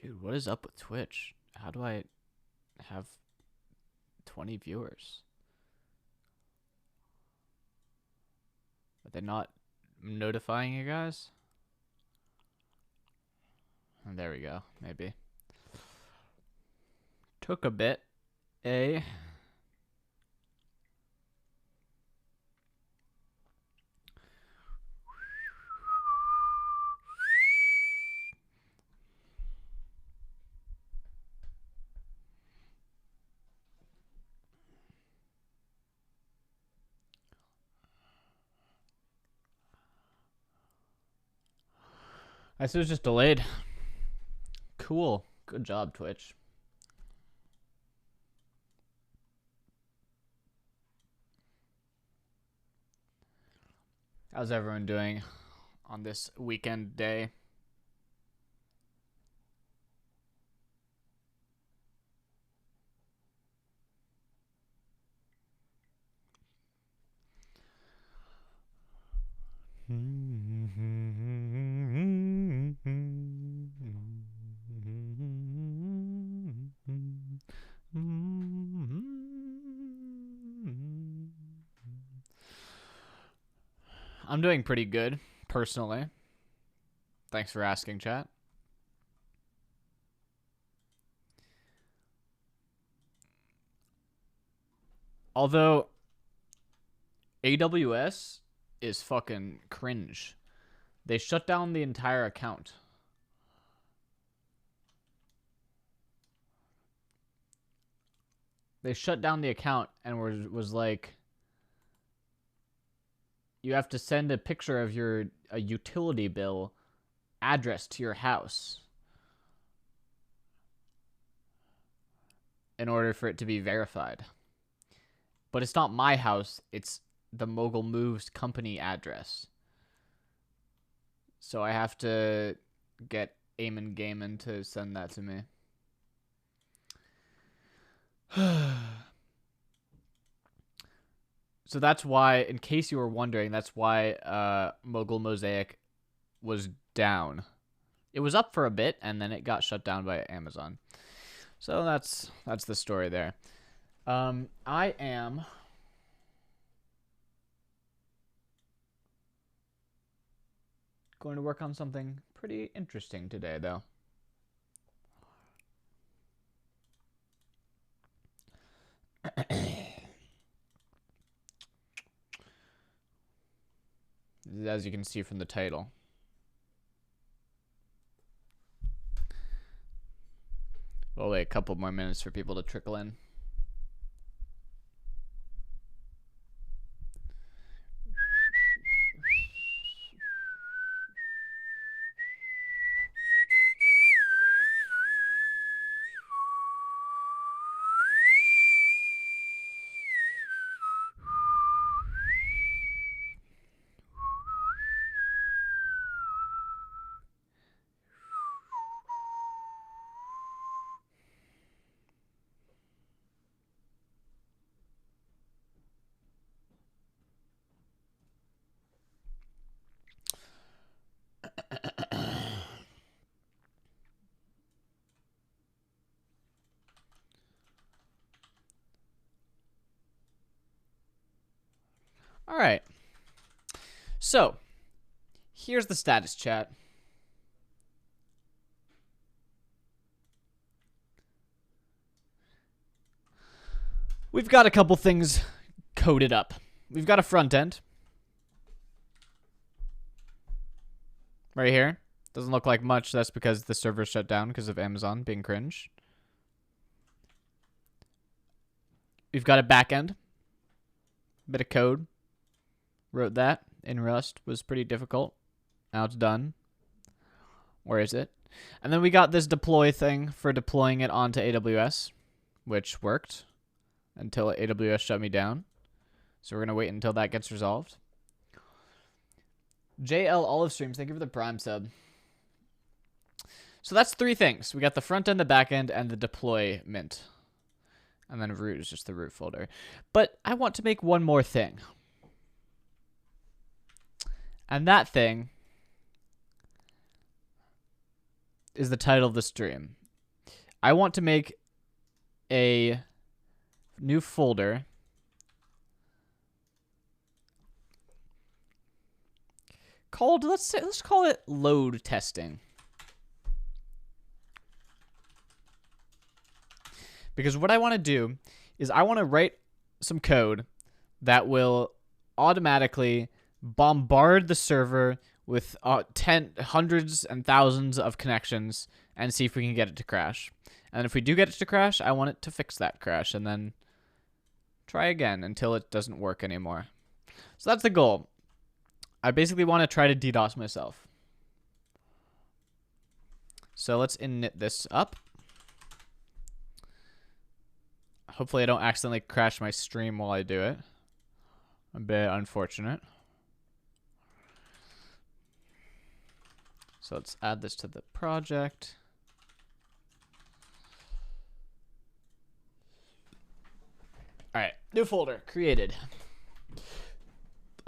Dude, what is up with Twitch? How do I have 20 viewers? Are they not notifying you guys? Oh, there we go. Maybe. Took a bit. I see it was just delayed. Cool. Good job, Twitch. How's everyone doing on this weekend day? I'm doing pretty good, personally. Thanks for asking, chat. Although, AWS is fucking cringe. They shut down the entire account. They shut down the account and was like, you have to send a picture of a utility bill address to your house in order for it to be verified. But it's not my house, it's the Mogul Moves company address. So I have to get Eamon Gaiman to send that to me. So that's why, in case you were wondering, that's why Mogul Mosaic was down. It was up for a bit, and then it got shut down by Amazon. So that's the story there. I am going to work on something pretty interesting today, though. As you can see from the title. We'll wait a couple more minutes for people to trickle in. All right. So, here's the status, chat. We've got a couple things coded up. We've got a front end. Right here. Doesn't look like much. That's because the server shut down because of Amazon being cringe. We've got a back end. Bit of code. Wrote that in Rust. Was pretty difficult. Now it's done. Where is it? And then we got this deploy thing for deploying it onto AWS, which worked until AWS shut me down. So we're going to wait until that gets resolved. JL Olive Streams, thank you for the Prime sub. So that's three things. We got the front end, the back end, and the deployment. And then root is just the root folder. But I want to make one more thing. And that thing is the title of the stream. I want to make a new folder called, let's call it load testing. Because what I want to do is I want to write some code that will automatically bombard the server with hundreds and thousands of connections and see if we can get it to crash. And if we do get it to crash, I want it to fix that crash and then try again until it doesn't work anymore. So that's the goal. I basically want to try to DDoS myself. So let's init this up. Hopefully I don't accidentally crash my stream while I do it. A bit unfortunate. So let's add this to the project. All right, new folder created.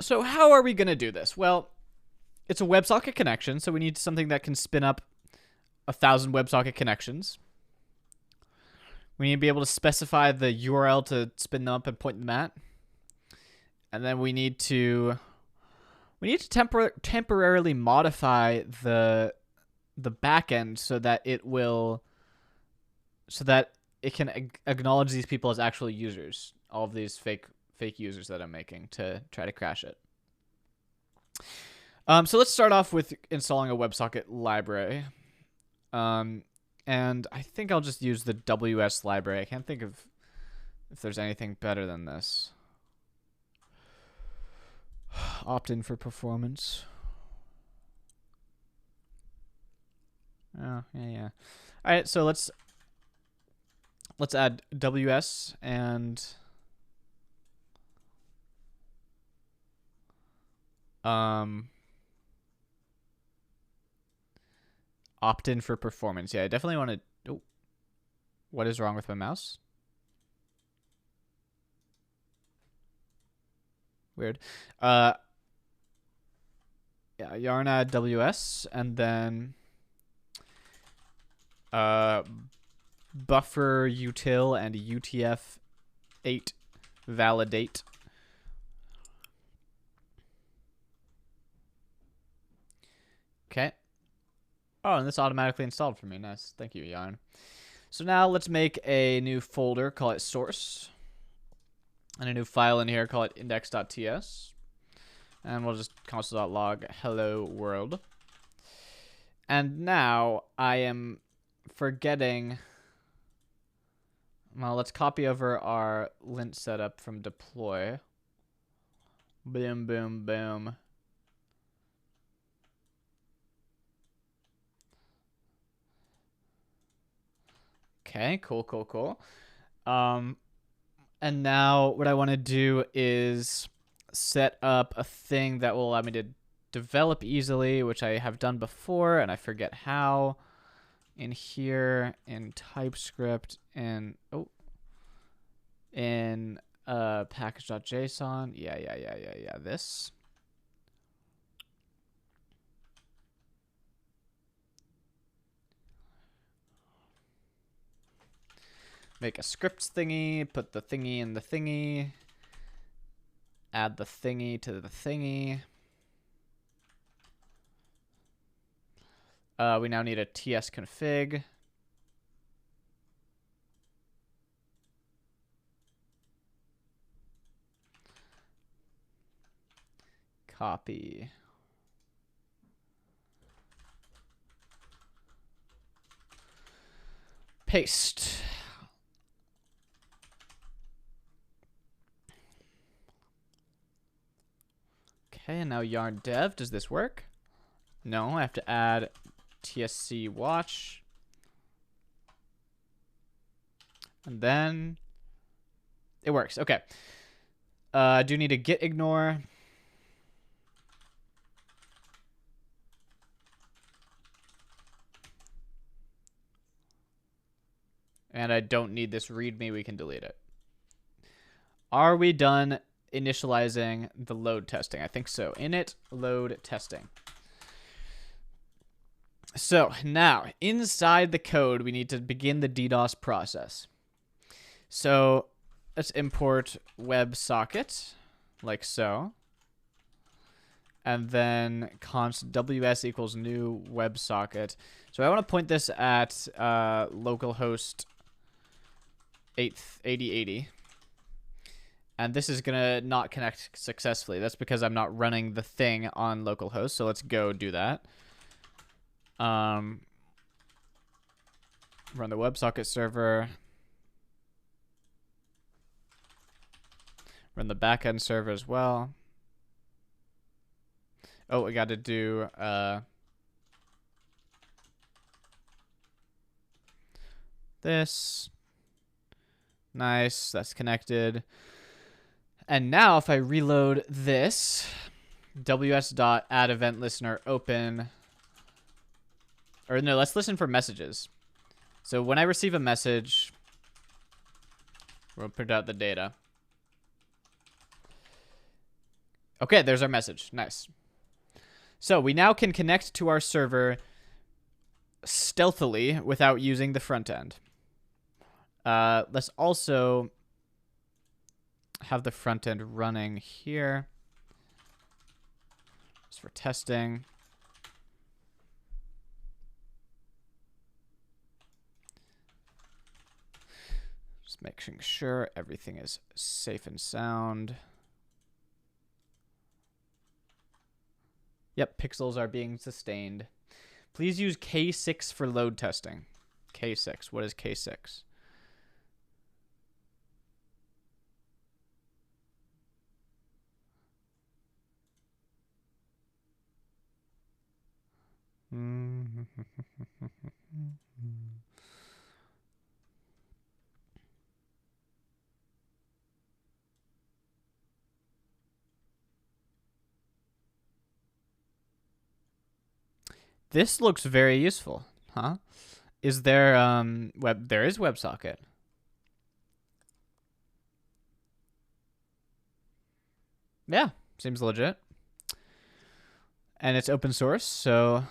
So how are we going to do this? Well, it's a WebSocket connection, so we need something that can spin up 1,000 WebSocket connections. We need to be able to specify the URL to spin them up and point them at. And then we need to temporarily modify the backend so that it can acknowledge these people as actual users, all of these fake users that I'm making to try to crash it. So let's start off with installing a WebSocket library. And I think I'll just use the WS library. I can't think of if there's anything better than this. Opt-in for performance. Oh, yeah. All right, so let's add WS and opt-in for performance. Yeah, I definitely want to... Oh, what is wrong with my mouse? Weird. Yeah, yarn add WS, and then buffer util and UTF-8 validate. Okay. Oh, and this automatically installed for me. Nice. Thank you, Yarn. So now let's make a new folder, call it source. And a new file in here, call it index.ts. And we'll just console.log hello world. And now I am forgetting... Well, let's copy over our lint setup from deploy. Boom, boom, boom. Okay, cool. And now what I want to do is set up a thing that will allow me to develop easily, which I have done before, and I forget how. In here, in TypeScript, and in package.json. Yeah, this. Make a scripts thingy, put the thingy in the thingy, add the thingy to the thingy. We now need a tsconfig. Copy. Paste. Okay, and now yarn dev. Does this work? No, I have to add tsc watch. And then it works. Okay. I do need a git ignore. And I don't need this readme. We can delete it. Are we done initializing the load testing? I think so. Init load testing. So now inside the code, we need to begin the DDoS process. So let's import WebSocket like so. And then const ws equals new WebSocket. So I want to point this at localhost 8080. And this is going to not connect successfully. That's because I'm not running the thing on localhost. So let's go do that. Run the WebSocket server. Run the backend server as well. Oh, we got to do this. Nice, that's connected. And now if I reload this, ws.add-event-listener open, or no, let's listen for messages. So when I receive a message, we'll print out the data. Okay, there's our message. Nice. So we now can connect to our server stealthily without using the front end. Let's also have the front end running here. Just for testing. Just making sure everything is safe and sound. Yep, pixels are being sustained. Please use K6 for load testing. K6. What is K6? This looks very useful, huh? Is there there is WebSocket. Yeah, seems legit. And it's open source, so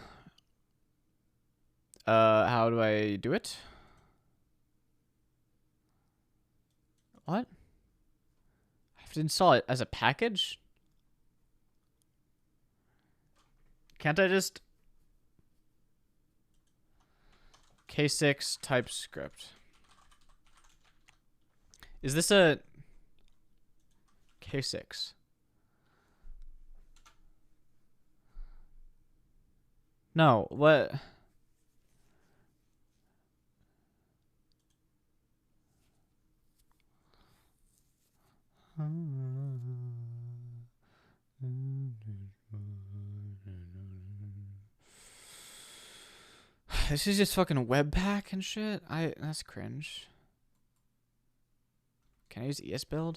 how do I do it? What? I have to install it as a package? Can't I just K6 TypeScript? Is this a K6? No, what? This is just fucking Webpack and shit. That's cringe. Can I use ESBuild?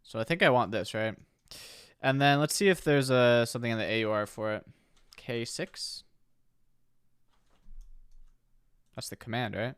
So I think I want this, right? And then let's see if there's something in the AUR for it. K6. That's the command, right?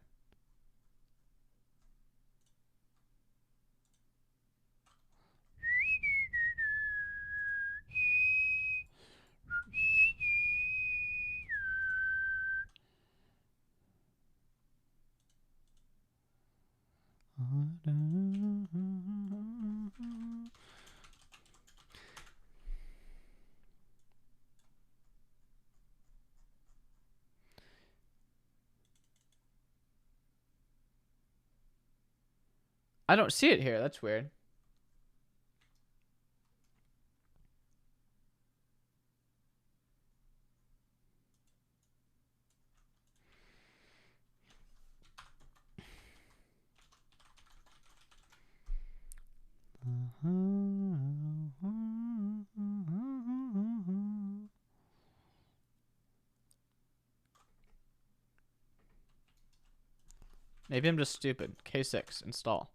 I don't see it here. That's weird. Maybe I'm just stupid. K6, install.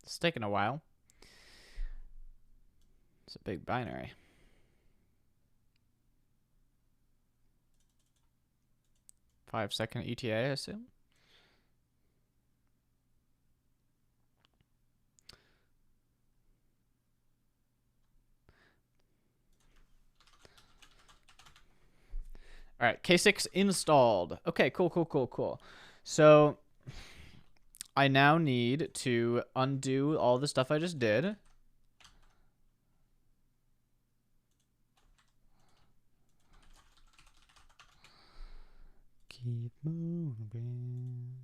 It's taking a while. It's a big binary. Five-second ETA, I assume. All right, K6 installed. Okay, cool. So I now need to undo all the stuff I just did. Keep moving.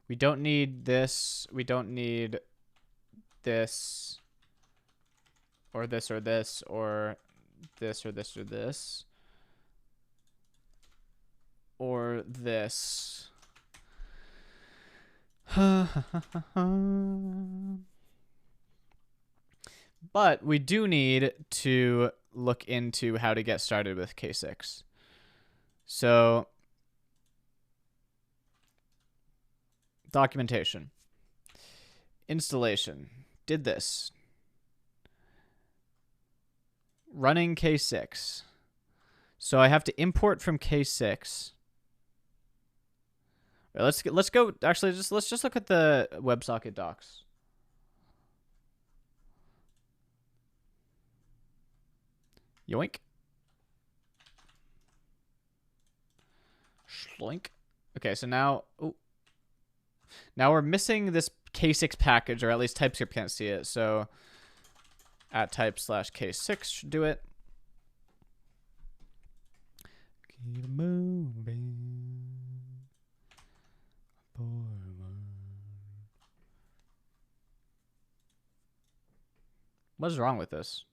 We don't need this. We don't need this. Or this or this or this or this or this. Or this. But we do need to look into how to get started with K6. So, documentation. Installation. Did this. Running K6. So I have to import from K6. Let's go. Actually, let's just look at the WebSocket docs. Yoink. Schloink. Okay, so now, now we're missing this K6 package, or at least TypeScript can't see it. So @type/K6 should do it. Keep moving. What's wrong with this?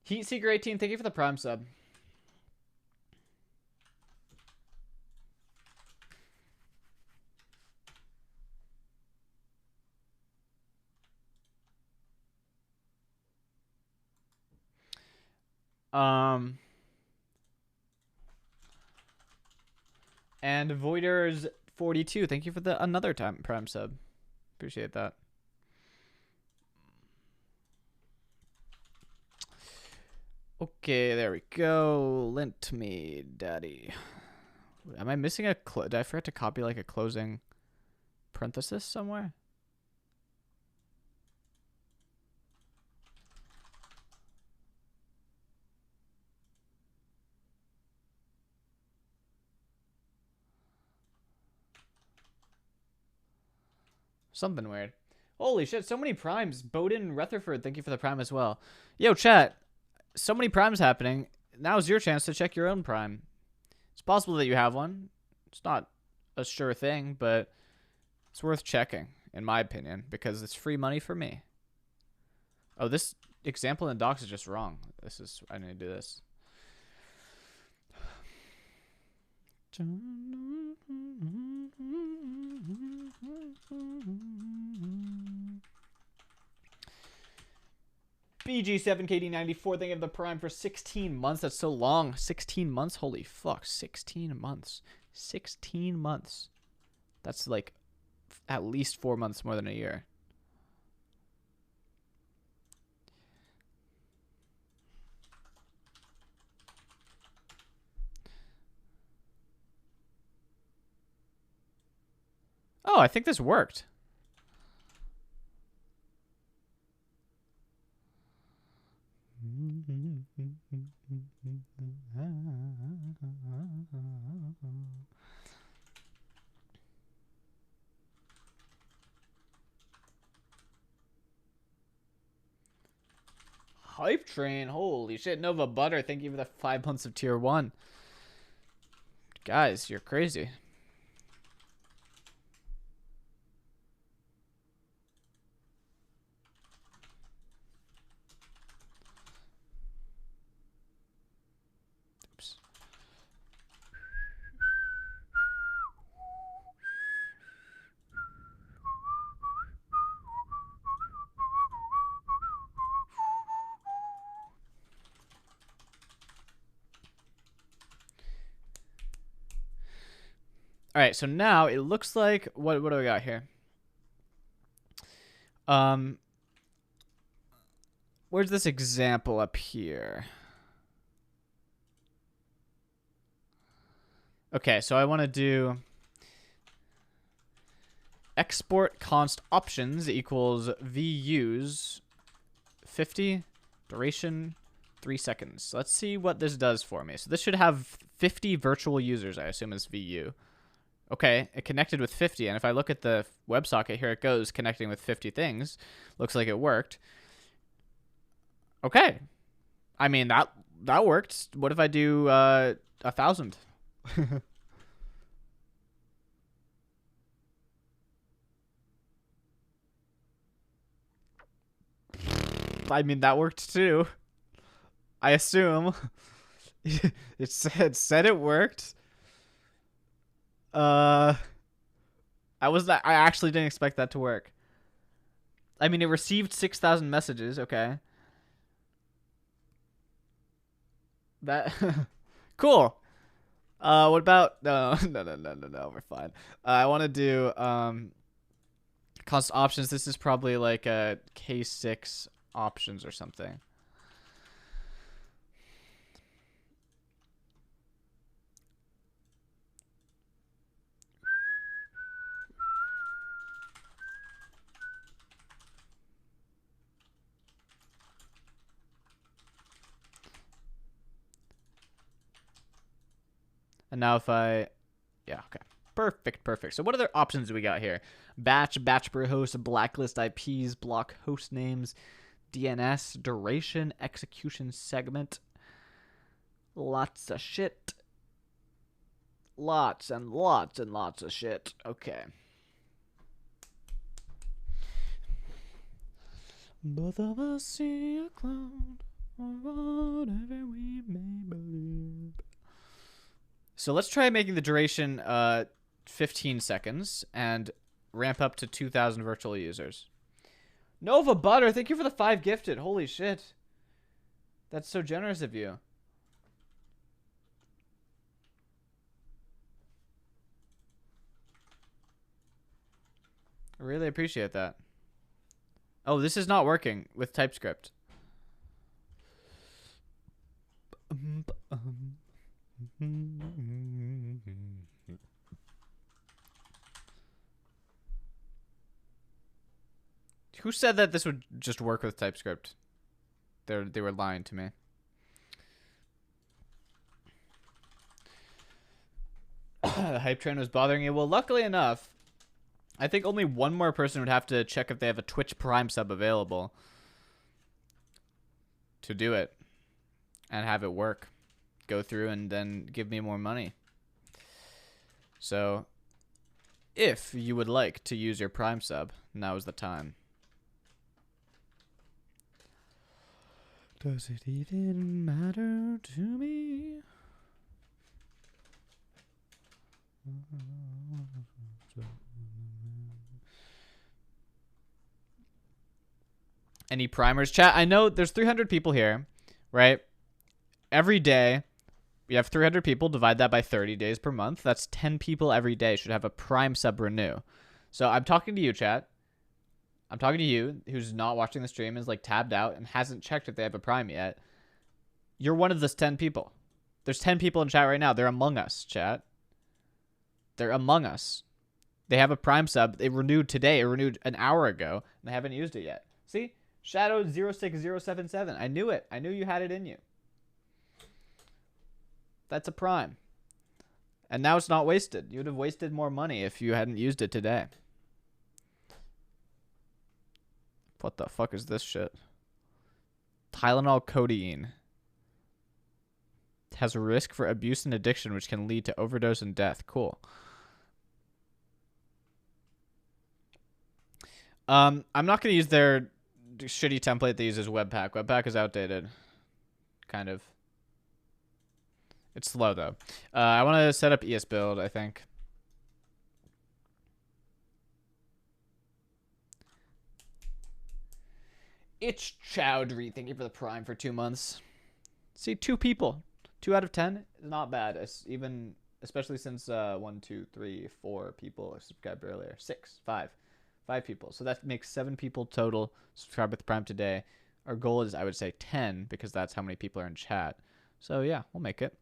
Heatseeker18, thank you for the Prime sub. And Voiders42, thank you for the another time Prime sub. Appreciate that. Okay, there we go. Lint me, daddy. Am I missing a did I forget to copy like a closing parenthesis somewhere? Something weird. Holy shit, so many primes. Bowden Rutherford, thank you for the prime as well. Yo, chat. So many primes happening. Now's your chance to check your own prime. It's possible that you have one. It's not a sure thing, but it's worth checking, in my opinion, because it's free money for me. Oh, this example in the docs is just wrong. I need to do this. BG7KD94, thank you for the prime for 16 months. That's so long. 16 months? Holy fuck. 16 months. 16 months. That's like at least 4 months more than a year. Oh, I think this worked. Hype train. Holy shit. Nova Butter, thank you for the 5 months of tier 1. Guys, you're crazy. Oops. All right, so now it looks like what do we got here? Where's this example up here? Okay, so I want to do export const options equals VUs 50 duration 3 seconds. Let's see what this does for me. So this should have 50 virtual users, I assume is VU. Okay, it connected with 50, and if I look at the WebSocket, here it goes, connecting with 50 things. Looks like it worked. Okay. I mean, that worked. What if I do 1,000? I mean, that worked too. I assume. It said it worked. I actually didn't expect that to work. I mean, it received 6,000 messages. Okay. That cool. What about no, we're fine. I want to do const options. This is probably like a K6 options or something. And now if I, yeah, okay. Perfect. So what other options do we got here? Batch per host, blacklist IPs, block host names, DNS, duration, execution segment. Lots of shit. Lots and lots of shit. Okay. Both of us see a cloud, or whatever we may believe. So let's try making the duration 15 seconds and ramp up to 2,000 virtual users. Nova Butter, thank you for the 5 gifted. Holy shit. That's so generous of you. I really appreciate that. Oh, this is not working with TypeScript. Who said that this would just work with TypeScript? They were lying to me. The hype train was bothering you. Well, luckily enough, I think only one more person would have to check if they have a Twitch Prime sub available to do it and have it work. Go through and then give me more money. So, if you would like to use your Prime sub, now is the time. Does it even matter to me? Any primers? Chat, I know there's 300 people here, right? Every day, we have 300 people. Divide that by 30 days per month. That's 10 people every day should have a Prime sub renew. So I'm talking to you, chat. I'm talking to you who's not watching the stream, is like tabbed out and hasn't checked if they have a Prime yet. You're one of those 10 people. There's 10 people in chat right now. They're among us, chat. They're among us. They have a Prime sub. They renewed today. It renewed an hour ago, and they haven't used it yet. See? Shadow06077. I knew it. I knew you had it in you. That's a Prime. And now it's not wasted. You would have wasted more money if you hadn't used it today. What the fuck is this shit? Tylenol codeine. It has a risk for abuse and addiction, which can lead to overdose and death. Cool. I'm not going to use their shitty template they use as Webpack. Webpack is outdated. Kind of. It's slow, though. I want to set up ESBuild, I think. It's Chowdhury. Thank you for the Prime for 2 months. See, 2 people. 2 out of 10 is not bad. It's even, especially since 1, 2, 3, 4 people subscribed earlier. 6, 5. 5 people. So that makes 7 people total subscribe with Prime today. Our goal is, I would say, 10 because that's how many people are in chat. So yeah, we'll make it.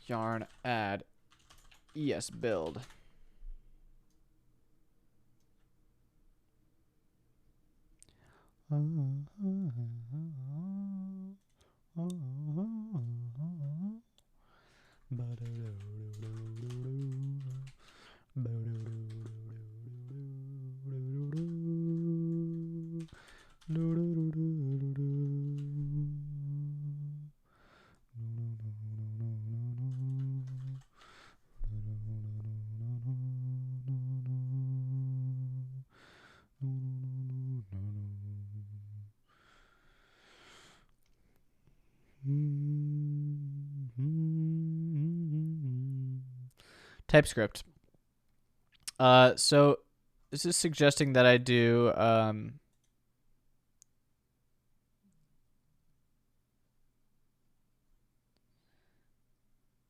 Yarn add ESBuild. TypeScript. So this is suggesting that I do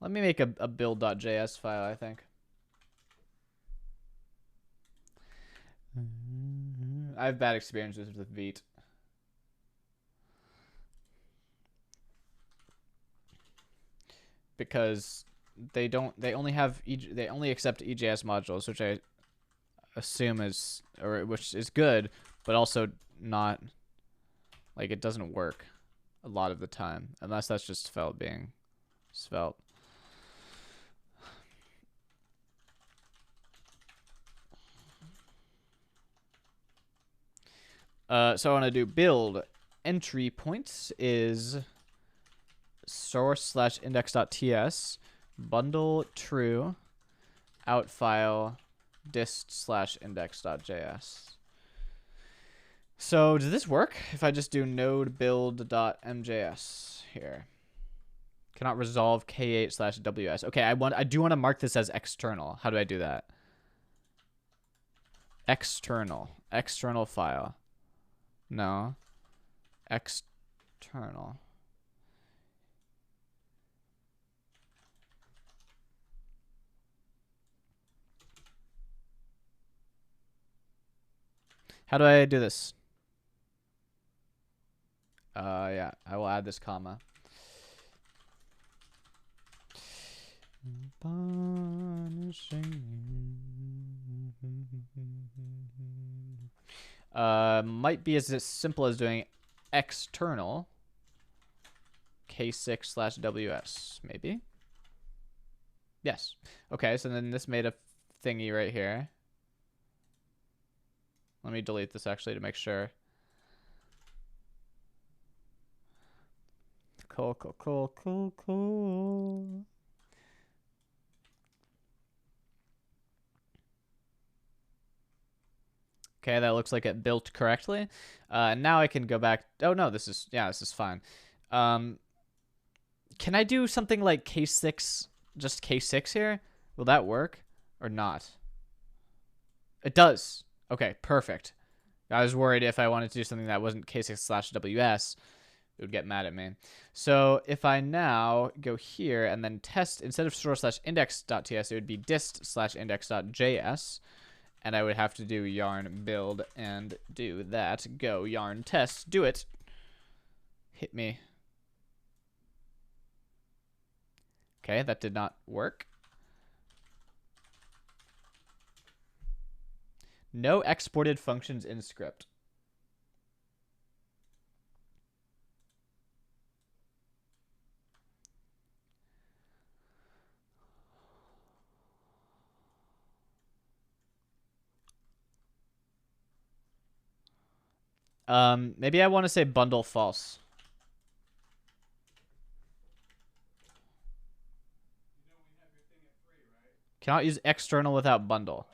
let me make a build.js file, I think. I have bad experiences with Vite. Because they only accept EJS modules, which I assume is, or which is good, but also not, like, it doesn't work a lot of the time, unless that's just Svelte being Svelte. So I want to do build entry points is source/index.ts bundle true out file dist/index.js. So does this work if I just do node build.mjs here? Cannot resolve k8/ws. Okay, I do want to mark this as external. How do I do that? External file. No. External. How do I do this? Yeah, I will add this comma. Might be as simple as doing external k6/ws, maybe. Yes. Okay, so then this made a thingy right here. Let me delete this actually to make sure. Cool. Okay, that looks like it built correctly. Now I can go back. Oh no, this is fine. Can I do something like K6, just K6 here? Will that work or not? It does. Okay, perfect. I was worried if I wanted to do something that wasn't K6/WS, it would get mad at me. So if I now go here and then test, instead of source/index.ts, it would be dist/index.js. And I would have to do yarn build and do that. Go yarn test. Do it. Hit me. Okay, that did not work. No exported functions in script. Maybe I want to say bundle false. Cannot use external without bundle.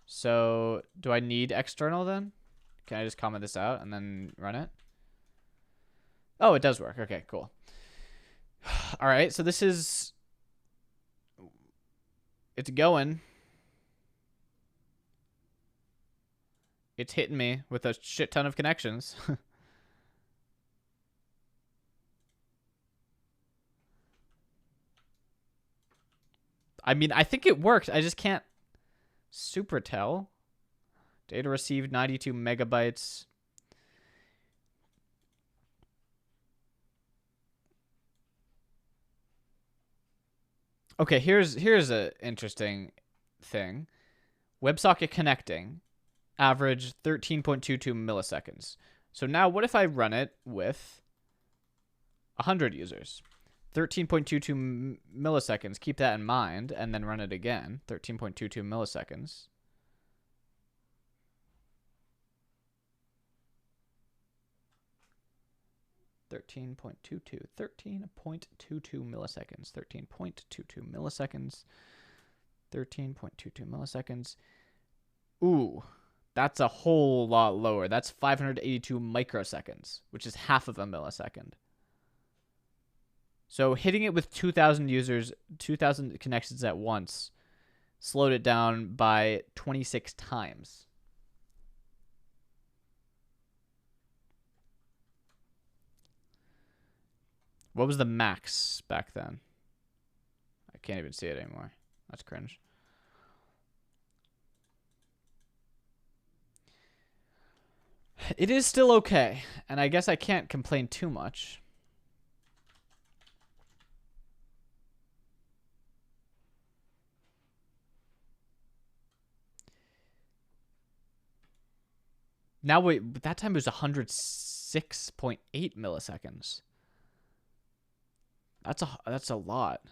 So, do I need external then? Can I just comment this out and then run it? Oh, it does work. Okay, cool. All right, so this is... It's going. It's hitting me with a shit ton of connections. I mean, I think it worked. I just can't super tell. Data received 92 megabytes. Okay, here's a interesting thing. WebSocket connecting, average 13.22 milliseconds. So now what if I run it with 100 users? 13.22 milliseconds. Keep that in mind, and then run it again. 13.22 milliseconds. Thirteen point two two milliseconds. 13.22 milliseconds. 13.22 milliseconds. Ooh, that's a whole lot lower. That's 582 microseconds, which is half of a millisecond. So hitting it with 2,000 users, 2,000 connections at once, slowed it down by 26 times. What was the max back then? I can't even see it anymore. That's cringe. It is still okay, and I guess I can't complain too much. Now wait, that time it was 106.8 milliseconds. That's a lot.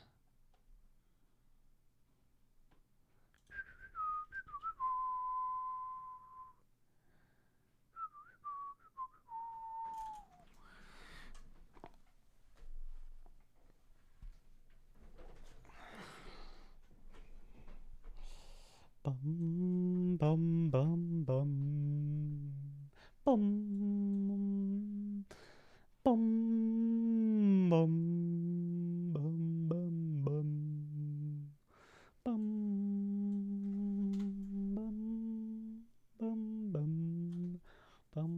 Bum bum bum bum bum bum bum bum bum bum bum bum bum bum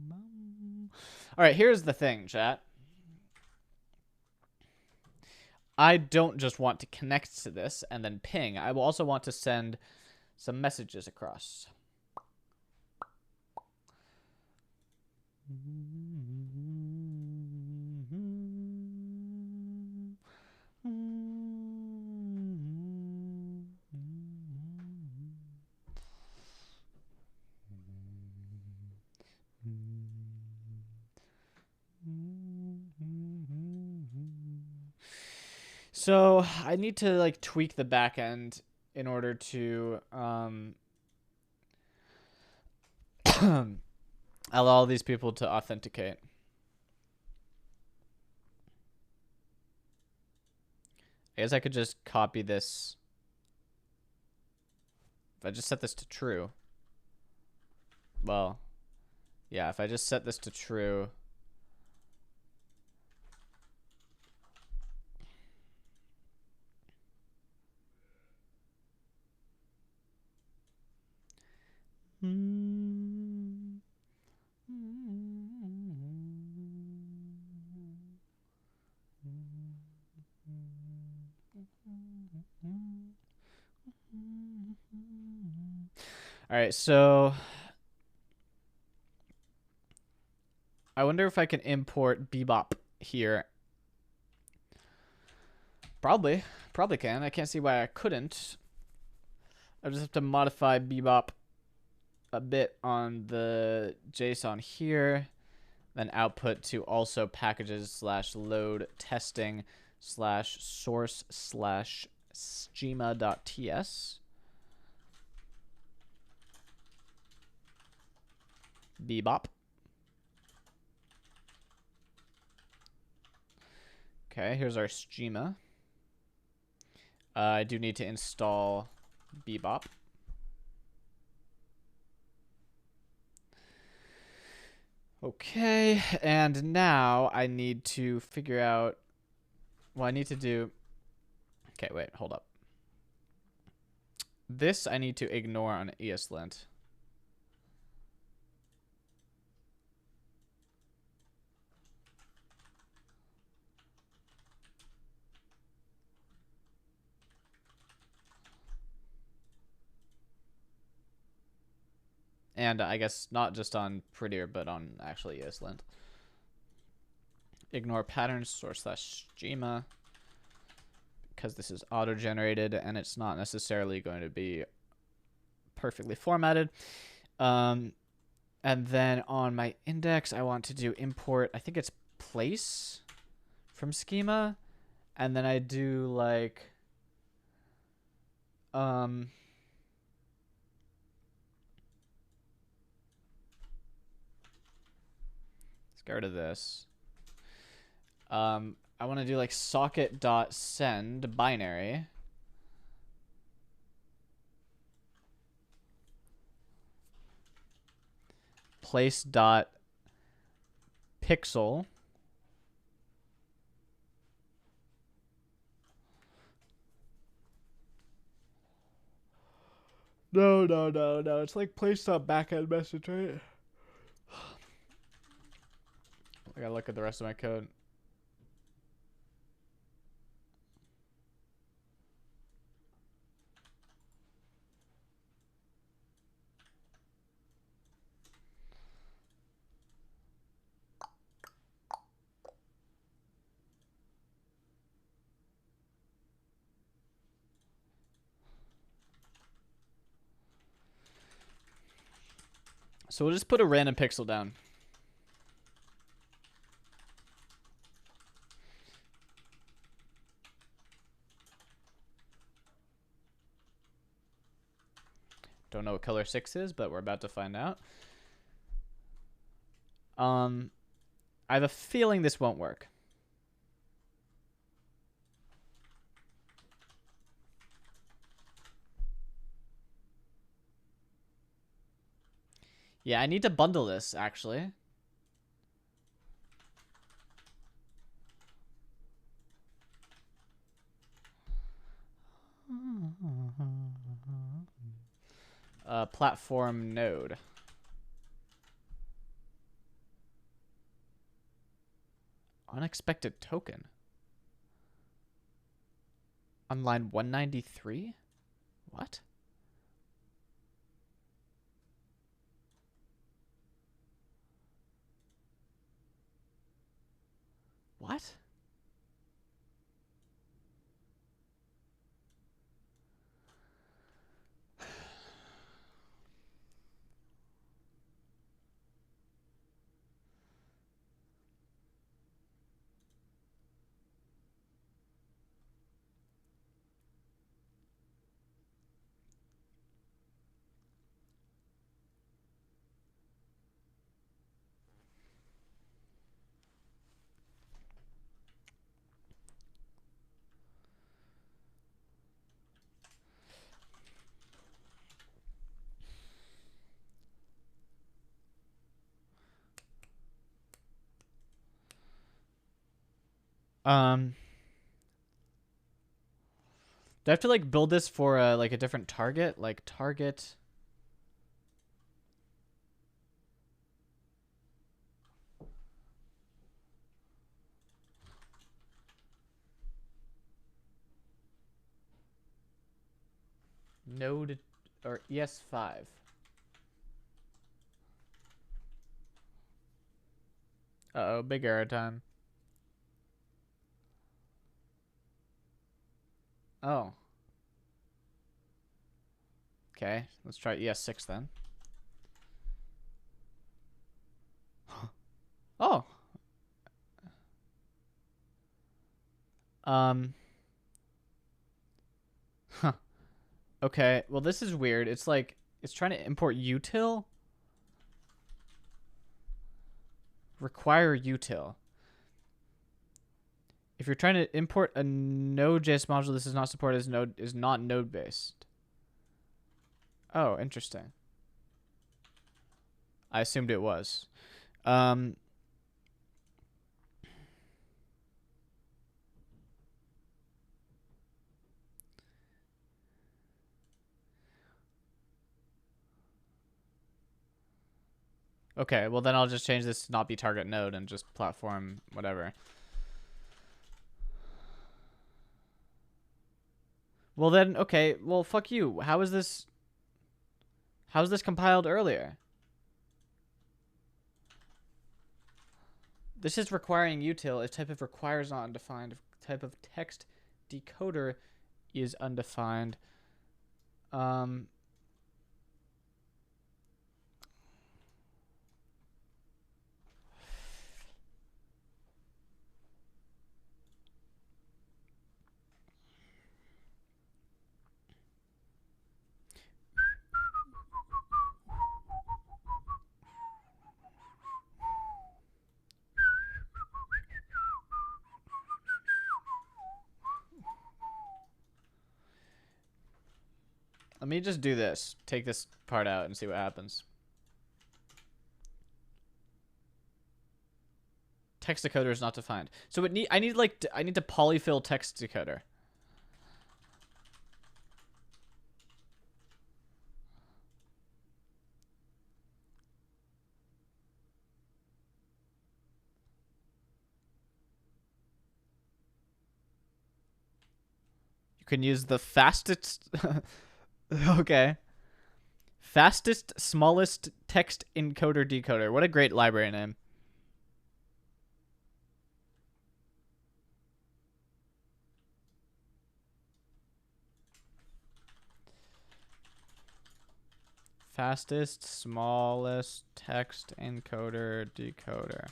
bum. All right, here's the thing, chat. I don't just want to connect to this and then ping. I will also want to send some messages across. So I need to like tweak the back end in order to allow these people to authenticate. I guess I could just copy this. If I just set this to true. Well, yeah, if I just set this to true. All right, so I wonder if I can import Bebop here. Probably can. I can't see why I couldn't. I just have to modify Bebop a bit on the JSON here, then output to also packages slash load testing slash source slash schema.ts. Bebop. Okay, here's our schema. I do need to install Bebop. Okay, and now I need to figure out, well, I need to do, okay, wait, hold up. This I need to ignore on ESLint. And I guess not just on Prettier, but on actually ESLint. Ignore patterns, source slash schema, because this is auto-generated and it's not necessarily going to be perfectly formatted. And then on my index, I want to do import, I think it's place from schema. And then I do like, let's get rid of this. I want to do like socket.send binary. Place.pixel. No. It's like place.backend message, right? I gotta look at the rest of my code. So we'll just put a random pixel down. Don't know what color 6 is, but we're about to find out. I have a feeling this won't work. Yeah, I need to bundle this, actually. Platform node. Unexpected token. On line 193? What? What? Do I have to like build this for like a different target? Like target. Node or ES5. Uh-oh, big error time. Oh. Okay, let's try ES6 then. Oh. Um. Huh. Okay, well this is weird. It's like, it's trying to import util. Require util. If you're trying to import a Node.js module, this is not supported as Node is not node based. Oh, interesting. I assumed it was. Um, okay, well then I'll just change this to not be target node and just platform whatever. Well then, okay, well fuck you. How's this compiled earlier? This is requiring util if type of require is not undefined, if type of text decoder is undefined. Let me just do this. Take this part out and see what happens. Text decoder is not defined. So I need to polyfill text decoder. You can use the fastest okay. Fastest smallest text encoder decoder. What a great library name. Fastest smallest text encoder decoder.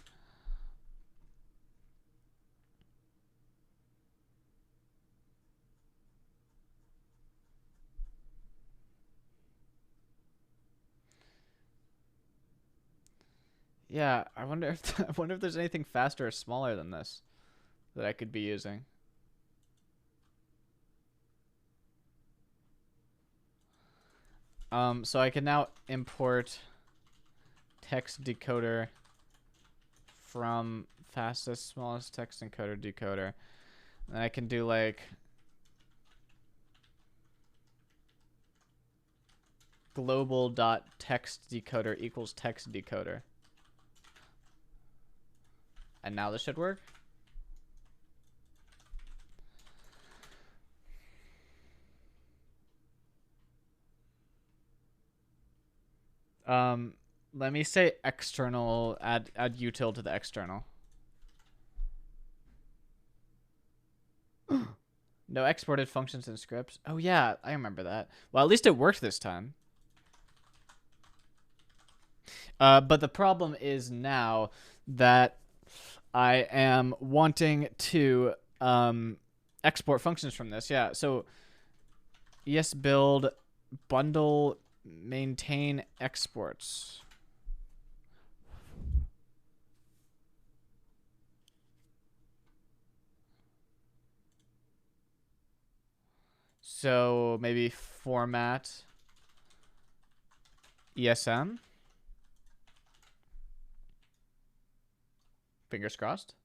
Yeah, I wonder if I wonder if there's anything faster or smaller than this that I could be using. So I can now import text decoder from fastest smallest text encoder decoder. And I can do like global.text decoder equals text decoder. And now this should work. Let me say external, add util to the external. No exported functions and scripts. Oh yeah, I remember that. Well, at least it worked this time. But the problem is now that I am wanting to export functions from this. Yeah, so yes, build bundle maintain exports. So maybe format ESM. Fingers crossed.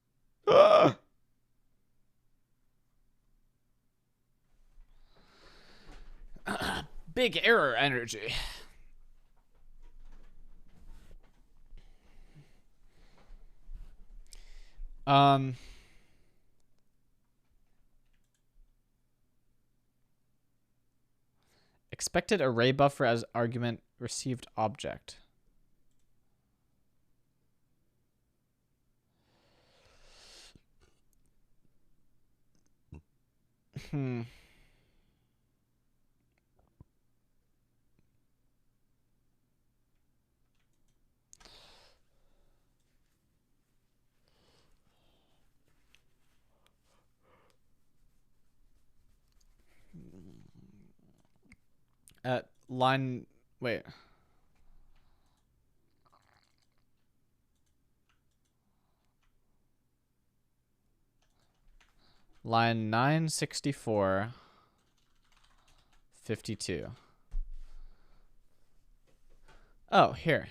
Big error energy. Expected array buffer as argument received object. Hmm. At line, wait. Line 964, 52. Oh, here.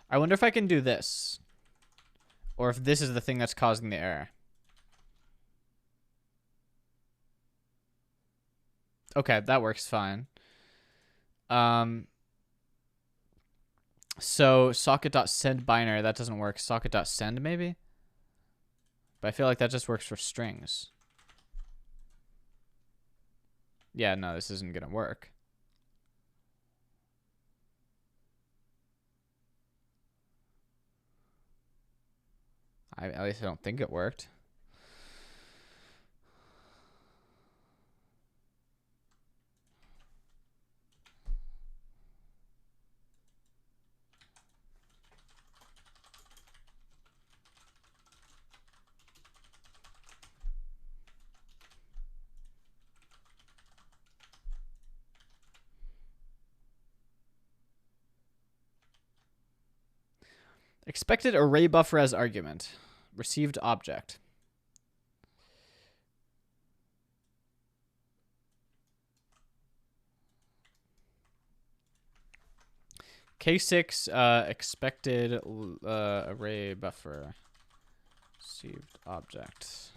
I wonder if I can do this. Or if this is the thing that's causing the error. Okay, that works fine. So socket.send binary, that doesn't work. Socket.send maybe? But I feel like that just works for strings. Yeah, no, this isn't gonna work. At least I don't think it worked. Expected array buffer as argument. Received object. K6 expected array buffer. Received object.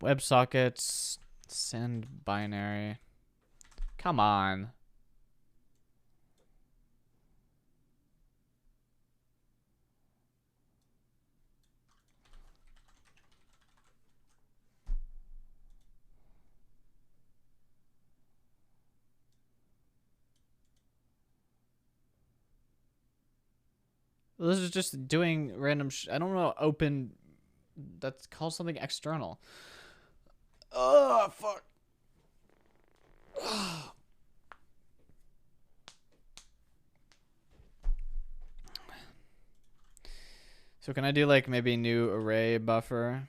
WebSockets, send binary. Come on. This is just doing random. I don't know. Open. That's called something external. Oh fuck. So can I do like maybe new array buffer?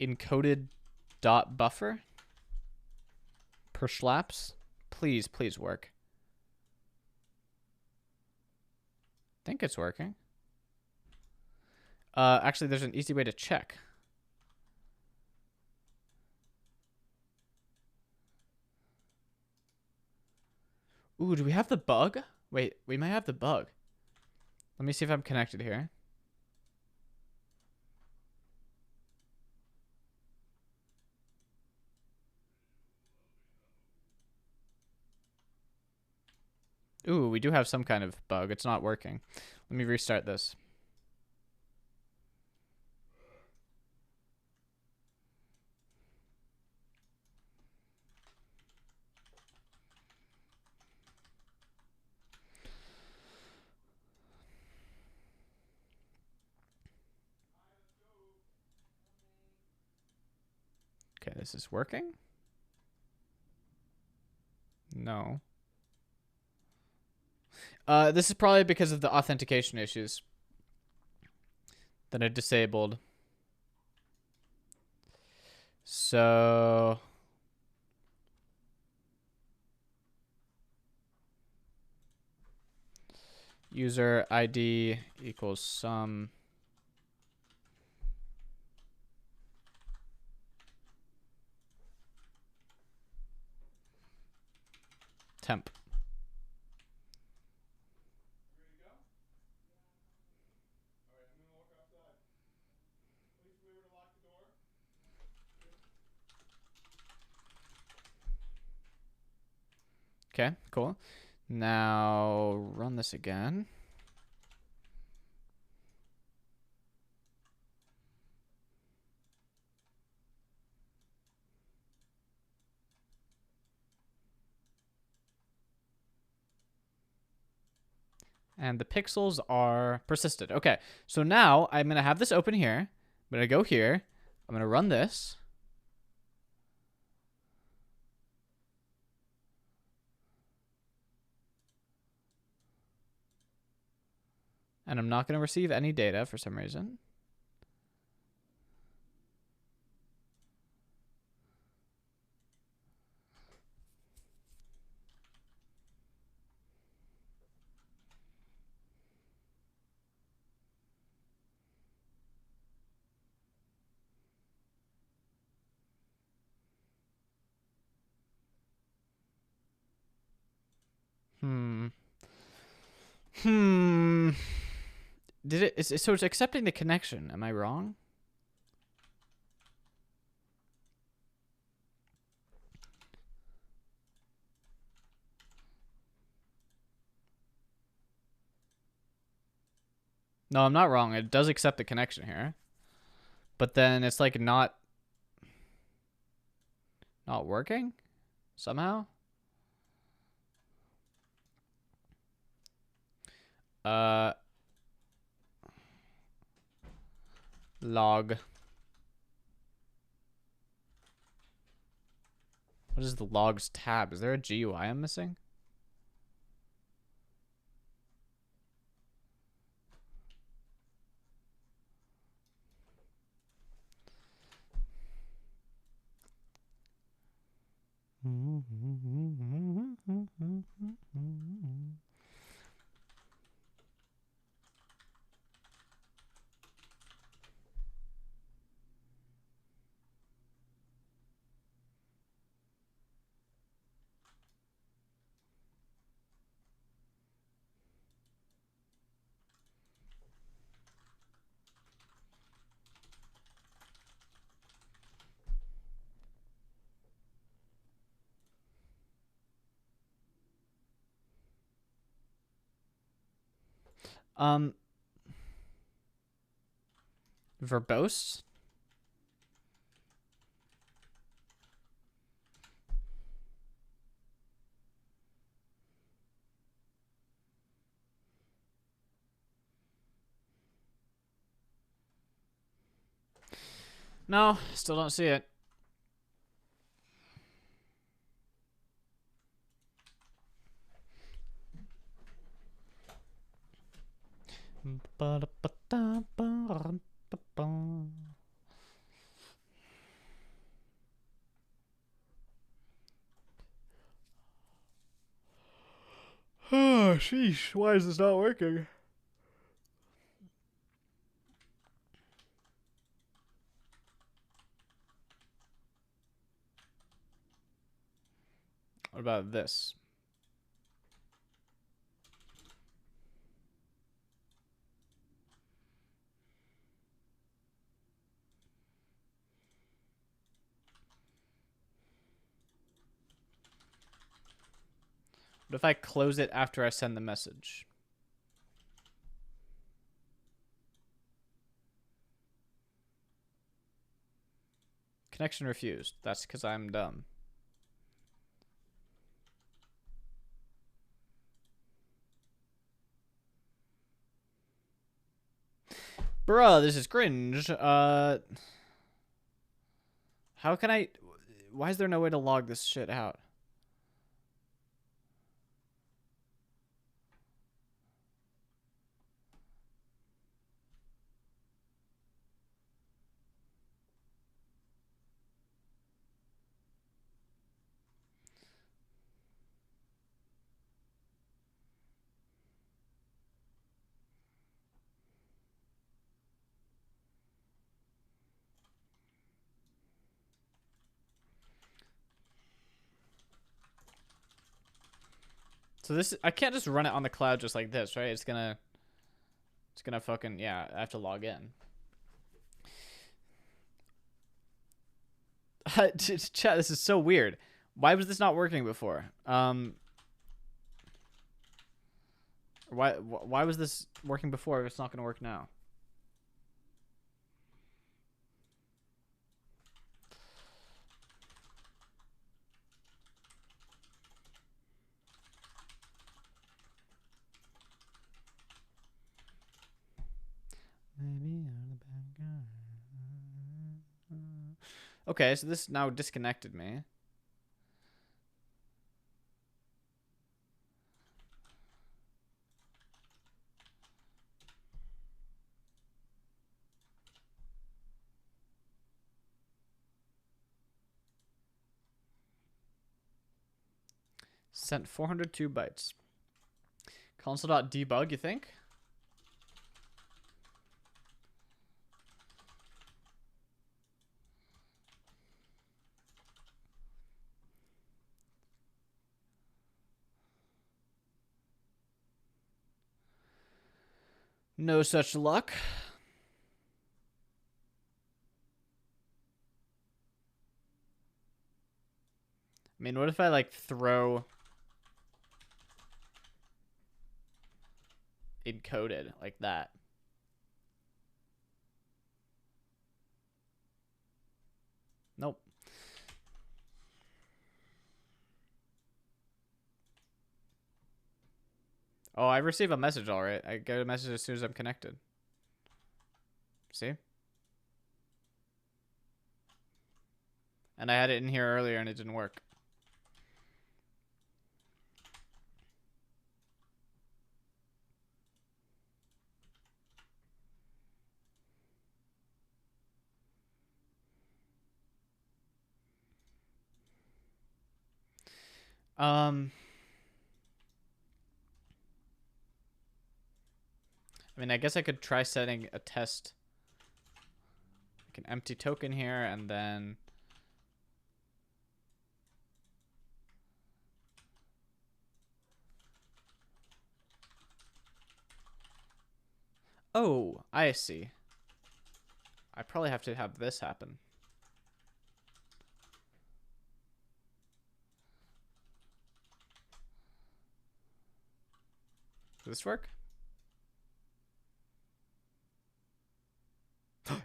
Encoded dot buffer per schlaps. Please, please work. I think it's working. Actually, there's an easy way to check. Ooh, do we have the bug? Wait, we might have the bug. Let me see if I'm connected here. Ooh, we do have some kind of bug. It's not working. Let me restart this. Okay, this is working. No. This is probably because of the authentication issues that I disabled. So user ID equals some temp. Okay, cool. Now run this again. And the pixels are persisted. Okay, so now I'm going to have this open here. I'm going to go here. I'm going to run this. And I'm not going to receive any data for some reason. Did it? So it's accepting the connection. Am I wrong? No, I'm not wrong. It does accept the connection here. But then it's like not working somehow. Log. What is the logs tab? Is there a GUI I'm missing? Verbose? No, still don't see it. Oh, sheesh. Why is this not working? What about this? What if I close it after I send the message? Connection refused. That's because I'm dumb. Bruh, this is cringe. How How can I... Why is there no way to log this shit out? So this, I can't just run it on the cloud just like this, right? It's gonna fucking, yeah, I have to log in. Chat, this is so weird. Why was this not working before? Why was this working before if it's not gonna work now? Maybe on the back. Okay, so this now disconnected me. Sent 402 bytes. Console.debug, you think? No such luck. I mean, what if I like throw encoded like that? Nope. Oh, I receive a message, all right. I get a message as soon as I'm connected. See? And I had it in here earlier and it didn't work. I mean, I guess I could try setting a test, like an empty token here, and then oh, I see. I probably have to have this happen. Does this work?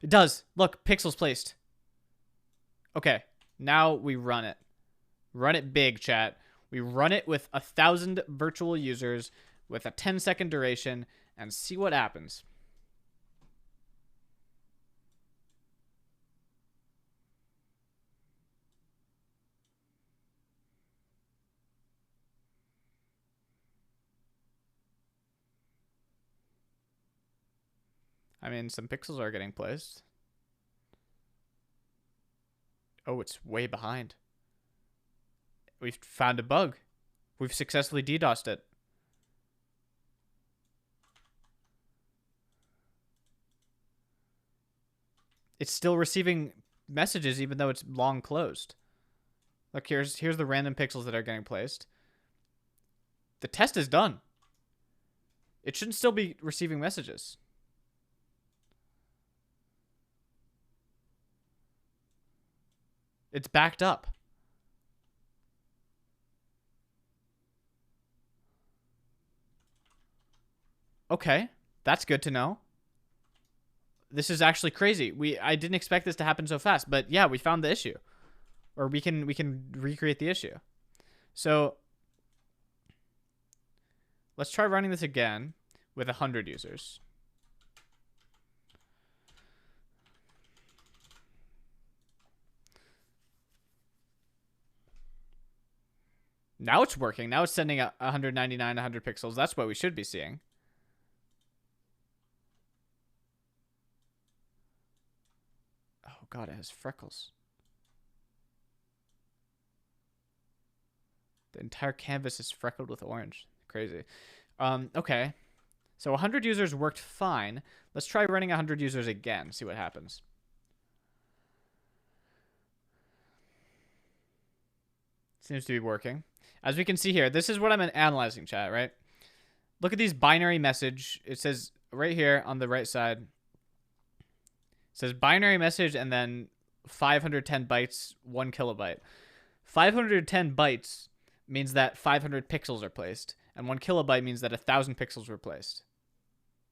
It does. Look, pixels placed. Okay, now we run it. Run it big, chat. We run it with 1,000 virtual users with a 10-second duration and see what happens. I mean, some pixels are getting placed. Oh, it's way behind. We've found a bug. We've successfully DDoSed it. It's still receiving messages even though it's long closed. Look, here's the random pixels that are getting placed. The test is done. It shouldn't still be receiving messages. It's backed up. Okay, that's good to know. This is actually crazy. I didn't expect this to happen so fast, but yeah, we found the issue. Or we can recreate the issue. So let's try running this again with 100 users. Now it's working. Now it's sending 199, 100 pixels. That's what we should be seeing. Oh god, it has freckles. The entire canvas is freckled with orange. Crazy. Okay. So 100 users worked fine. Let's try running 100 users again. See what happens. Seems to be working. As we can see here, this is what I'm analyzing, chat, right? Look at these binary message. It says right here on the right side. It says binary message and then 510 bytes, 1 kilobyte. 510 bytes means that 500 pixels are placed, and 1 kilobyte means that 1,000 pixels were placed.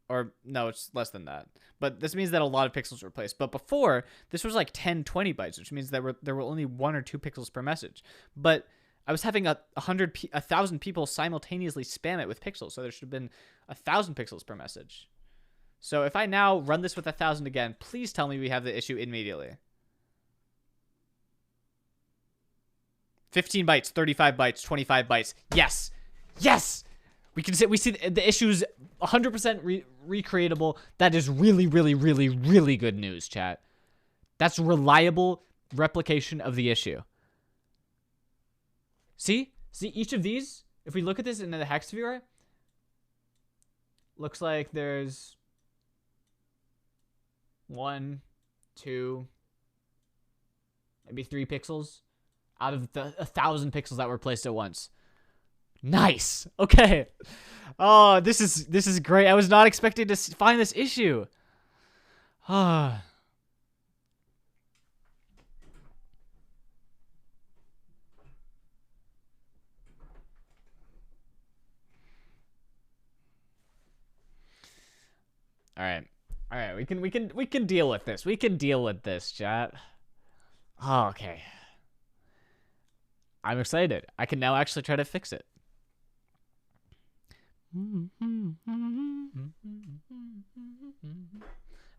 Or no, it's less than that. But this means that a lot of pixels were placed. But before, this was like 10, 20 bytes, which means that there were only 1 or 2 pixels per message. But I was having 1,000 people simultaneously spam it with pixels, so there should have been 1,000 pixels per message. So if I now run this with 1,000 again, please tell me we have the issue immediately. 15 bytes, 35 bytes, 25 bytes. Yes. Yes. We see the issue's 100% recreatable. That is really, really, really, really good news, chat. That's reliable replication of the issue. See each of these, if we look at this in the hex viewer, looks like there's 1, 2, maybe 3 pixels out of the 1,000 pixels that were placed at once. Nice. Okay. Oh, this is great. I was not expecting to find this issue. Ah. All right. We can deal with this. We can deal with this, chat. Oh, okay. I'm excited. I can now actually try to fix it.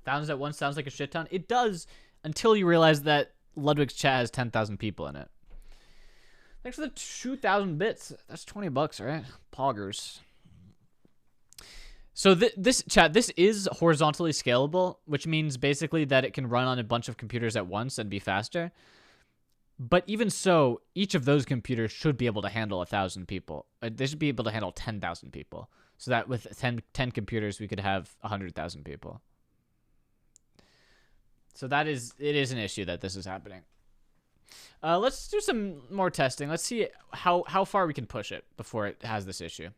Thousands at once sounds like a shit ton. It does until you realize that Ludwig's chat has 10,000 people in it. Thanks for the 2,000 bits. That's $20, right? Poggers. So this chat, this is horizontally scalable, which means basically that it can run on a bunch of computers at once and be faster. But even so, each of those computers should be able to handle 1,000 people. They should be able to handle 10,000 people. So that with 10 computers, we could have 100,000 people. So it is an issue that this is happening. Let's do some more testing. Let's see how far we can push it before it has this issue.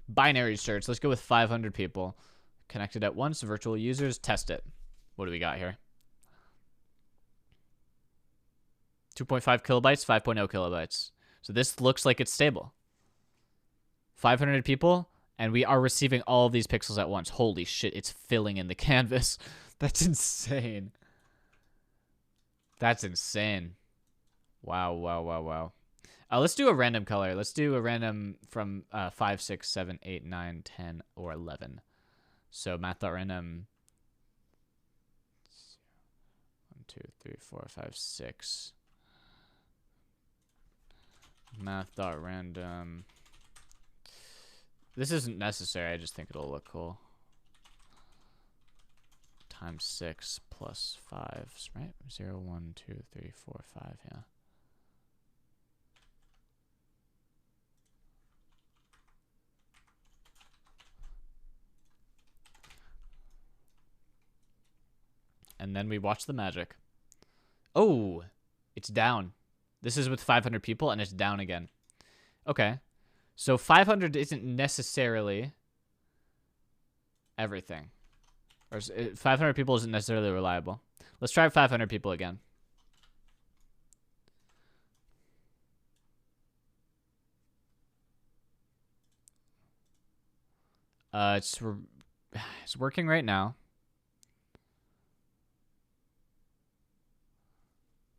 Binary search. Let's go with 500 people connected at once. Virtual users. Test it. What do we got here? 2.5 kilobytes, 5.0 kilobytes. So this looks like it's stable. 500 people, and we are receiving all of these pixels at once. Holy shit, it's filling in the canvas. That's insane. That's insane. Wow. Let's do a random color. Let's do a random from 5, 6, 7, 8, 9, 10, or 11. So math.random 1, 2, 3, 4, 5, 6. Math.random. This isn't necessary. I just think it'll look cool. Times 6 plus 5, right? 0, 1, 2, 3, 4, 5, yeah. And then we watch the magic. Oh, it's down. This is with 500 people, and it's down again. Okay. So 500 isn't necessarily everything. Or 500 people isn't necessarily reliable. Let's try 500 people again. It's working right now.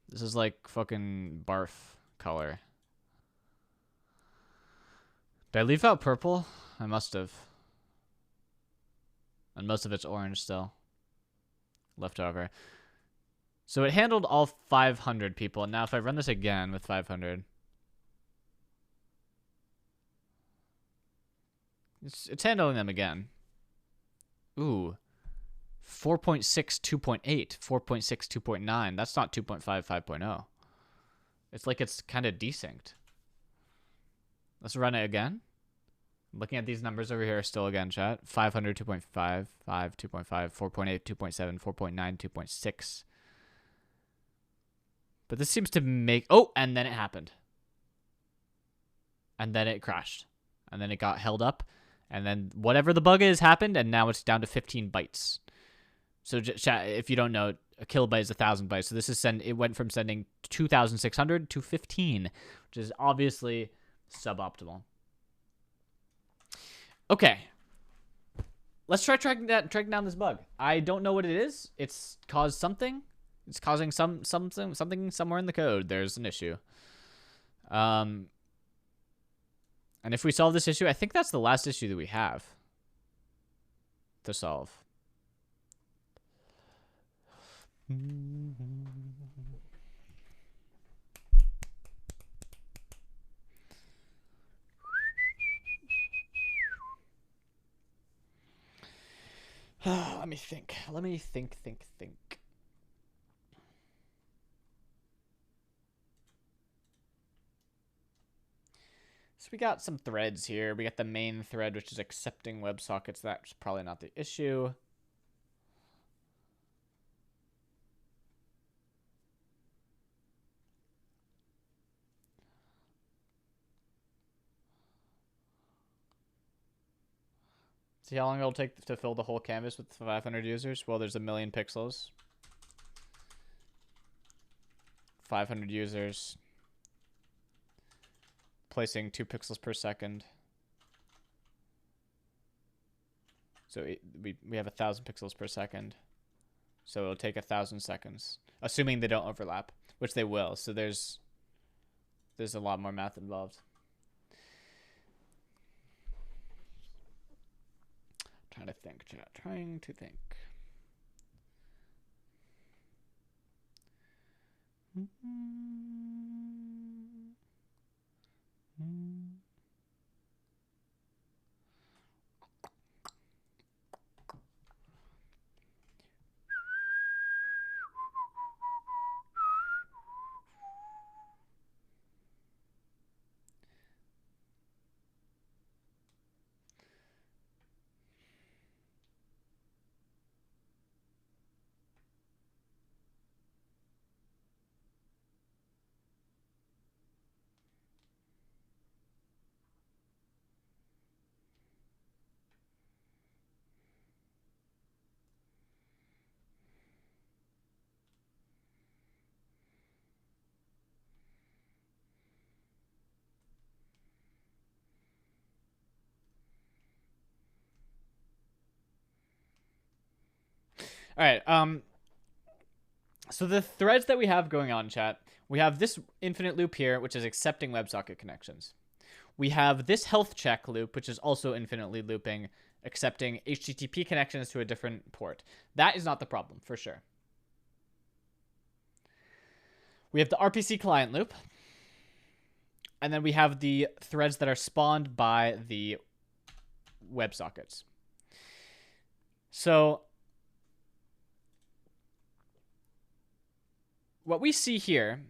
This is like fucking barf color. Did I leave out purple? I must have. And most of it's orange still. Left over. So it handled all 500 people. And now if I run this again with 500. It's handling them again. Ooh. 4.6, 2.8. 4.6, 2.9. That's not 2.5, 5.0. It's like it's kind of desynced. Let's run it again. Looking at these numbers over here still again, chat. 500, 2.5, 5, 2.5, 4.8, 2.7, 4.9, 2.6. But this seems to make... Oh, and then it happened. And then it crashed. And then it got held up. And then whatever the bug is happened, and now it's down to 15 bytes. So chat, if you don't know, a kilobyte is 1,000 bytes. So this is it went from sending 2,600 to 15, which is obviously suboptimal. Okay. Let's try tracking down this bug. I don't know what it is. It's caused something. It's causing something somewhere in the code. There's an issue. And if we solve this issue, I think that's the last issue that we have to solve. Let me think. Let me think. So we got some threads here. We got the main thread, which is accepting WebSockets. That's probably not the issue. See how long it'll take to fill the whole canvas with 500 users? Well, there's 1,000,000 pixels. 500 users. Placing 2 pixels per second. So we have 1,000 pixels per second. So it'll take 1,000 seconds. Assuming they don't overlap, which they will. So there's a lot more math involved. Trying to think, chat. Trying to think. All right. So the threads that we have going on, chat, we have this infinite loop here, which is accepting WebSocket connections. We have this health check loop, which is also infinitely looping, accepting HTTP connections to a different port. That is not the problem, for sure. We have the RPC client loop. And then we have the threads that are spawned by the WebSockets. So what we see here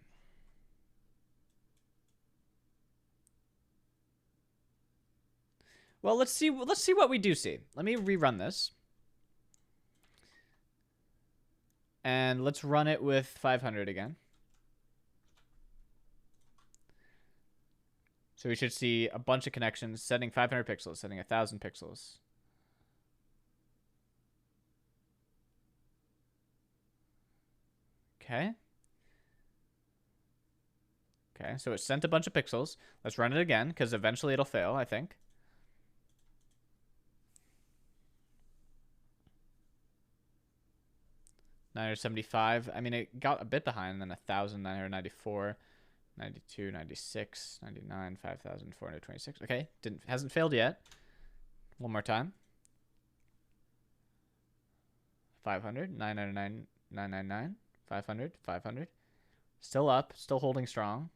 well, let's see what we do see. Let me rerun this. And let's run it with 500 again. So we should see a bunch of connections, setting 500 pixels, setting 1,000 pixels. Okay. Okay, so it sent a bunch of pixels. Let's run it again, because eventually it'll fail, I think. $975. I mean, it got a bit behind, and then 1,994. 92, 96, 99, 5,426. Okay, hasn't failed yet. One more time. 500, 999, 999, 500, 500. Still up, still holding strong.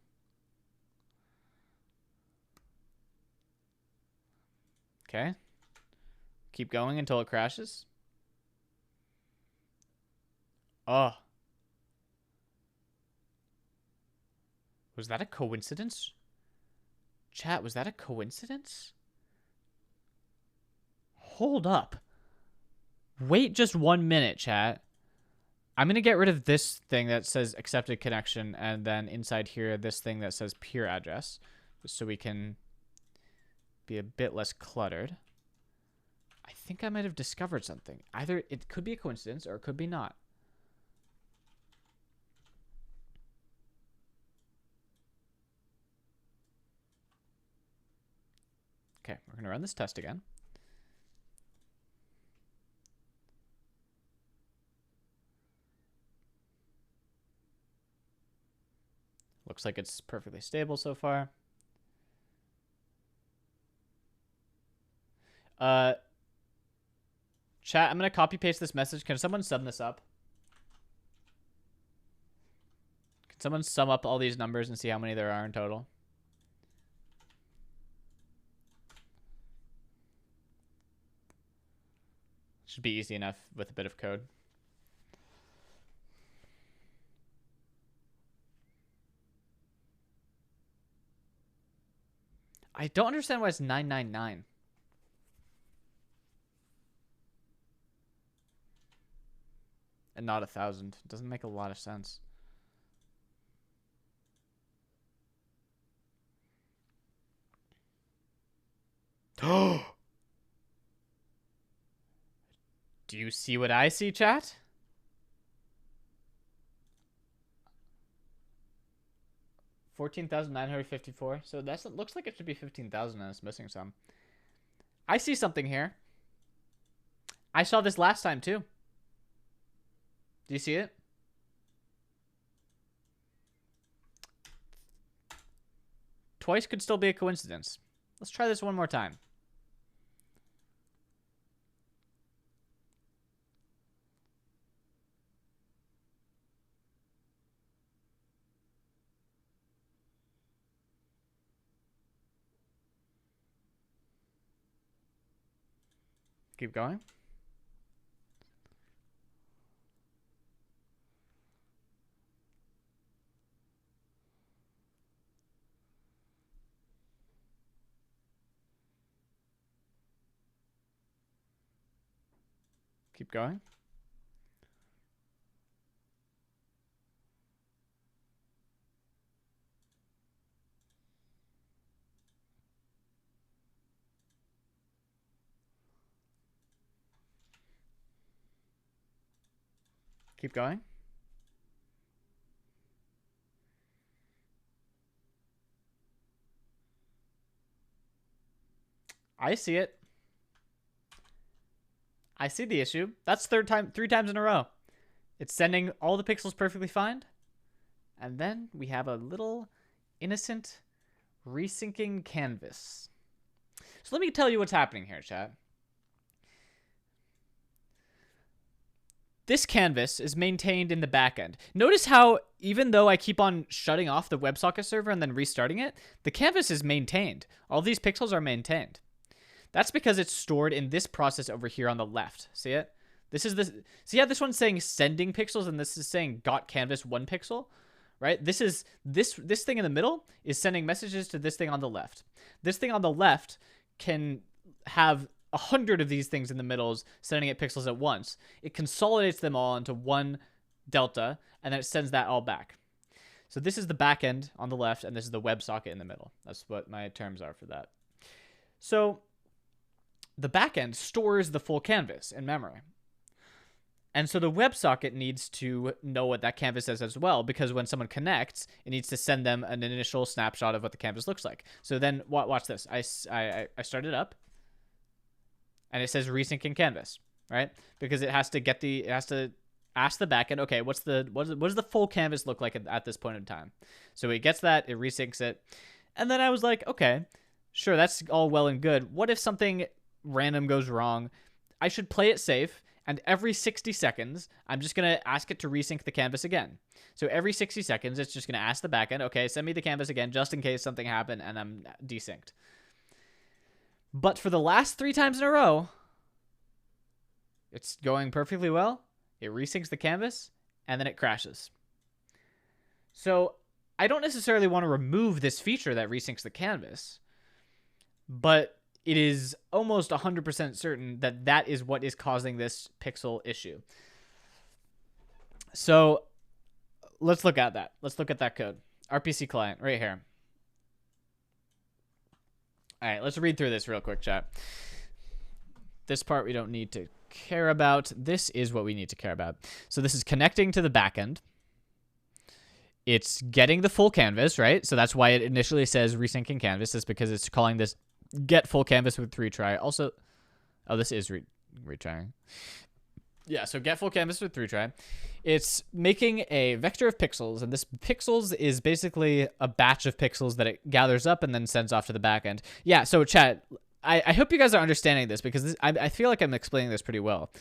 Okay. Keep going until it crashes. Oh. Was that a coincidence? Chat, was that a coincidence? Hold up. Wait just 1 minute, chat. I'm going to get rid of this thing that says accepted connection, and then inside here, this thing that says peer address, just so we can be a bit less cluttered. I think I might have discovered something. Either it could be a coincidence or it could be not. Okay, we're going to run this test again. Looks like it's perfectly stable so far. Chat, I'm going to copy paste this message. Can someone sum this up? Can someone sum up all these numbers and see how many there are in total? Should be easy enough with a bit of code. I don't understand why it's 999. And not 1,000. It doesn't make a lot of sense. Do you see what I see, chat? $14,954. So that looks like it should be 15,000 and it's missing some. I see something here. I saw this last time too. Do you see it? Twice could still be a coincidence. Let's try this one more time. Keep going. Keep going. Keep going. I see it. I see the issue. That's 3 times in a row. It's sending all the pixels perfectly fine. And then we have a little innocent resyncing canvas. So let me tell you what's happening here, chat. This canvas is maintained in the backend. Notice how even though I keep on shutting off the WebSocket server and then restarting it, the canvas is maintained. All these pixels are maintained. That's because it's stored in this process over here on the left. See it? This is this. See how this one's saying sending pixels and this is saying got canvas 1 pixel, right? This is this thing in the middle is sending messages to this thing on the left. This thing on the left can have 100 of these things in the middles sending it pixels at once. It consolidates them all into one delta and then it sends that all back. So this is the back end on the left and this is the WebSocket in the middle. That's what my terms are for that. So the backend stores the full canvas in memory. And so the WebSocket needs to know what that canvas is as well, because when someone connects, it needs to send them an initial snapshot of what the canvas looks like. So then watch this. I start it up and it says resyncing canvas, right? Because it has to get it has to ask the backend, okay, what does the full canvas look like at this point in time? So it gets that, it resyncs it. And then I was like, okay, sure, that's all well and good. What if something random goes wrong? I should play it safe, and every 60 seconds, I'm just going to ask it to resync the canvas again. So every 60 seconds, it's just going to ask the backend, okay, send me the canvas again, just in case something happened and I'm desynced. But for the last 3 times in a row, it's going perfectly well. It resyncs the canvas, and then it crashes. So I don't necessarily want to remove this feature that resyncs the canvas, but it is almost 100% certain that that is what is causing this pixel issue. So let's look at that. Let's look at that code. RPC client right here. All right, let's read through this real quick, chat. This part we don't need to care about. This is what we need to care about. So this is connecting to the backend. It's getting the full canvas, right? So that's why it initially says resyncing canvas, is because it's calling this get full canvas with retry. Also, oh, this is retrying. Yeah, so get full canvas with retry. It's making a vector of pixels, and this pixels is basically a batch of pixels that it gathers up and then sends off to the backend. Yeah, so chat, I hope you guys are understanding this, because I feel like I'm explaining this pretty well.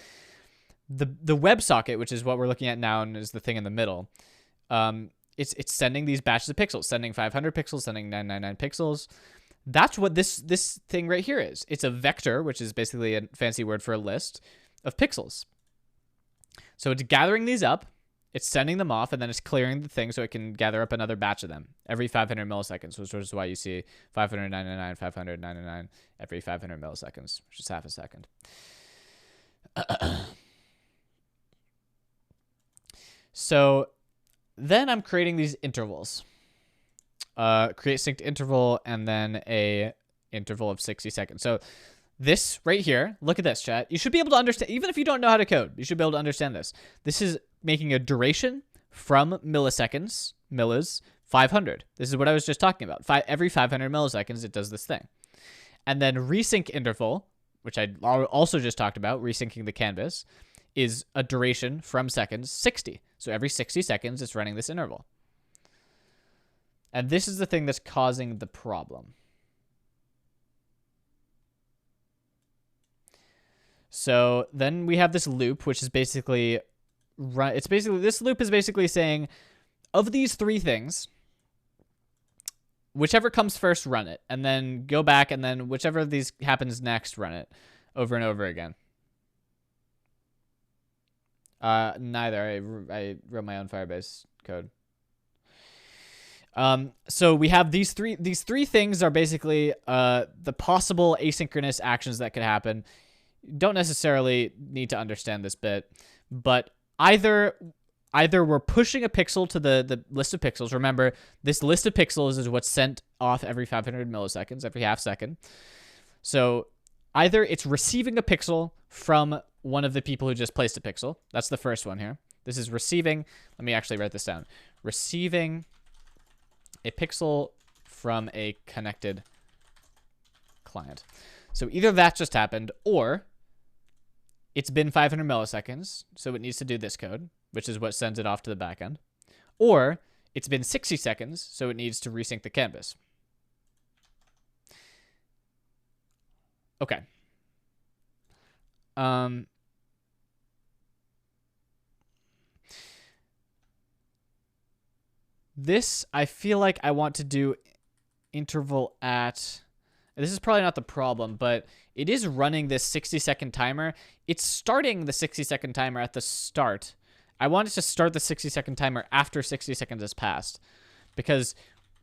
The WebSocket, which is what we're looking at now and is the thing in the middle, it's sending these batches of pixels, sending 500 pixels, sending 999 pixels. That's what this thing right here is. It's a vector, which is basically a fancy word for a list of pixels. So it's gathering these up, it's sending them off, and then it's clearing the thing so it can gather up another batch of them every 500 milliseconds, which is why you see 599, 599 every 500 milliseconds, which is half a second. So then I'm creating these intervals. Create synced interval, and then a interval of 60 seconds. So this right here, look at this, chat. You should be able to understand, even if you don't know how to code, you should be able to understand this. This is making a duration from milliseconds, millis, 500. This is what I was just talking about. Every 500 milliseconds, it does this thing. And then resync interval, which I also just talked about, resyncing the canvas, is a duration from seconds, 60. So every 60 seconds, it's running this interval. And this is the thing that's causing the problem. So then we have this loop, which is basically this loop is basically saying, of these 3 things, whichever comes first, run it, and then go back, and then whichever of these happens next, run it over and over again. Neither. I wrote my own Firebase code. So we have these three things are basically the possible asynchronous actions that could happen. You don't necessarily need to understand this bit, but either we're pushing a pixel to the list of pixels. Remember, this list of pixels is what's sent off every 500 milliseconds, every half second. So either it's receiving a pixel from one of the people who just placed a pixel. That's the first one here. This is receiving. Let me actually write this down. Receiving a pixel from a connected client. So either that just happened, or it's been 500 milliseconds, so it needs to do this code, which is what sends it off to the backend. Or it's been 60 seconds, so it needs to resync the canvas. Okay. This, I feel like I want to do interval at... This is probably not the problem, but it is running this 60-second timer. It's starting the 60-second timer at the start. I want it to start the 60-second timer after 60 seconds has passed, because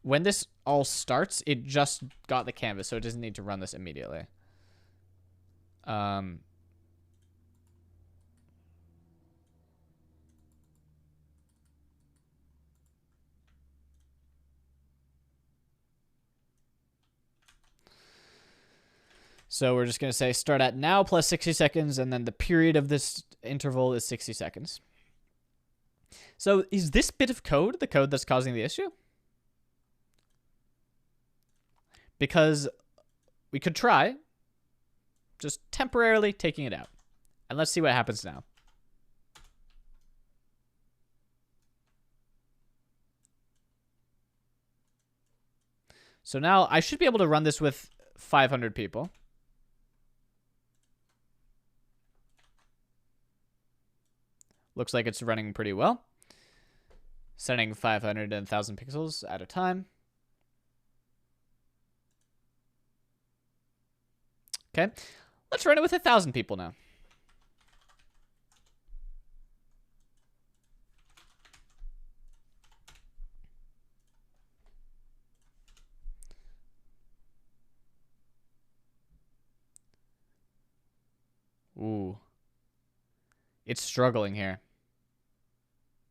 when this all starts, it just got the canvas, so it doesn't need to run this immediately. So we're just going to say start at now plus 60 seconds, and then the period of this interval is 60 seconds. So is this bit of code the code that's causing the issue? Because we could try just temporarily taking it out. And let's see what happens now. So now I should be able to run this with 500 people. Looks like it's running pretty well. Sending 500 and 1,000 pixels at a time. Okay, let's run it with 1,000 people now. Ooh. It's struggling here.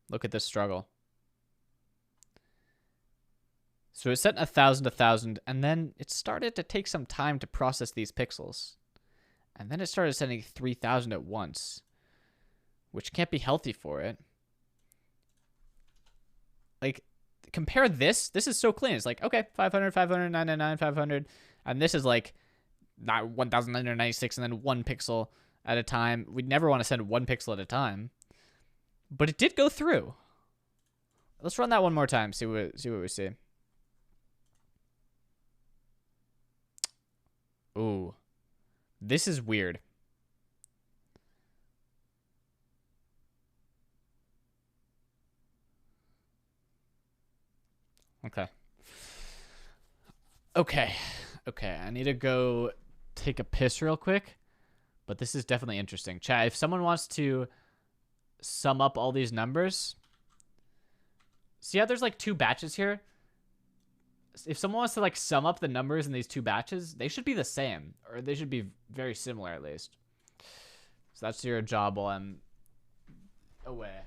Look at this struggle. So it sent 1,000, 1,000, and then it started to take some time to process these pixels. And then it started sending 3,000 at once, which can't be healthy for it. Like, compare this. This is so clean. It's like, okay, 500, 500, 999, 500. And this is like 1,996 and then 1 pixel at a time. We'd never want to send 1 pixel at a time. But it did go through. Let's run that one more time, see what we see. Ooh. This is weird. Okay. Okay, I need to go take a piss real quick. But this is definitely interesting. Chat, if someone wants to sum up all these numbers. See how there's like 2 batches here? If someone wants to like sum up the numbers in these 2 batches, they should be the same. Or they should be very similar at least. So that's your job while I'm away.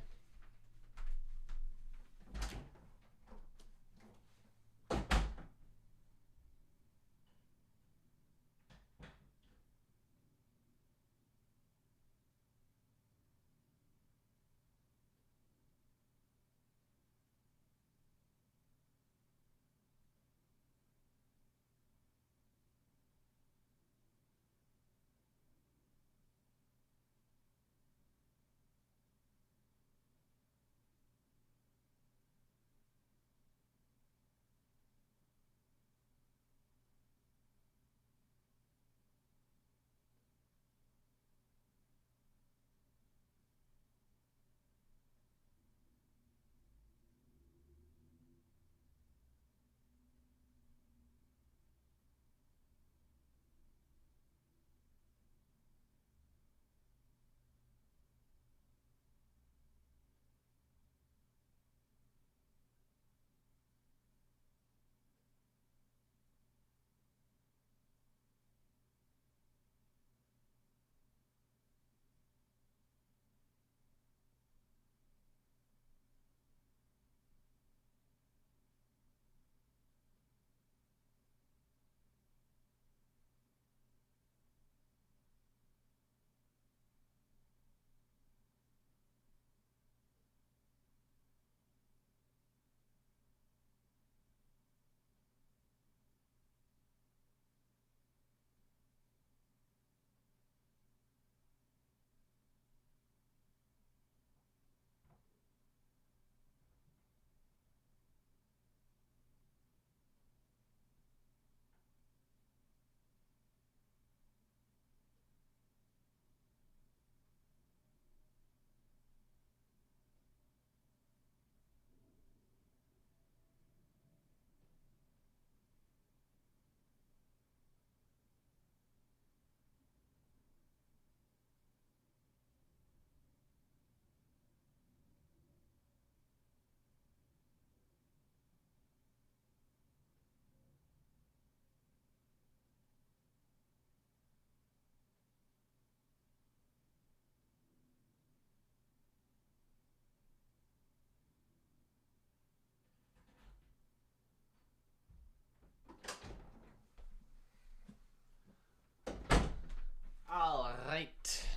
All right.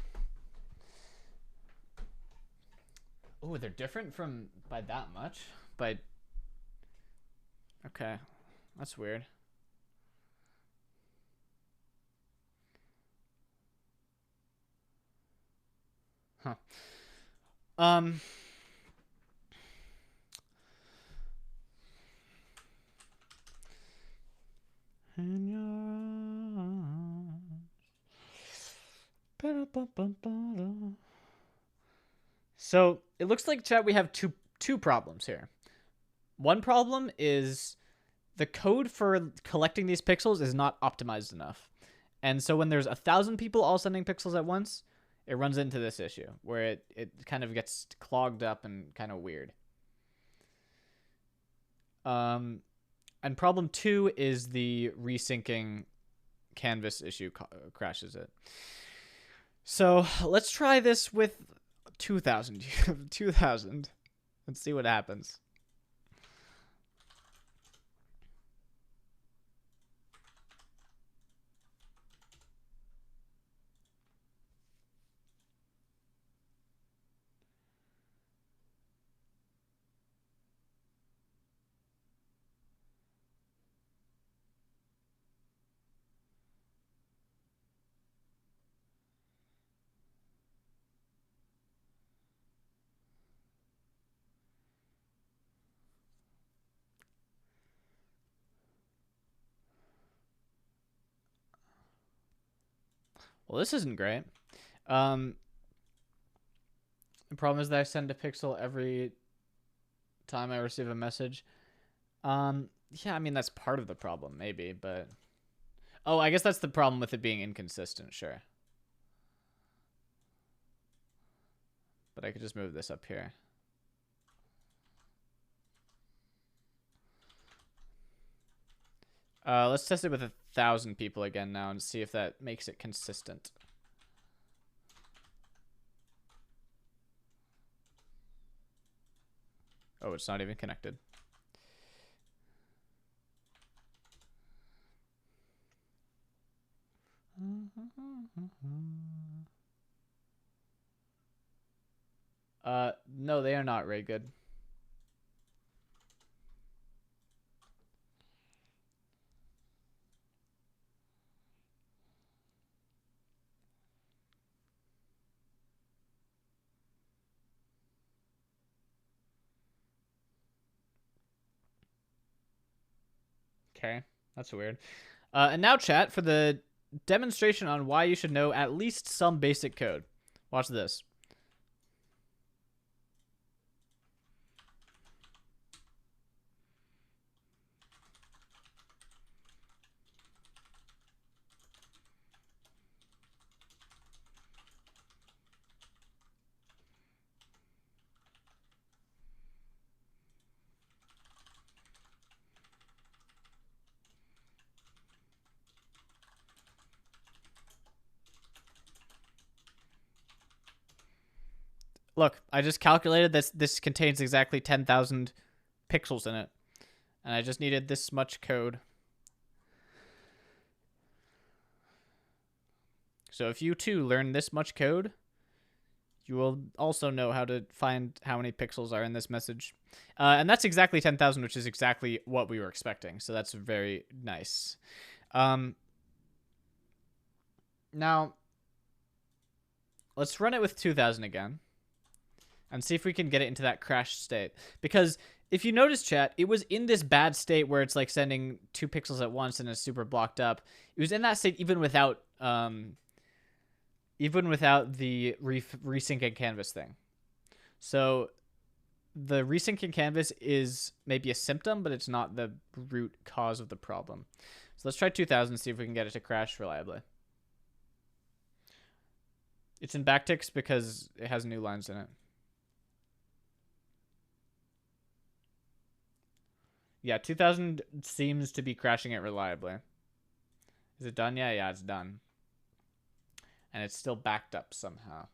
Oh, they're different from by that much. By okay, that's weird. Huh. in your arms. So it looks like, chat, we have two problems here. One problem is the code for collecting these pixels is not optimized enough. And so when there's 1,000 people all sending pixels at once, it runs into this issue where it kind of gets clogged up and kind of weird. And problem 2 is the resyncing canvas issue crashes it. So let's try this with 2,000. 2,000. Let's see what happens. Well, this isn't great. The problem is that I send a pixel every time I receive a message. Yeah, I mean, that's part of the problem, maybe, but... Oh, I guess that's the problem with it being inconsistent, sure. But I could just move this up here. Let's test it with 1,000 people again now and see if that makes it consistent. Oh, it's not even connected. No, they are not very good. Okay, that's weird. And now, chat, for the demonstration on why you should know at least some basic code. Watch this. Look, I just calculated this contains exactly 10,000 pixels in it. And I just needed this much code. So if you too learn this much code, you will also know how to find how many pixels are in this message. And that's exactly 10,000, which is exactly what we were expecting. So that's very nice. Now, let's run it with 2,000 again. And see if we can get it into that crashed state. Because if you notice, chat, it was in this bad state where it's like sending 2 pixels at once and it's super blocked up. It was in that state even without the resyncing canvas thing. So the resyncing canvas is maybe a symptom, but it's not the root cause of the problem. So let's try 2,000, see if we can get it to crash reliably. It's in backticks because it has new lines in it. Yeah, 2,000 seems to be crashing it reliably. Is it done? Yeah, it's done. And it's still backed up somehow.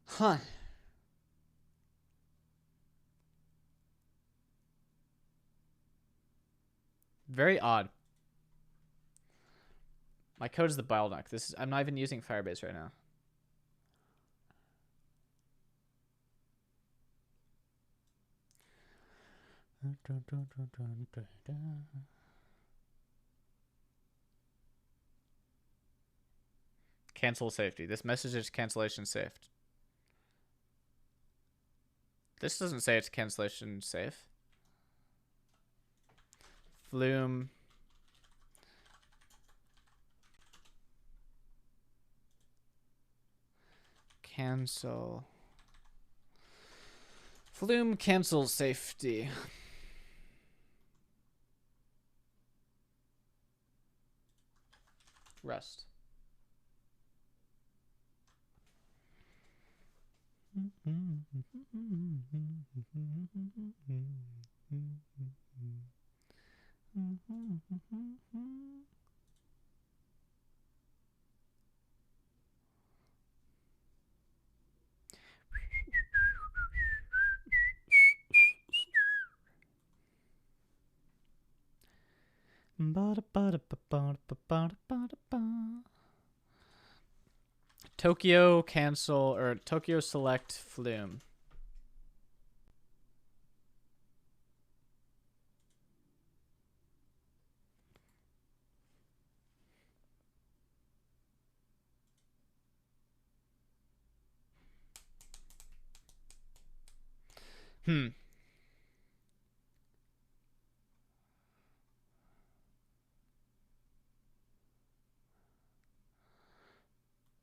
Huh. Very odd. My code is the bottleneck. I'm not even using Firebase right now. Cancel safety. This message is cancellation saved. This doesn't say it's cancellation safe. Flume. Cancel. Flume cancel safety. Rust. Tokyo cancel or Tokyo select Flume.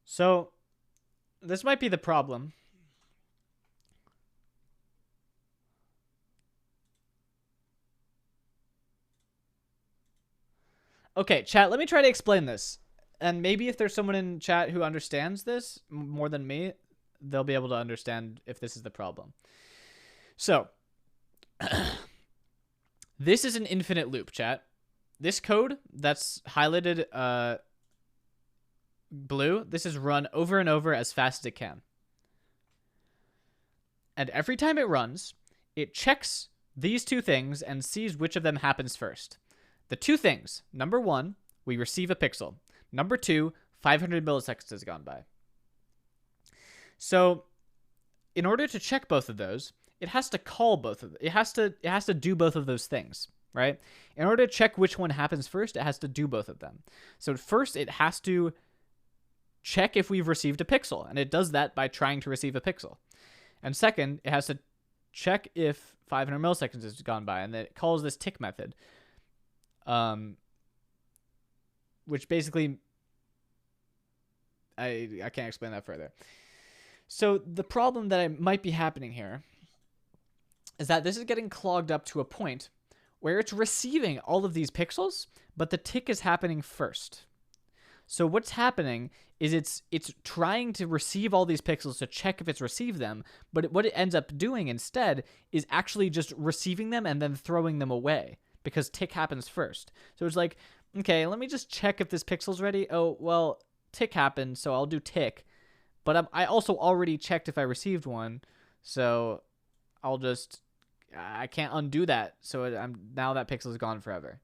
So, this might be the problem. Okay, chat, let me try to explain this. And maybe if there's someone in chat who understands this more than me, they'll be able to understand if this is the problem. So, this is an infinite loop, chat. This code that's highlighted blue, this is run over and over as fast as it can. And every time it runs, it checks these two things and sees which of them happens first. The two things, number one, we receive a pixel. Number two, 500 milliseconds has gone by. So in order to check both of those, it has to call both of them. It has to do both of those things, right? In order to check which one happens first, it has to do both of them. So first, it has to check if we've received a pixel, and it does that by trying to receive a pixel. And second, it has to check if 500 milliseconds has gone by, and it calls this tick method, which basically, I can't explain that further. So the problem that might be happening here is that this is getting clogged up to a point where it's receiving all of these pixels, but the tick is happening first. So what's happening is it's trying to receive all these pixels to check if it's received them, but what it ends up doing instead is actually just receiving them and then throwing them away because tick happens first. So it's like, okay, let me just check if this pixel's ready. Oh, well, tick happened, so I'll do tick. But I also already checked if I received one, so I can't undo that. So now that pixel is gone forever.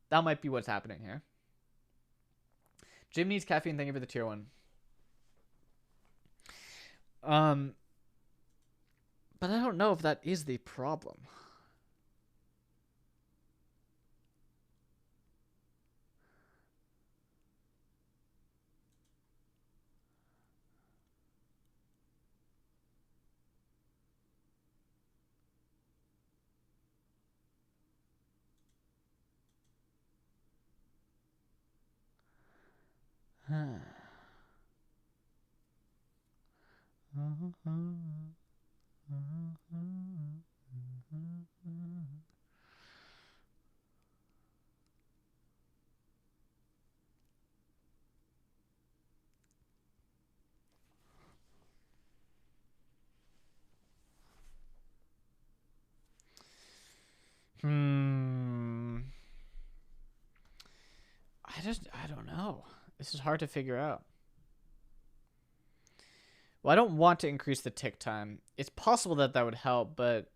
That might be what's happening here. Jim needs caffeine. Thank you for the tier 1. But I don't know if that is the problem. I don't know. This is hard to figure out. Well, I don't want to increase the tick time. It's possible that would help, but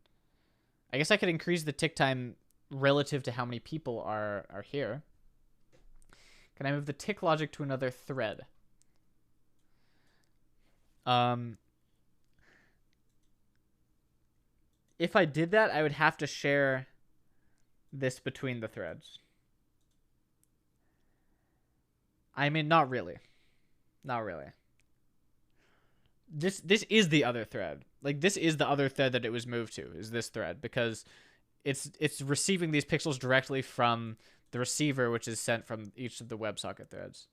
I guess I could increase the tick time relative to how many people are here. Can I move the tick logic to another thread? If I did that, I would have to share this between the threads. I mean, not really. Not really. this is the other thread. Like, this is the other thread that it was moved to, is this thread, because it's receiving these pixels directly from the receiver, which is sent from each of the WebSocket threads.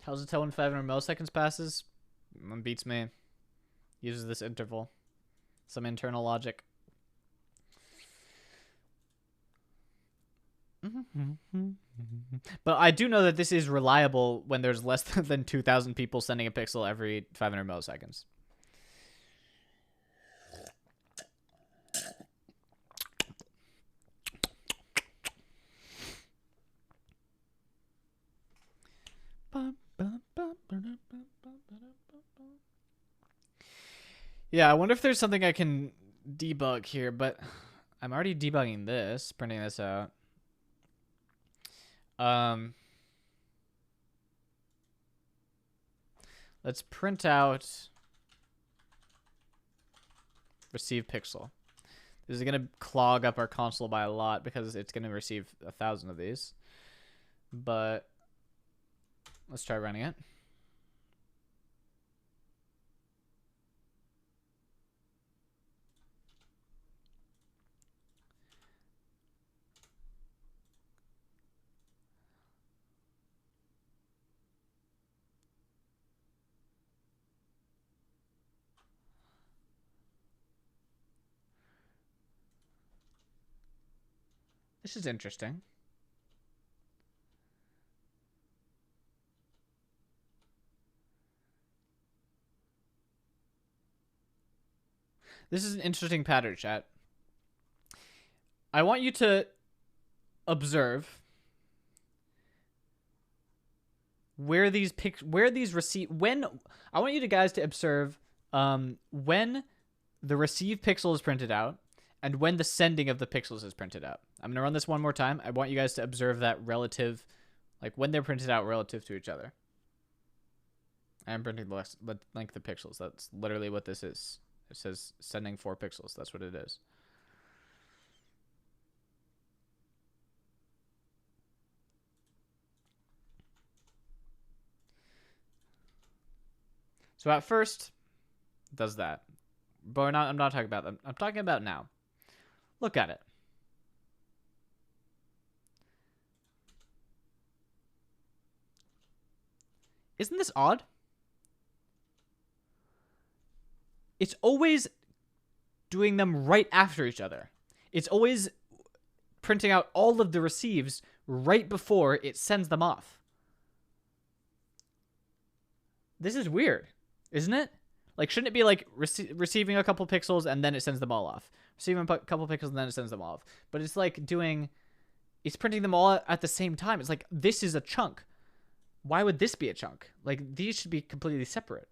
How's it tell when 500 milliseconds passes? Beats me. Uses this interval. Some internal logic. But I do know that this is reliable when there's less than 2,000 people sending a pixel every 500 milliseconds. Yeah, I wonder if there's something I can debug here, but I'm already debugging this, printing this out. Let's print out receive pixel. This is going to clog up our console by a lot because it's going to receive 1,000 of these. But let's try running it. This is interesting. This is an interesting pattern, chat. I want you to observe where these when I want you guys to observe when the receive pixel is printed out and when the sending of the pixels is printed out. I'm going to run this one more time. I want you guys to observe that relative, like when they're printed out relative to each other. I'm printing the length of pixels. That's literally what this is. It says sending 4 pixels. That's what it is. So at first, it does that. But I'm not talking about that. I'm talking about now. Look at it. Isn't this odd? It's always doing them right after each other. It's always printing out all of the receives right before it sends them off. This is weird, isn't it? Like, shouldn't it be like receiving a couple pixels and then it sends them all off? Receiving a couple pixels and then it sends them off. But it's like it's printing them all at the same time. It's like, this is a chunk. Why would this be a chunk? Like, these should be completely separate.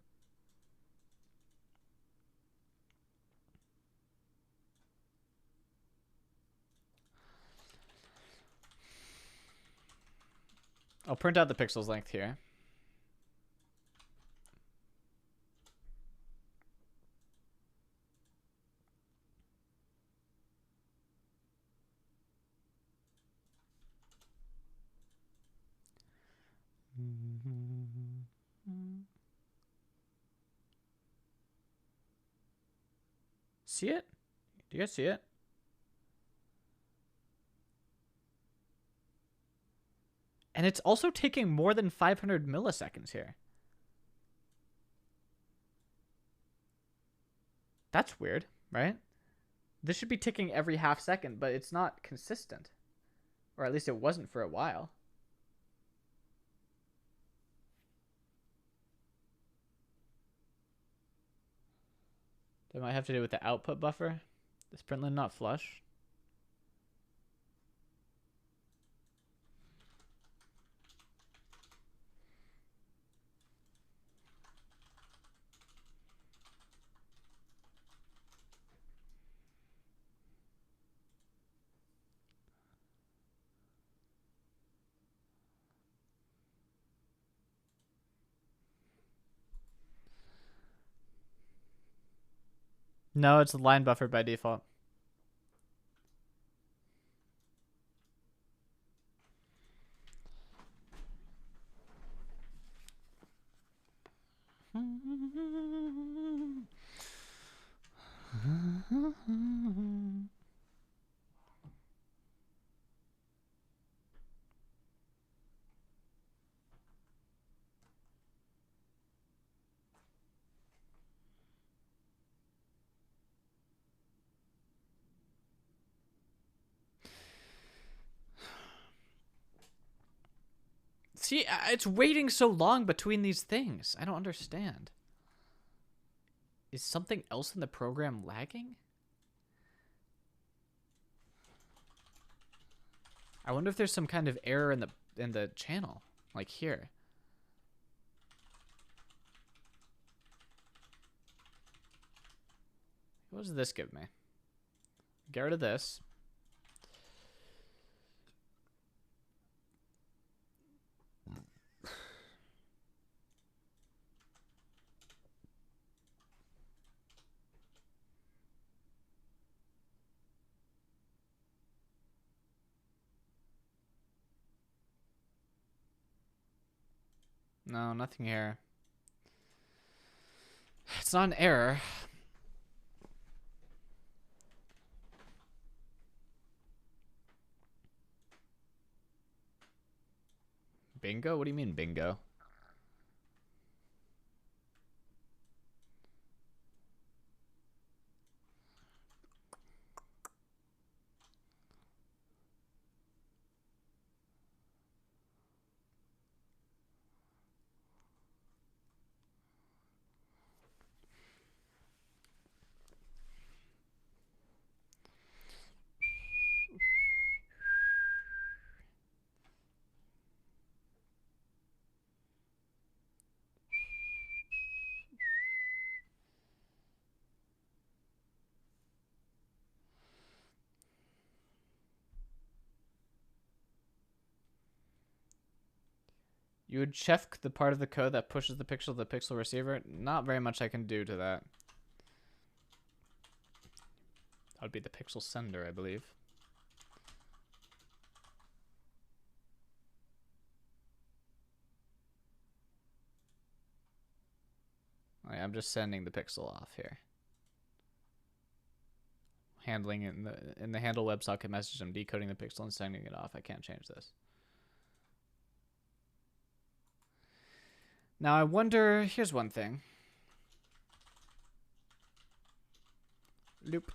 I'll print out the pixels length here. See it? Do you guys see it? And it's also taking more than 500 milliseconds here. That's weird, right? This should be ticking every half second, but it's not consistent. Or at least it wasn't for a while. That might have to do with the output buffer. Is println not flush? No, it's a line buffer by default. See, it's waiting so long between these things. I don't understand. Is something else in the program lagging? I wonder if there's some kind of error in the channel, like here. What does this give me? Get rid of this. No, nothing here. It's not an error. Bingo? What do you mean bingo? You would check the part of the code that pushes the pixel to the pixel receiver. Not very much I can do to that. That would be the pixel sender, I believe. Right, I'm just sending the pixel off here. Handling it in the handle WebSocket message, I'm decoding the pixel and sending it off. I can't change this. Now I wonder, here's one thing. Loop.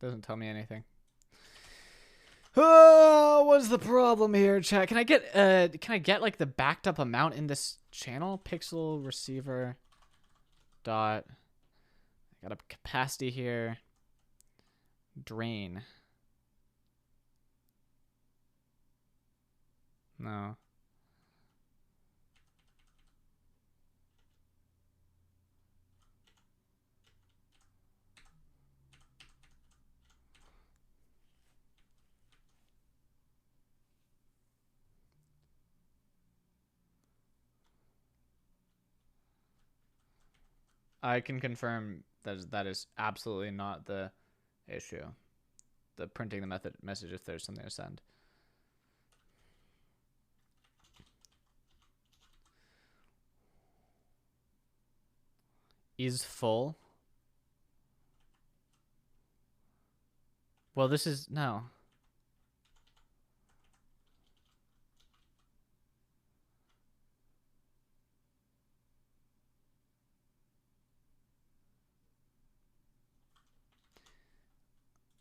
Doesn't tell me anything. Oh, what's the problem here, chat? Can I get like the backed up amount in this channel? Pixel receiver dot. I got a capacity here. Drain. No. I can confirm that is absolutely not the issue. The printing the message if there's something to send. Is full. Well, this is no.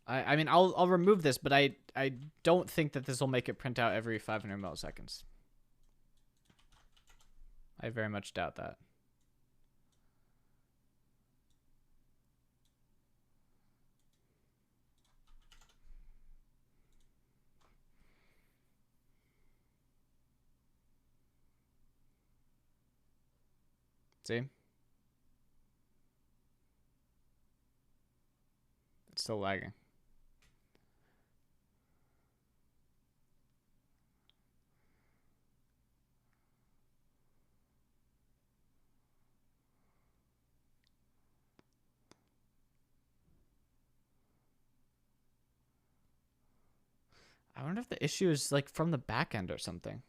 I mean I'll remove this, but I don't think that this will make it print out every 500 milliseconds. I very much doubt that. See? It's still lagging. I wonder if the issue is like from the back end or something.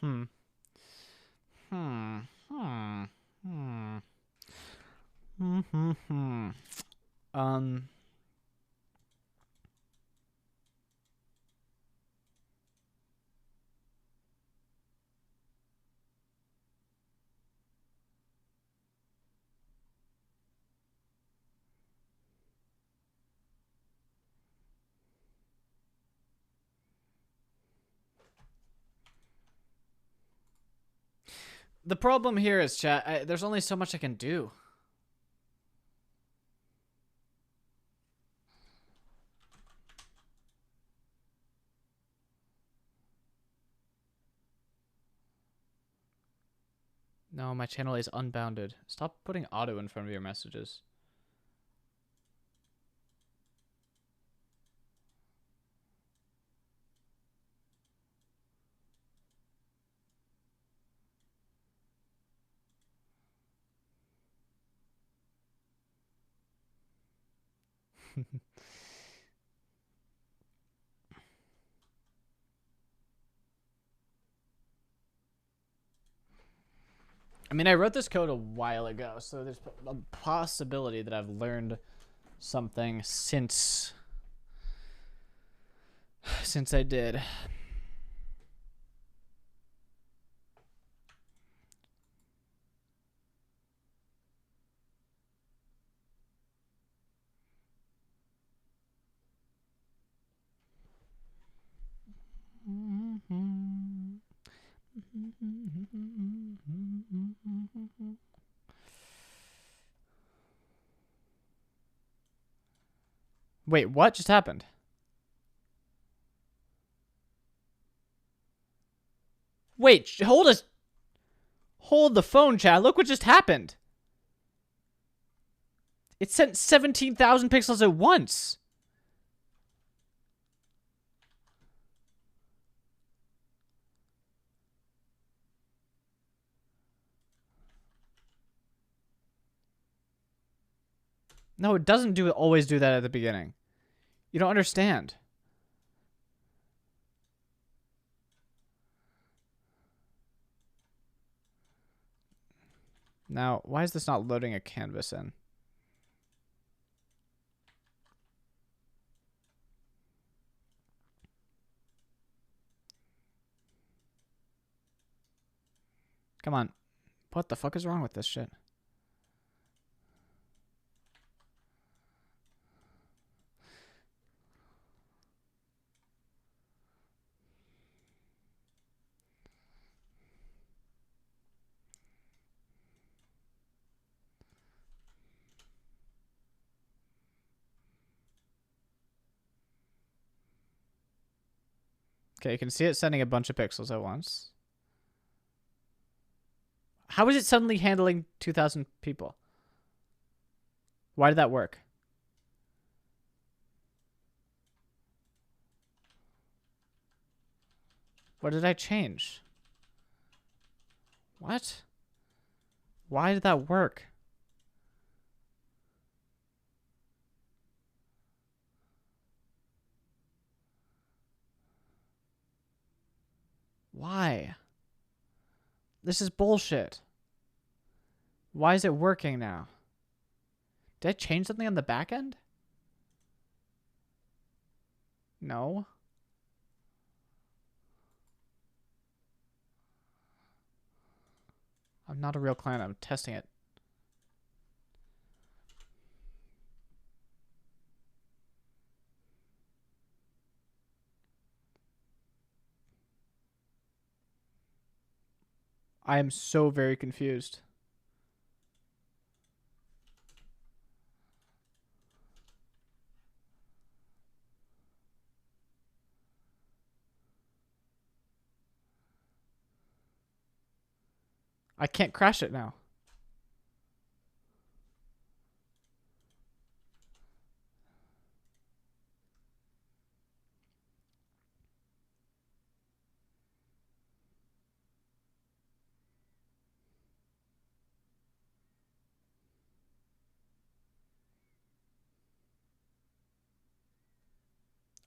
Hmm. Hmm. Hmm. Hmm. Hmm. Hmm. Hmm. Um. The problem here is, chat, there's only so much I can do. No, my channel is unbounded. Stop putting auto in front of your messages. I mean, I wrote this code a while ago, so there's a possibility that I've learned something since I did. Wait, what just happened? Wait, hold the phone, chat. Look what just happened. It sent 17,000 pixels at once. No, it doesn't always do that at the beginning. You don't understand. Now, why is this not loading a canvas in? Come on. What the fuck is wrong with this shit? Okay, you can see it sending a bunch of pixels at once. How is it suddenly handling 2,000 people? Why did that work? What did I change? What? Why did that work? Why? This is bullshit. Why is it working now? Did I change something on the back end? No. I'm not a real client. I'm testing it. I am so very confused. I can't crash it now.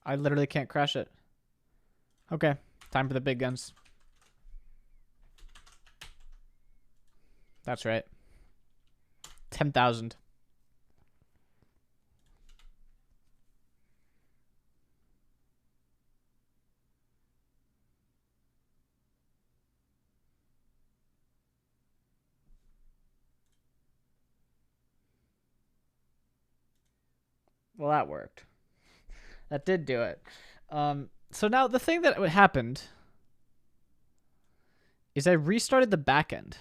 I literally can't crash it. Okay, time for the big guns. That's right. 10,000. Well, that worked. That did do it. So now the thing that happened is I restarted the backend,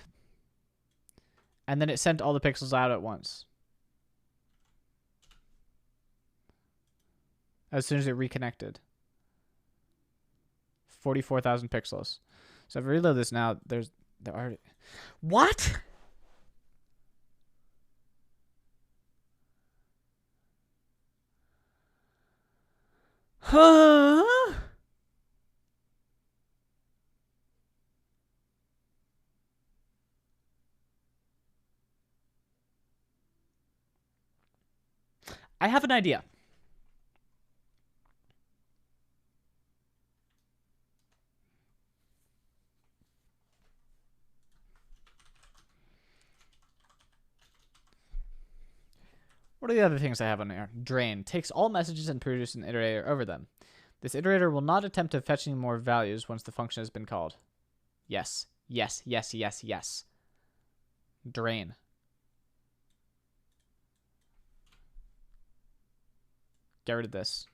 and then it sent all the pixels out at once. As soon as it reconnected. 44,000 pixels. So if I reload this now, there are... What? Huh? I have an idea. What are the other things I have on there? Drain. Takes all messages and produces an iterator over them. This iterator will not attempt to fetch any more values once the function has been called. Yes. Yes, yes, yes, yes. Drain. Get rid of this.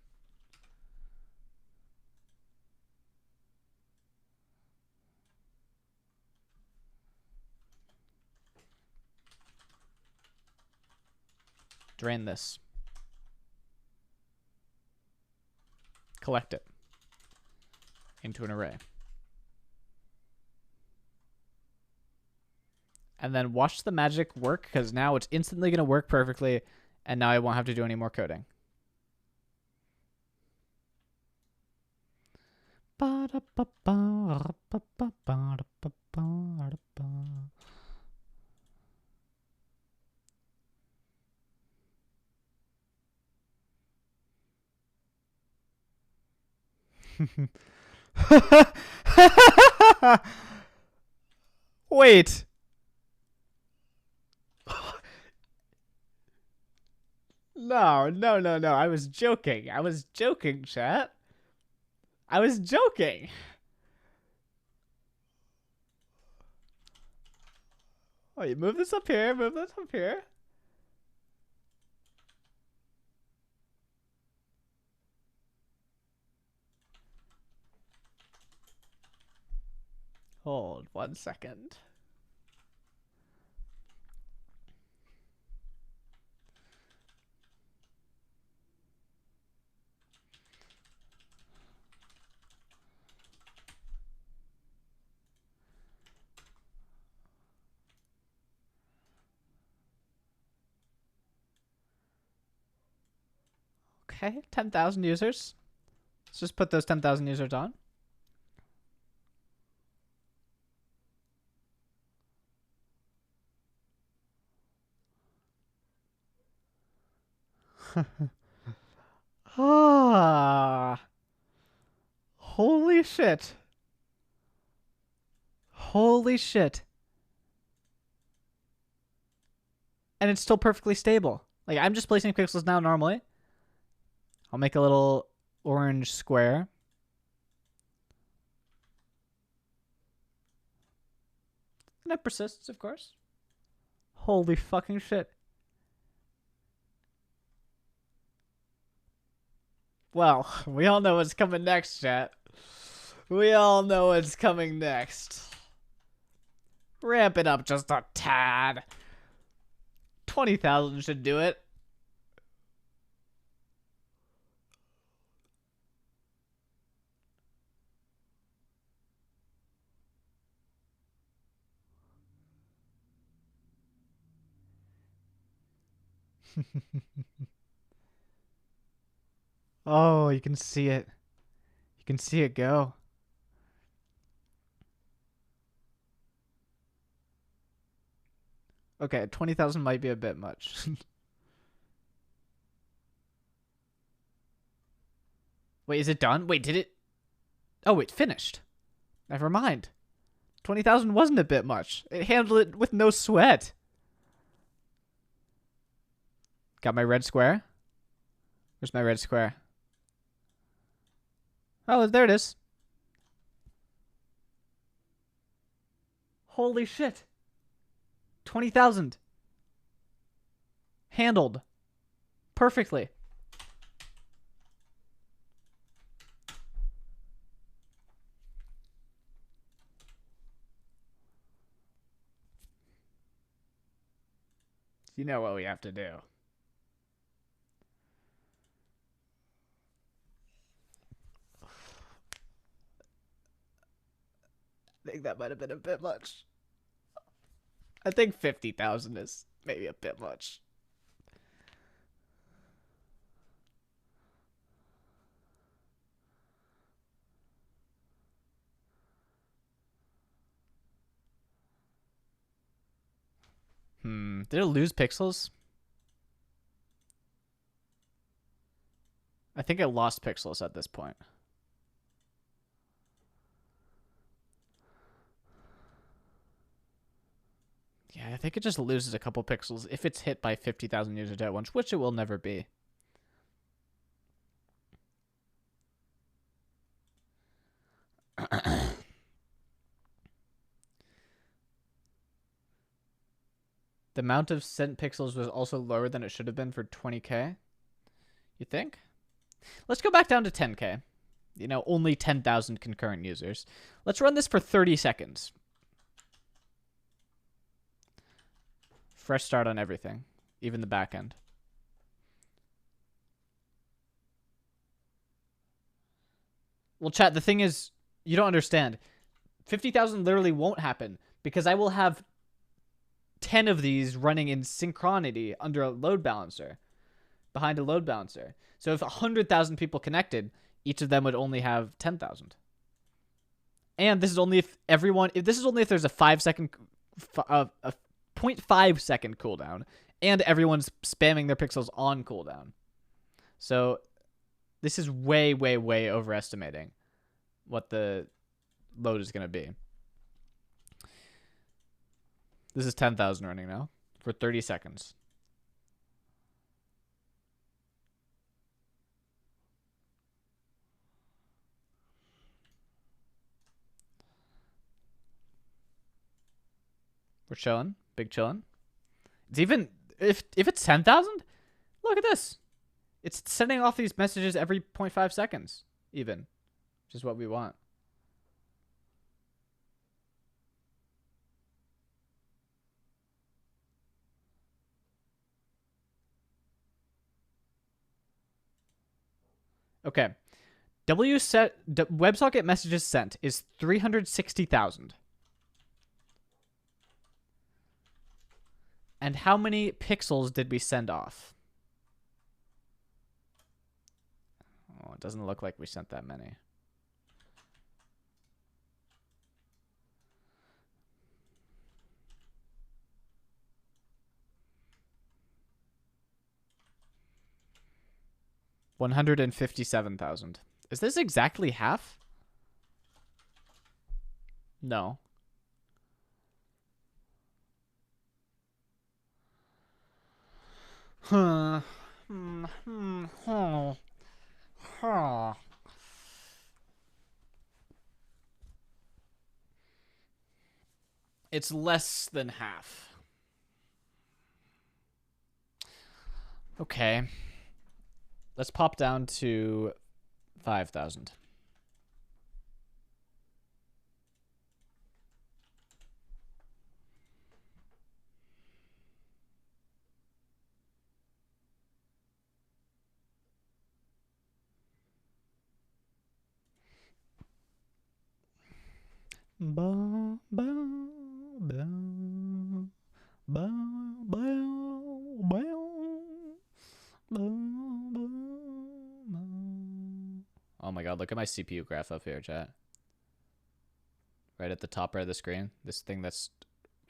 Drain this. Collect it into an array. And then watch the magic work, because now it's instantly going to work perfectly, and now I won't have to do any more coding. Wait. No, no, no, no. I was joking. I was joking, chat. I was joking. Oh, you move this up here. Move this up here. Hold 1 second. Okay, 10,000 users. Let's just put those 10,000 users on. Ah. Holy shit. Holy shit. And it's still perfectly stable. Like, I'm just placing pixels now normally. I'll make a little orange square. And it persists, of course. Holy fucking shit. Well, we all know what's coming next, chat. We all know what's coming next. Ramp it up just a tad. 20,000 should do it. Oh, you can see it. You can see it go. Okay, 20,000 might be a bit much. Wait, is it done? Wait, did it? Oh, it finished. Never mind. 20,000 wasn't a bit much. It handled it with no sweat. Got my red square. Where's my red square? Oh, there it is. Holy shit. 20,000. Handled. Perfectly. You know what we have to do. I think that might have been a bit much. I think 50,000 is maybe a bit much. Did it lose pixels? I think it lost pixels at this point. Yeah, I think it just loses a couple pixels if it's hit by 50,000 users at once, which it will never be. The amount of sent pixels was also lower than it should have been for 20K. You think? Let's go back down to 10K. You know, only 10,000 concurrent users. Let's run this for 30 seconds. Fresh start on everything, even the back end. Well, chat, the thing is, you don't understand. 50,000 literally won't happen because I will have 10 of these running in synchronity under a load balancer, behind a load balancer. So if 100,000 people connected, each of them would only have 10,000. And this is only if everyone, if this is only if there's a 5-second, a 0.5 second cooldown, and everyone's spamming their pixels on cooldown. So this is way, way, way overestimating what the load is going to be. This is 10,000 running now for 30 seconds. We're chilling. Big chilling. It's even, if it's 10,000, look at this. It's sending off these messages every 0.5 seconds, even, which is what we want. Okay. WebSocket messages sent is 360,000. And how many pixels did we send off? Oh, it doesn't look like we sent that many. $157,000. Is this exactly half? No. Huh. It's less than half. Okay. Let's pop down to 5,000. Ba, ba, ba, ba, ba, ba, ba, ba. Oh my god, look at my CPU graph up here, chat. Right at the top right of the screen. This thing that's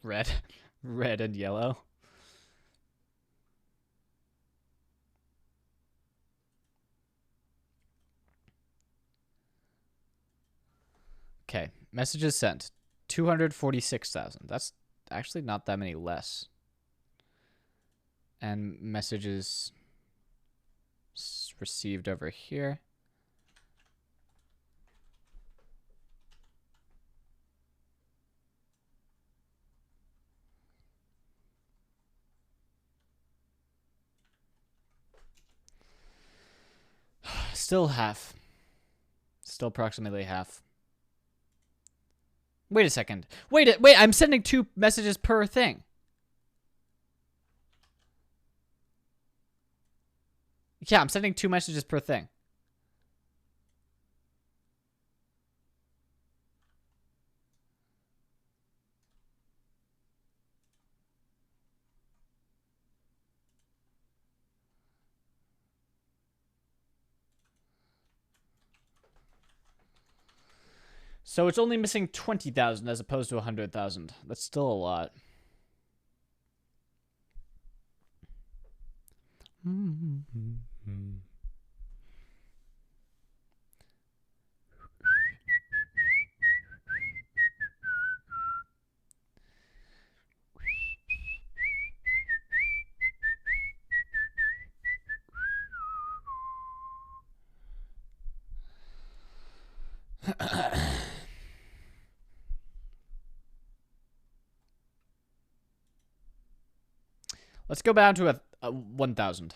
red, red and yellow. Okay, messages sent. 246,000. That's actually not that many less. And messages received over here. Still half. Still approximately half. Wait a second. Wait, I'm sending 2 messages per thing. Yeah, I'm sending 2 messages per thing. So it's only missing 20,000 as opposed to 100,000. That's still a lot. Let's go down to a 1,000.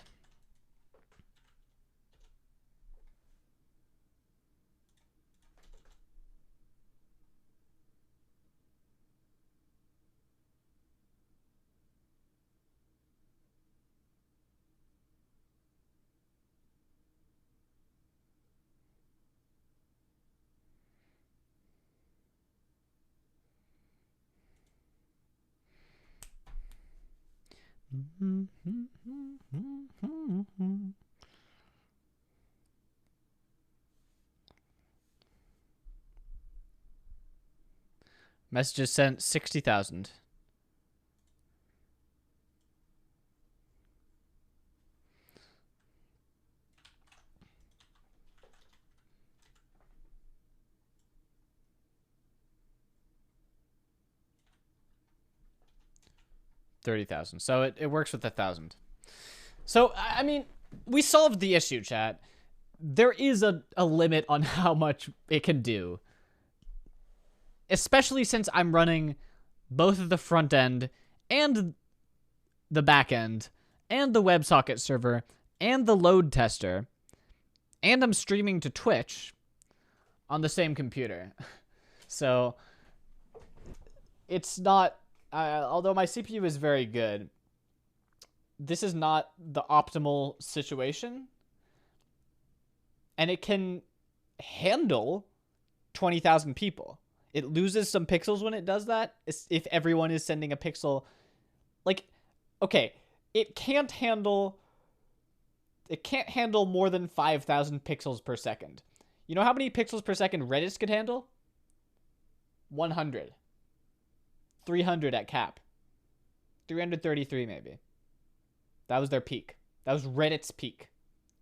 Messages sent 60,000. $30,000. So it works with 1,000. So I mean, we solved the issue, chat. There is a limit on how much it can do. Especially since I'm running both of the front end and the back end and the WebSocket server and the load tester, and I'm streaming to Twitch on the same computer. So it's not, although my CPU is very good, this is not the optimal situation. And it can handle 20,000 people. It loses some pixels when it does that. If everyone is sending a pixel, like, okay, it can't handle It can't handle more than 5,000 pixels per second. You know how many pixels per second Redis could handle? 100. 300 at cap. 333 maybe. That was their peak. That was Reddit's peak.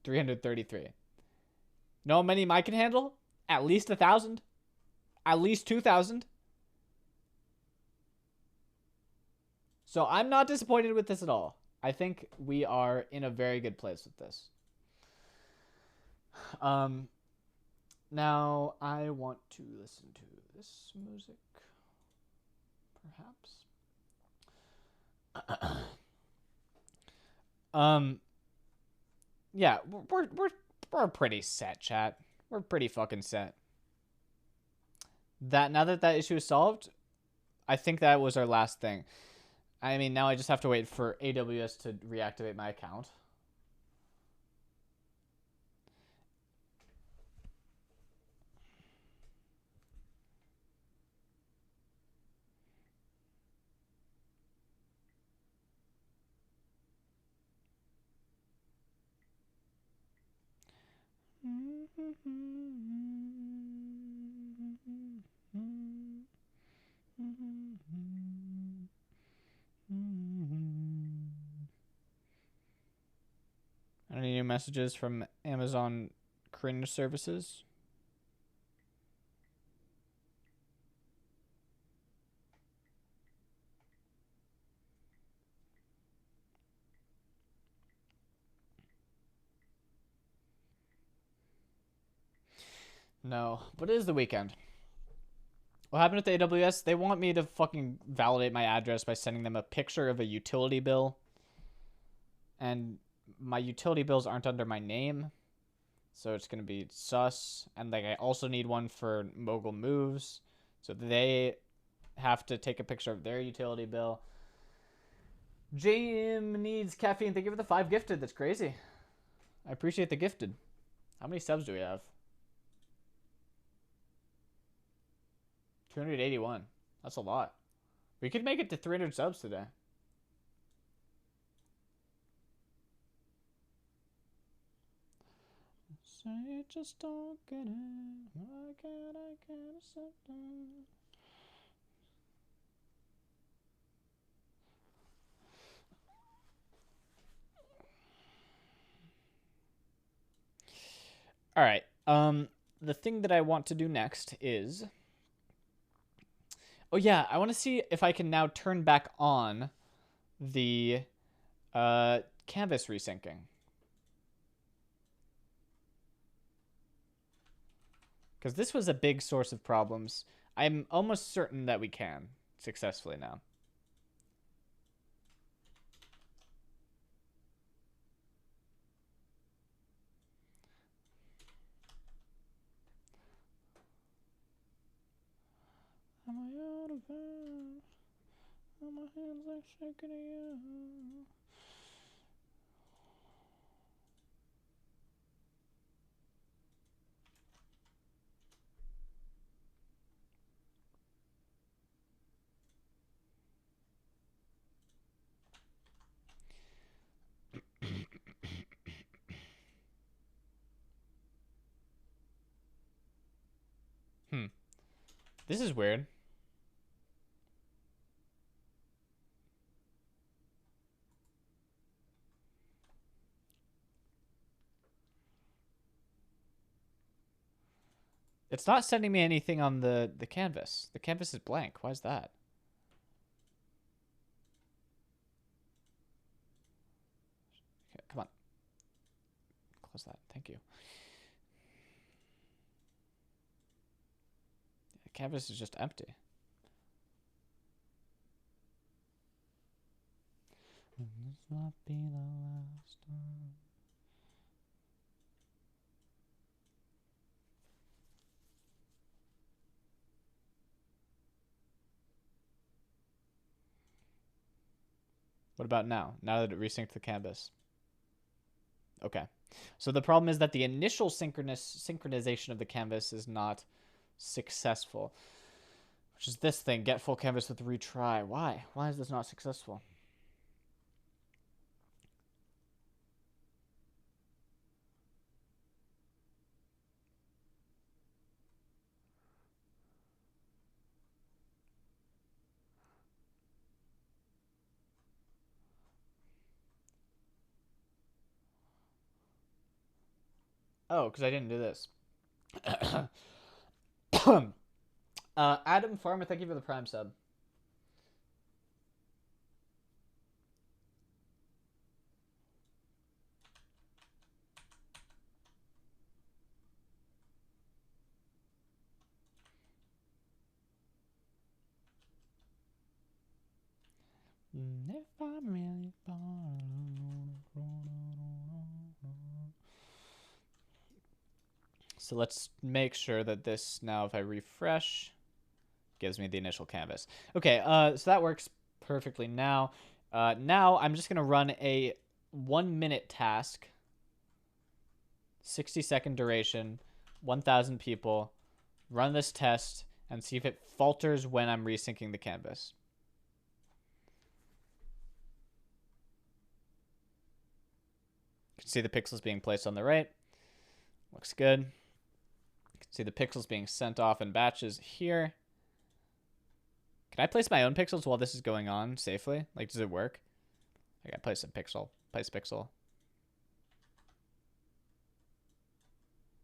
333. You know how many mine can handle? At least 1,000. At least 2,000. So I'm not disappointed with this at all. I think we are in a very good place with this. Now I want to listen to this music, perhaps. Yeah, we're pretty set, chat. We're pretty fucking set. Now that issue is solved, I think that was our last thing. I mean, now I just have to wait for AWS to reactivate my account. Any new messages from Amazon cringe services? No, but it is the weekend. What happened with the AWS? They want me to fucking validate my address by sending them a picture of a utility bill. And my utility bills aren't under my name. So it's going to be sus. And like I also need one for Mogul Moves. So they have to take a picture of their utility bill. JM needs caffeine. Thank you for the 5 gifted. That's crazy. I appreciate the gifted. How many subs do we have? 281. That's a lot. We could make it to 300 subs today. Say just don't get it. Why can't I get something? All right. The thing that I want to do next is, oh yeah, I want to see if I can now turn back on the canvas resyncing. Because this was a big source of problems. I'm almost certain that we can successfully now. Am I out of breath? Are my hands like shaking again? This is weird. It's not sending me anything on the canvas. The canvas is blank. Why is that? Okay, come on. Close that. Thank you. The canvas is just empty. Will this not be the last time? What about now? Now that it resynced the canvas. Okay. So the problem is that the initial synchronization of the canvas is not successful. Which is this thing. Get full canvas with retry. Why? Why is this not successful? Oh, because I didn't do this. Adam Farmer, thank you for the Prime sub. If I'm really So let's make sure that this now, if I refresh, gives me the initial canvas. Okay, so that works perfectly now. Now I'm just gonna run a 1 minute task, 60-second duration, 1,000 people. Run this test and see if it falters when I'm resyncing the canvas. You can see the pixels being placed on the right. Looks good. You can see the pixels being sent off in batches here. Can I place my own pixels while this is going on safely? Like, does it work? I gotta place a pixel. Place pixel.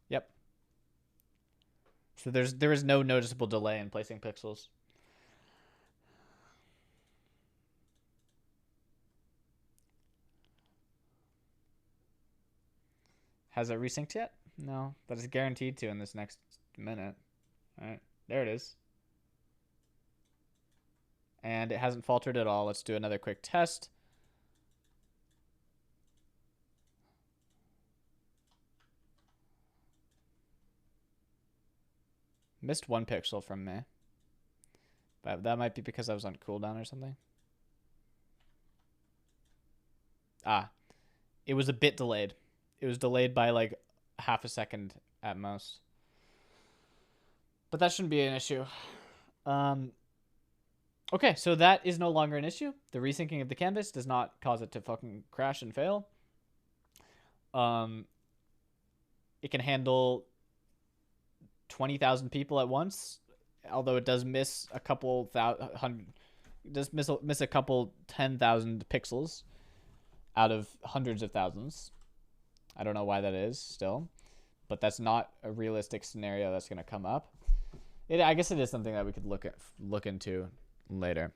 Yep. So there is no noticeable delay in placing pixels. Has it resynced yet? No, but it's guaranteed to in this next minute. All right, there it is. And it hasn't faltered at all. Let's do another quick test. Missed 1 pixel from me. But that might be because I was on cooldown or something. Ah, it was a bit delayed. It was delayed by like half a second at most. But that shouldn't be an issue. Okay, so that is no longer an issue. The resyncing of the canvas does not cause it to fucking crash and fail. It can handle 20,000 people at once, although it does miss a couple thousand, does miss a couple 10,000 pixels out of hundreds of thousands. I don't know why that is still, but that's not a realistic scenario that's going to come up. I guess it is something that we could look into later.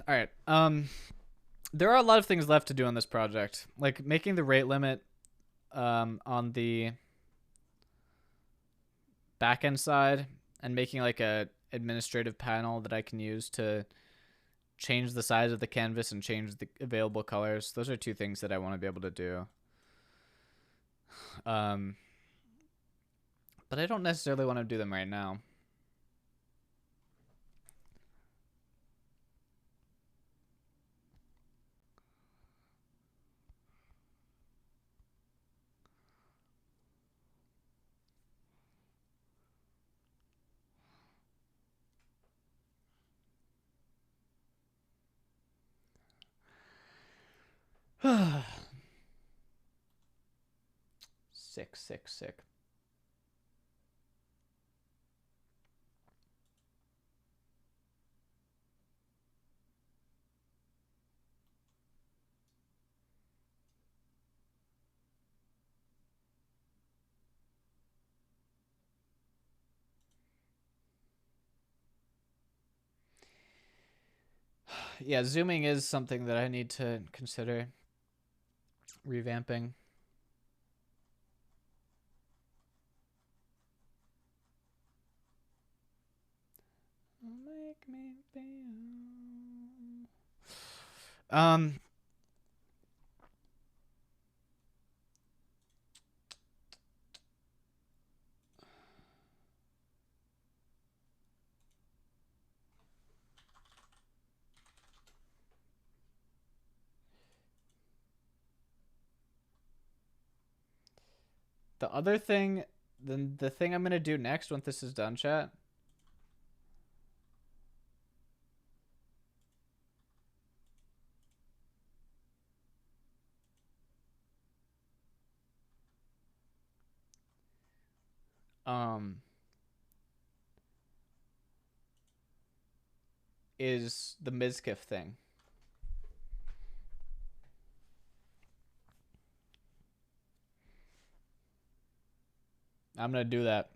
All right. There are a lot of things left to do on this project, like making the rate limit on the backend side and making like a administrative panel that I can use to change the size of the canvas and change the available colors. Those are 2 things that I want to be able to do. But I don't necessarily want to do them right now. Sick. Yeah, zooming is something that I need to consider revamping. Make me feel. The other thing, the thing I'm gonna do next once this is done, chat. Is the Mizkif thing. I'm gonna do that.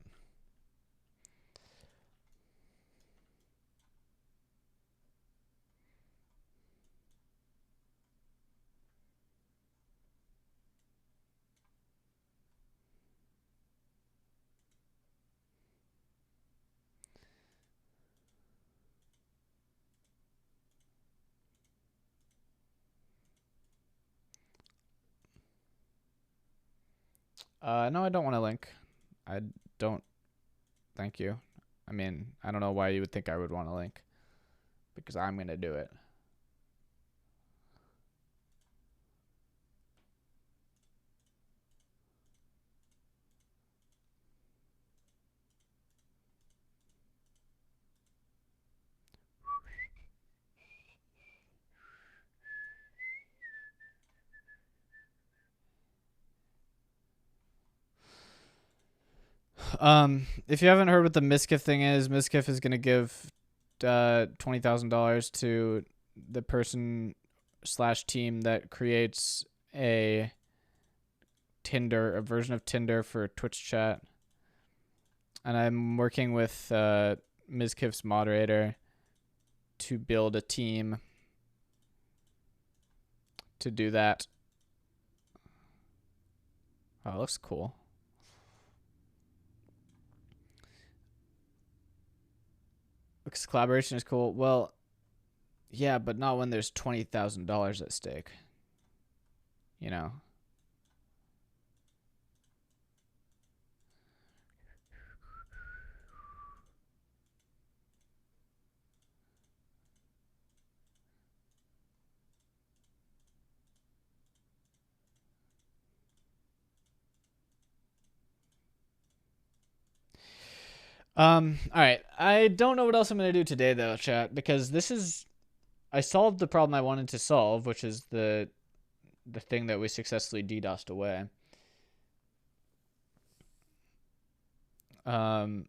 No, I don't want to link. I don't. Thank you. I mean, I don't know why you would think I would want to link. Because I'm going to do it. If you haven't heard what the Mizkif thing is, Mizkif is going to give $20,000 to the person / team that creates a version of Tinder for Twitch chat. And I'm working with Mizkif's moderator to build a team to do that. Oh, it looks cool. Looks collaboration is cool. Well, yeah, but not when there's $20,000 at stake. You know. All right. I don't know what else I'm gonna do today though, chat, because I solved the problem I wanted to solve, which is the thing that we successfully DDoSed away. And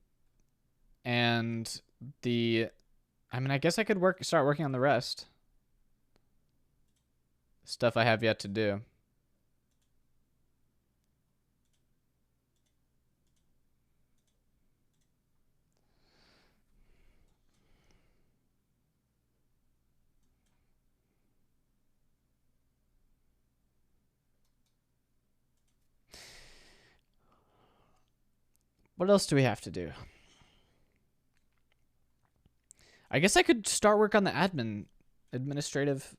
I guess I could start working on the rest. Stuff I have yet to do. What else do we have to do? I guess I could start work on the administrative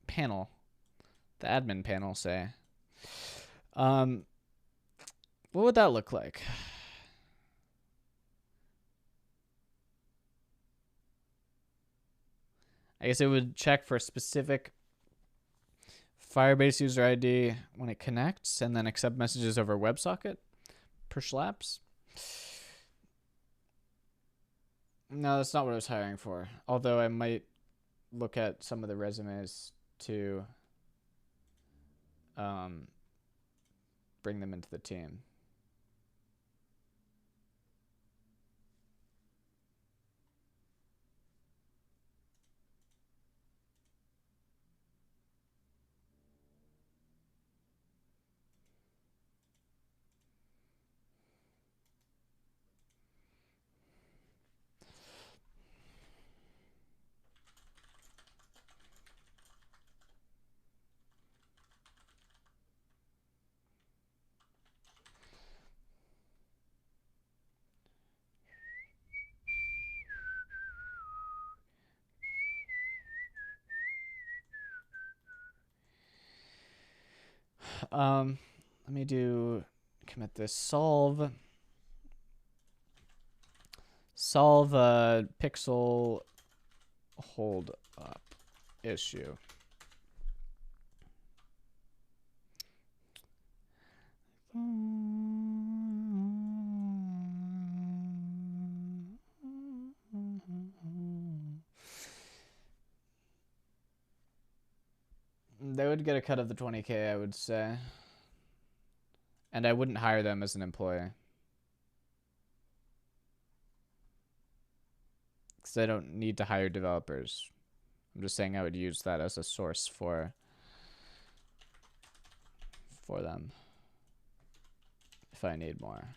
panel. The admin panel, say. What would that look like? I guess it would check for a specific Firebase user ID when it connects, and then accept messages over WebSocket per schlaps. No, that's not what I was hiring for. Although I might look at some of the resumes to bring them into the team. Let me commit this solve a pixel hold up issue. They would get a cut of the 20K, I would say. And I wouldn't hire them as an employee. Because I don't need to hire developers. I'm just saying I would use that as a source for them if I need more.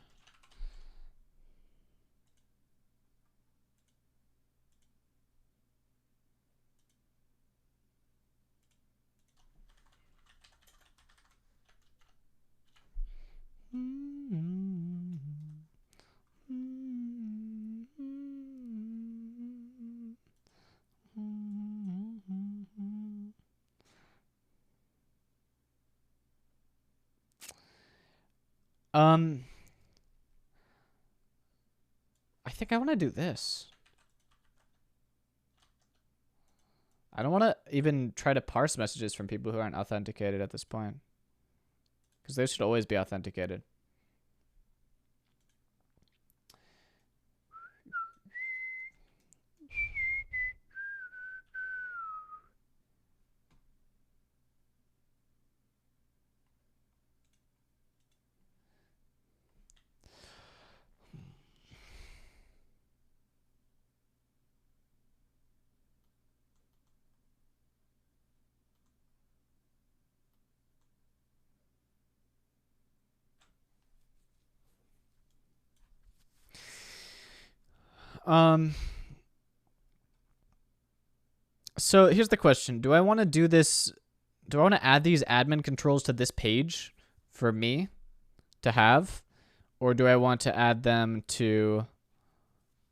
I think I want to do this. I don't want to even try to parse messages from people who aren't authenticated at this point. Because they should always be authenticated. So here's the question. Do I want to do this? Do I want to add these admin controls to this page for me to have? Or do I want to add them to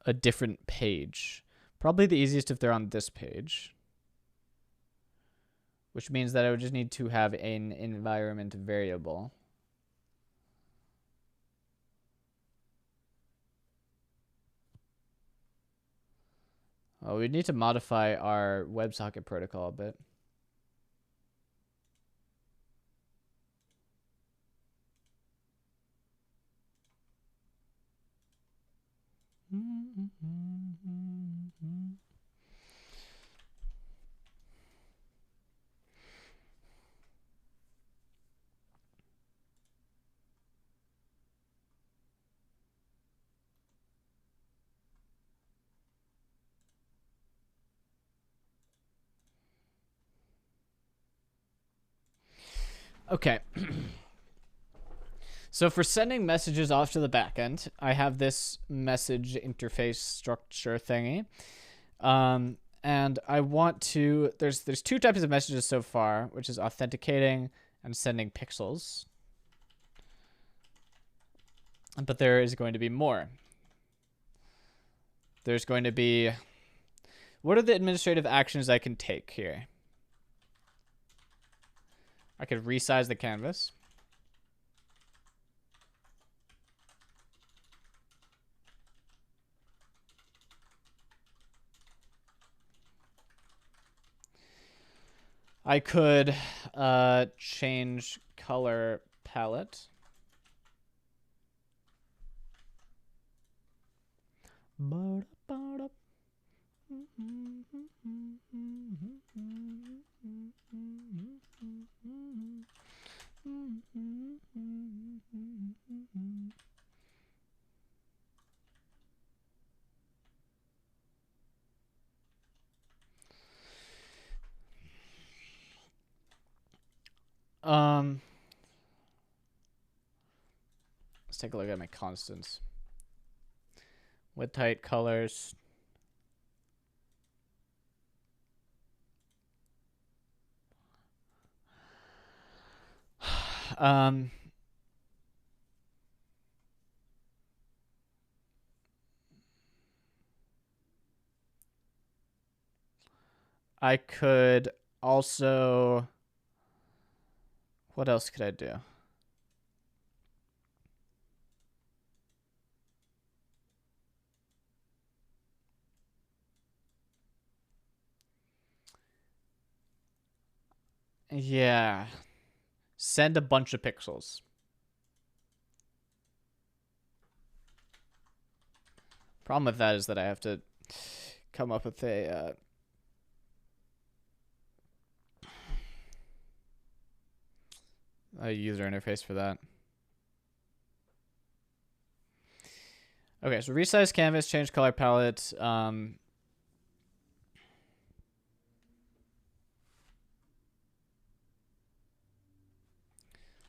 a different page? Probably the easiest if they're on this page. Which means that I would just need to have an environment variable. Oh, we need to modify our WebSocket protocol a bit. Okay. So for sending messages off to the backend, I have this message interface structure thingy. And I want to, there's two types of messages so far, which is authenticating and sending pixels. But there is going to be more. There's going to be, what are the administrative actions I can take here? I could resize the canvas. I could change color palette. Let's take a look at my constants. Width, height, colors. I could also, what else could I do? Yeah. Send a bunch of pixels. Problem with that is that I have to come up with a a user interface for that. Okay, so resize canvas, change color palette.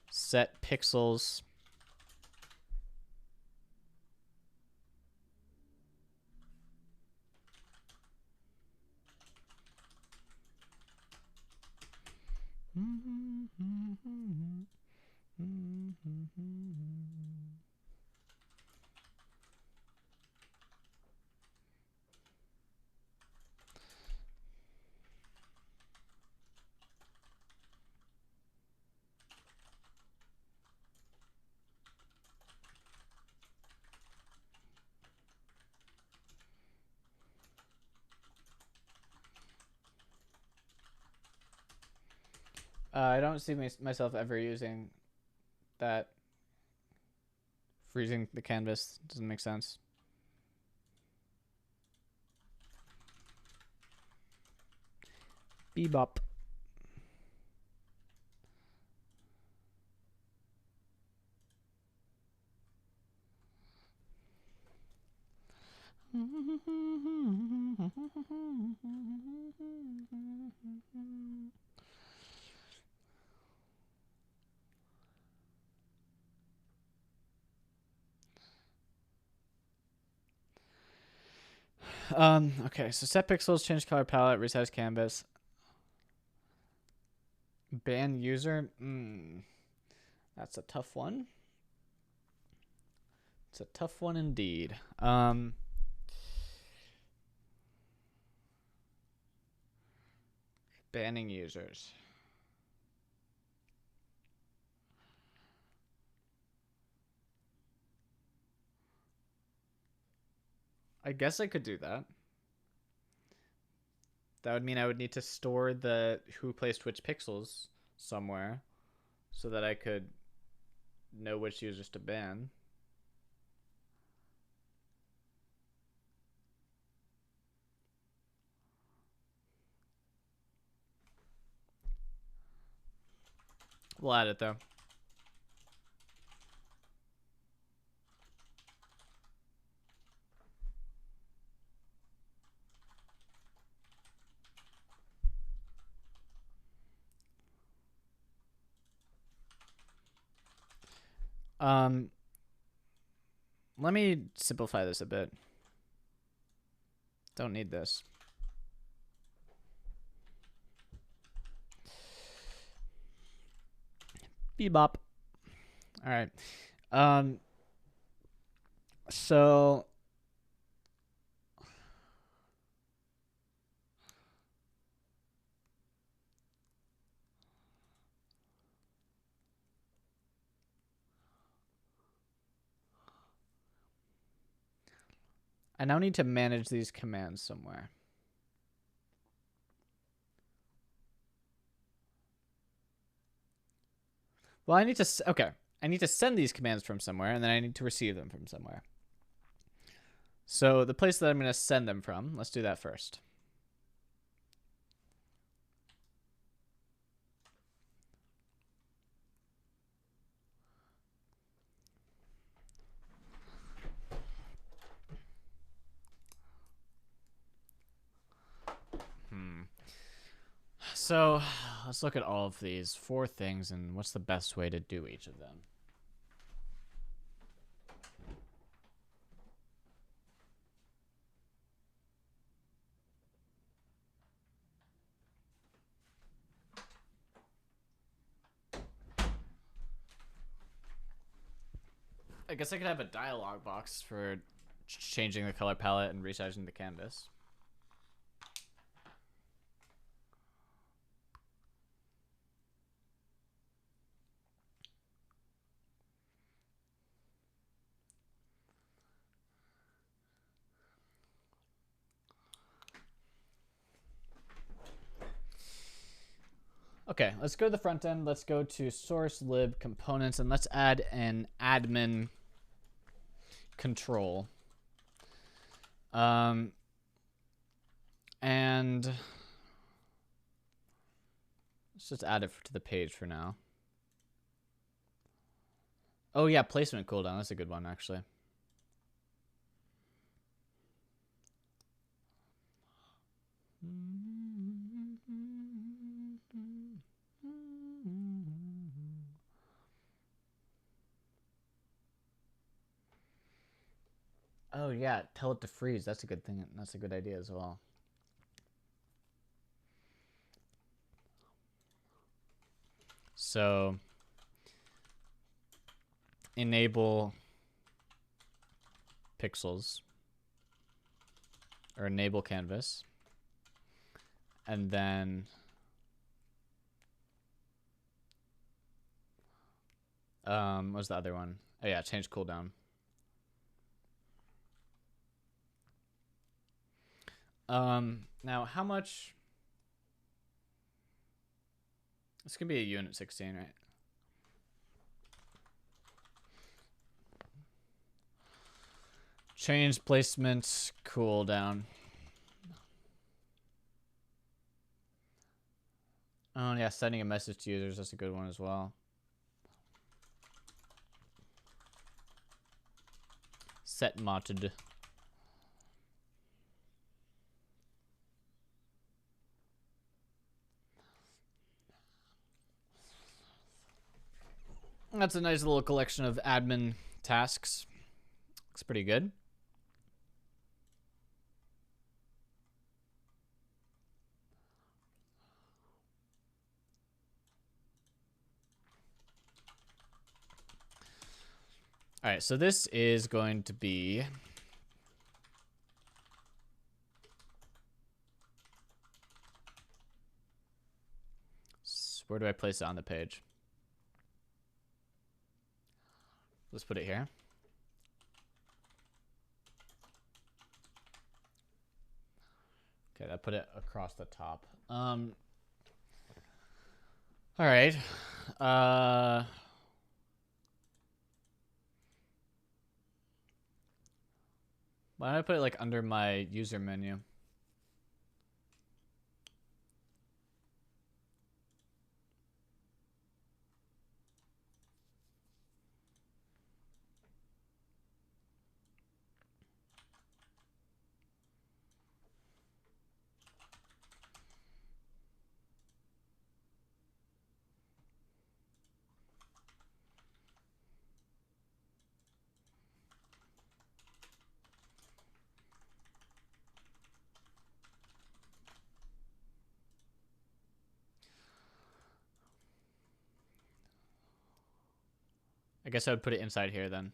Set pixels. I don't see myself ever using that. Freezing the canvas doesn't make sense. Bebop. Okay, so set pixels, change color palette, resize canvas. Ban user? That's a tough one. It's a tough one indeed. Banning users. I guess I could do that. That would mean I would need to store the who placed which pixels somewhere so that I could know which users to ban. We'll add it though. Let me simplify this a bit. Don't need this. Bebop. All right. So I now need to manage these commands somewhere. Well, I need to, okay. I need to send these commands from somewhere, and then I need to receive them from somewhere. So the place that I'm going to send them from, let's do that first. So let's look at all of these 4 things and what's the best way to do each of them. I guess I could have a dialog box for changing the color palette and resizing the canvas. Okay, let's go to the front end. Let's go to source lib components and let's add an admin control. And let's just add it to the page for now. Oh yeah, placement cooldown. That's a good one, actually. Oh yeah, tell it to freeze. That's a good thing. That's a good idea as well. So enable pixels or enable canvas, and then what's the other one? Oh yeah, change cooldown. Now how much? This could be a unit 16, right? Change placement cooldown. Oh yeah, sending a message to users, that's a good one as well. Set modded. That's a nice little collection of admin tasks. Looks pretty good. All right, so this is going to be where do I place it on the page? Let's put it here. Okay, that put it across the top. All right. Why don't I put it like under my user menu? I guess I would put it inside here then.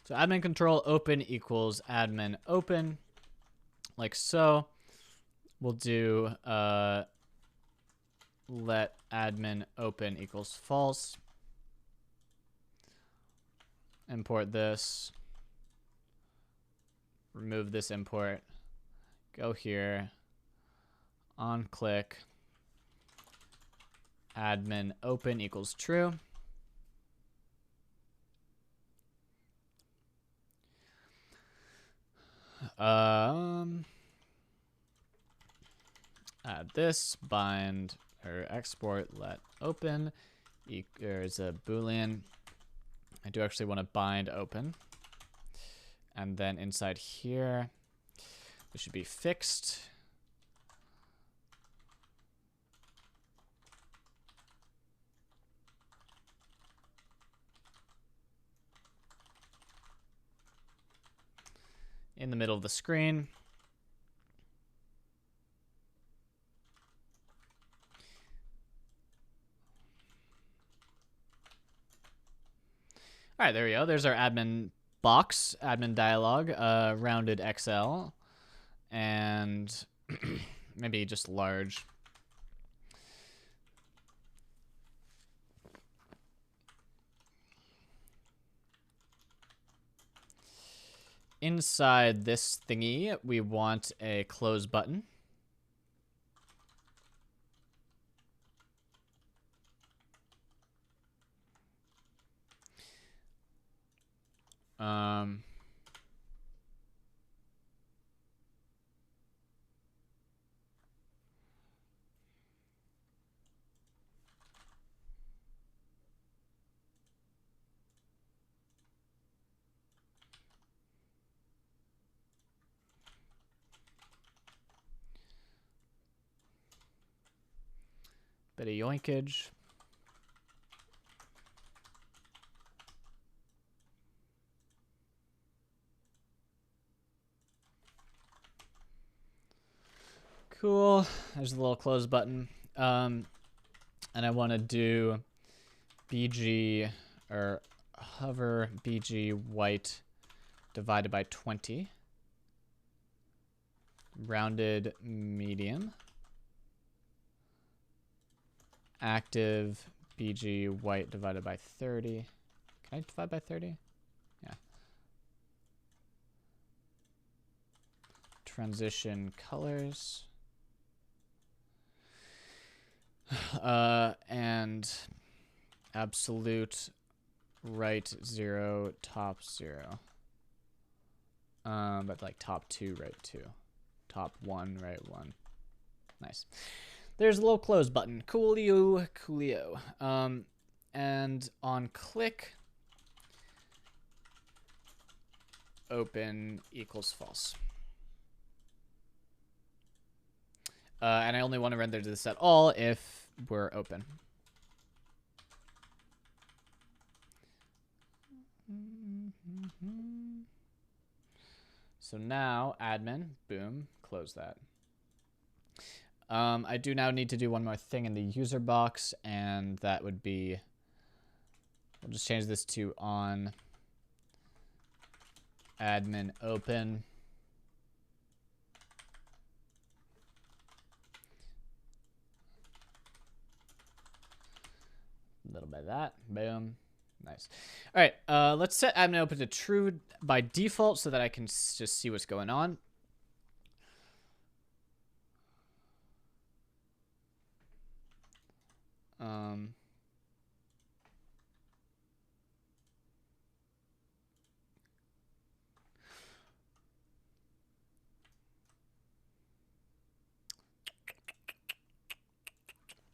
So admin control open equals admin open, like so. We'll do let admin open equals false. Import this. Remove this import. Go here. On click. Admin open equals true. Add this, bind or export let open. There's a boolean. I do actually want to bind open. And then inside here, this should be fixed. In the middle of the screen. All right, there we go. There's our admin box, admin dialog, rounded XL, and maybe just large. Inside this thingy, we want a close button. Bit of yoinkage. Cool. There's a little close button. And I want to do BG or hover BG white divided by 20. Rounded medium. Active BG white divided by 30. Can I divide by 30? Yeah. Transition colors. And absolute right 0, top 0. But like top 2, right 2. Top 1, right 1. Nice. There's a little close button. Coolio, coolio. And on click, open equals false. And I only want to render this at all if we're open. So now, admin, boom, close that. I do now need to do one more thing in the user box, and that would be, we'll just change this to on admin open. A little bit of that, boom. Nice. All right, let's set admin open to true by default so that I can just see what's going on.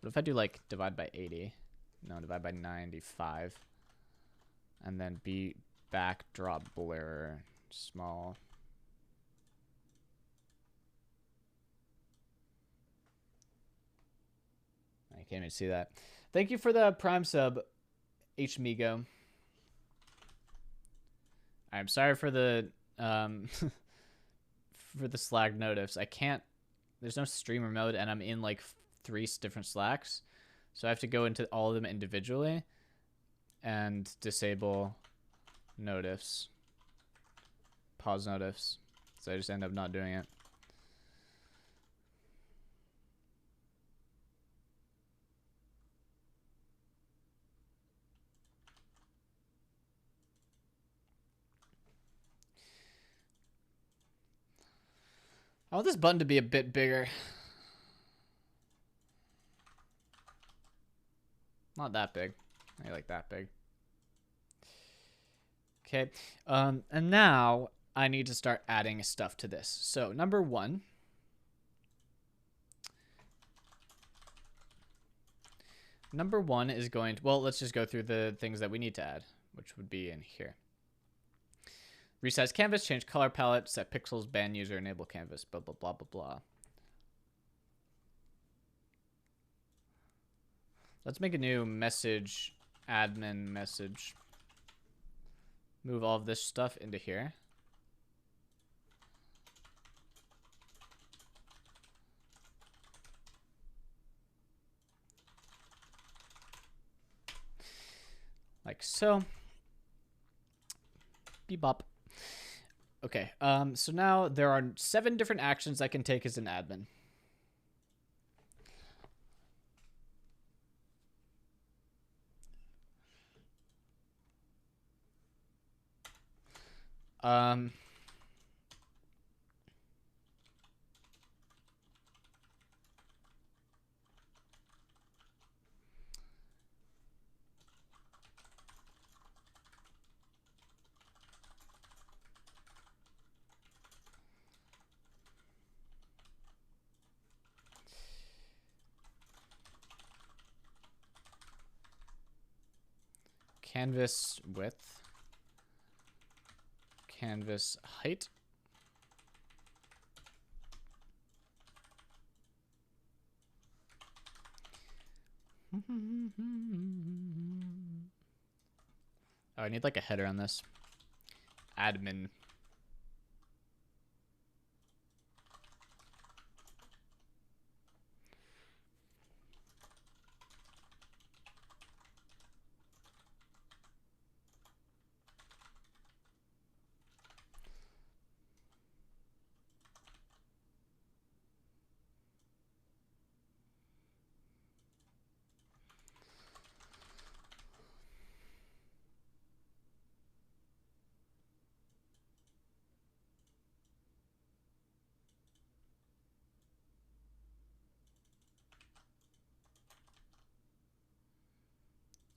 What if I do like divide by 80? No, divide by 95. And then be backdrop blur small. I can't even see that. Thank you for the Prime sub, HMigo. I'm sorry for the for the Slack notifs. I can't. There's no streamer mode, and I'm in like 3 different Slacks, so I have to go into all of them individually and disable notifs, pause notifs. So I just end up not doing it. I want this button to be a bit bigger. Not that big. I like that big. Okay. And now I need to start adding stuff to this. So number 1. Number 1 is going to, well, let's just go through the things that we need to add, which would be in here. Resize canvas, change color palette, set pixels, ban user, enable canvas, blah, blah, blah, blah, blah. Let's make a new message, admin message. Move all of this stuff into here. Like so. Bebop. Okay, so now there are 7 different actions I can take as an admin. Canvas width, canvas height, Oh, I need like a header on this. Admin.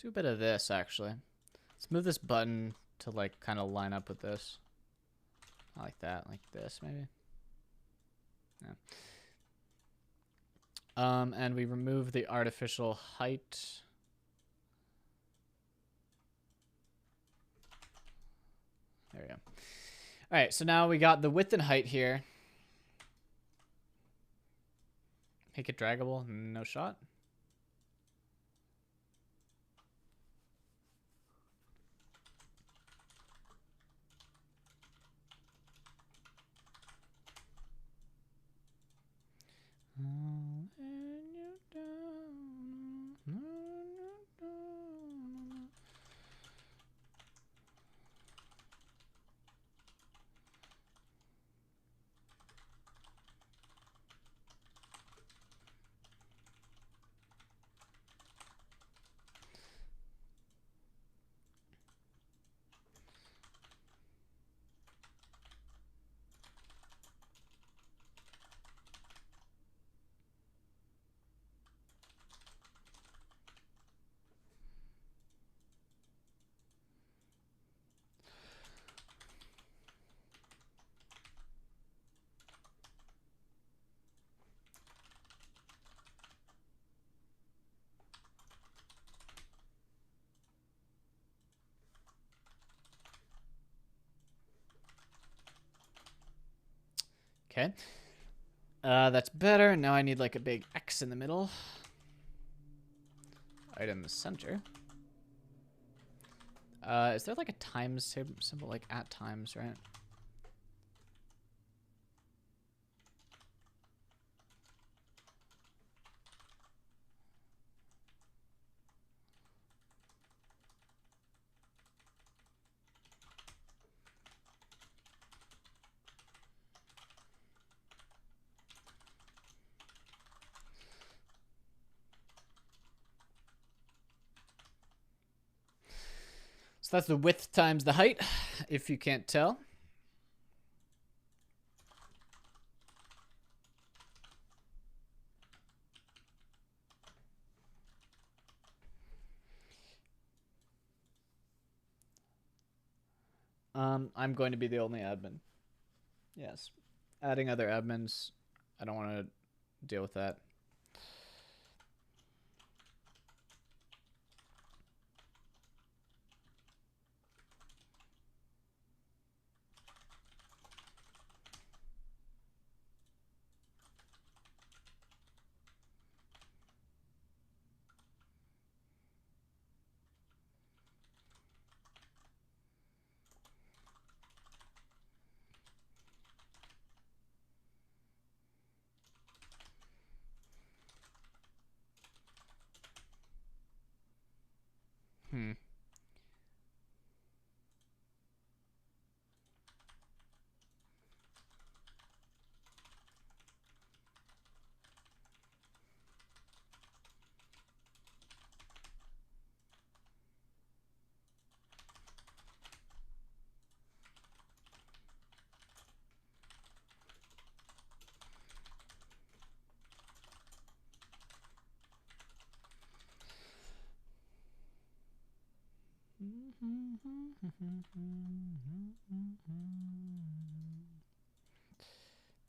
Do a bit of this, actually. Let's move this button to, like, kind of line up with this. Not like that, like this, maybe. Yeah. And we remove the artificial height. There we go. All right, so now we got the width and height here. Make it draggable, no shot. Okay. That's better. Now I need like a big X in the middle. Item center. Is there like a times symbol, like at times, right? So that's the width times the height, if you can't tell. I'm going to be the only admin. Yes. Adding other admins, I don't want to deal with that. Hmm.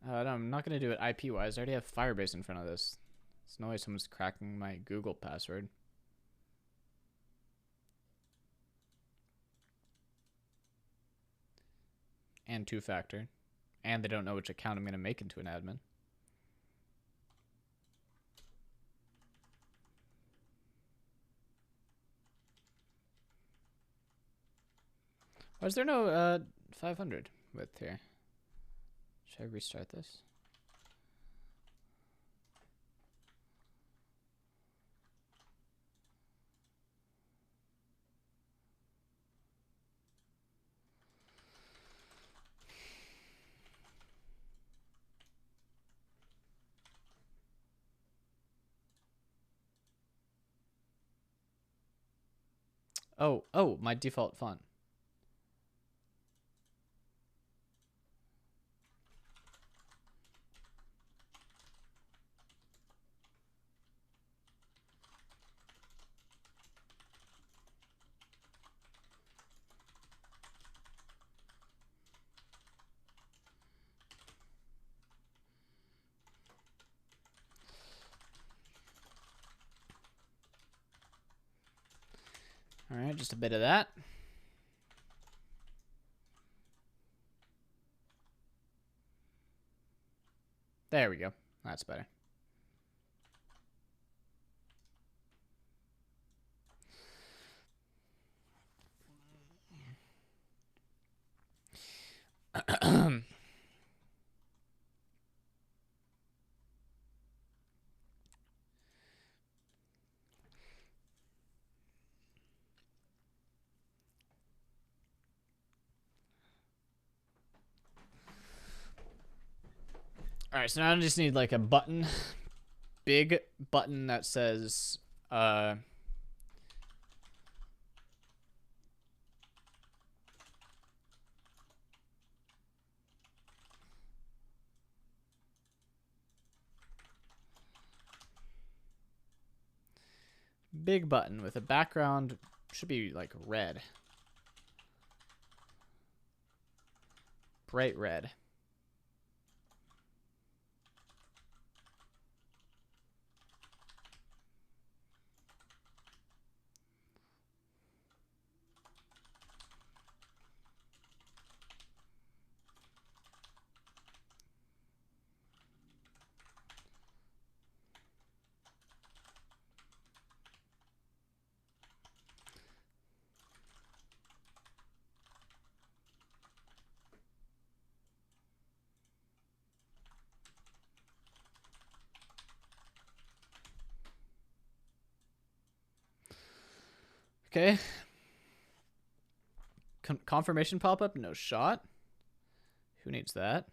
No, I'm not going to do it IP-wise. I already have Firebase in front of this. There's no way someone's cracking my Google password. And two-factor. And they don't know which account I'm going to make into an admin. Why is there no 500 width here? Should I restart this? Oh, my default font. All right, just a bit of that. There we go. That's better. All right, so now I just need like a button, big button that says big button with a background, should be like red. Bright red. Okay. Confirmation pop-up, no shot. Who needs that?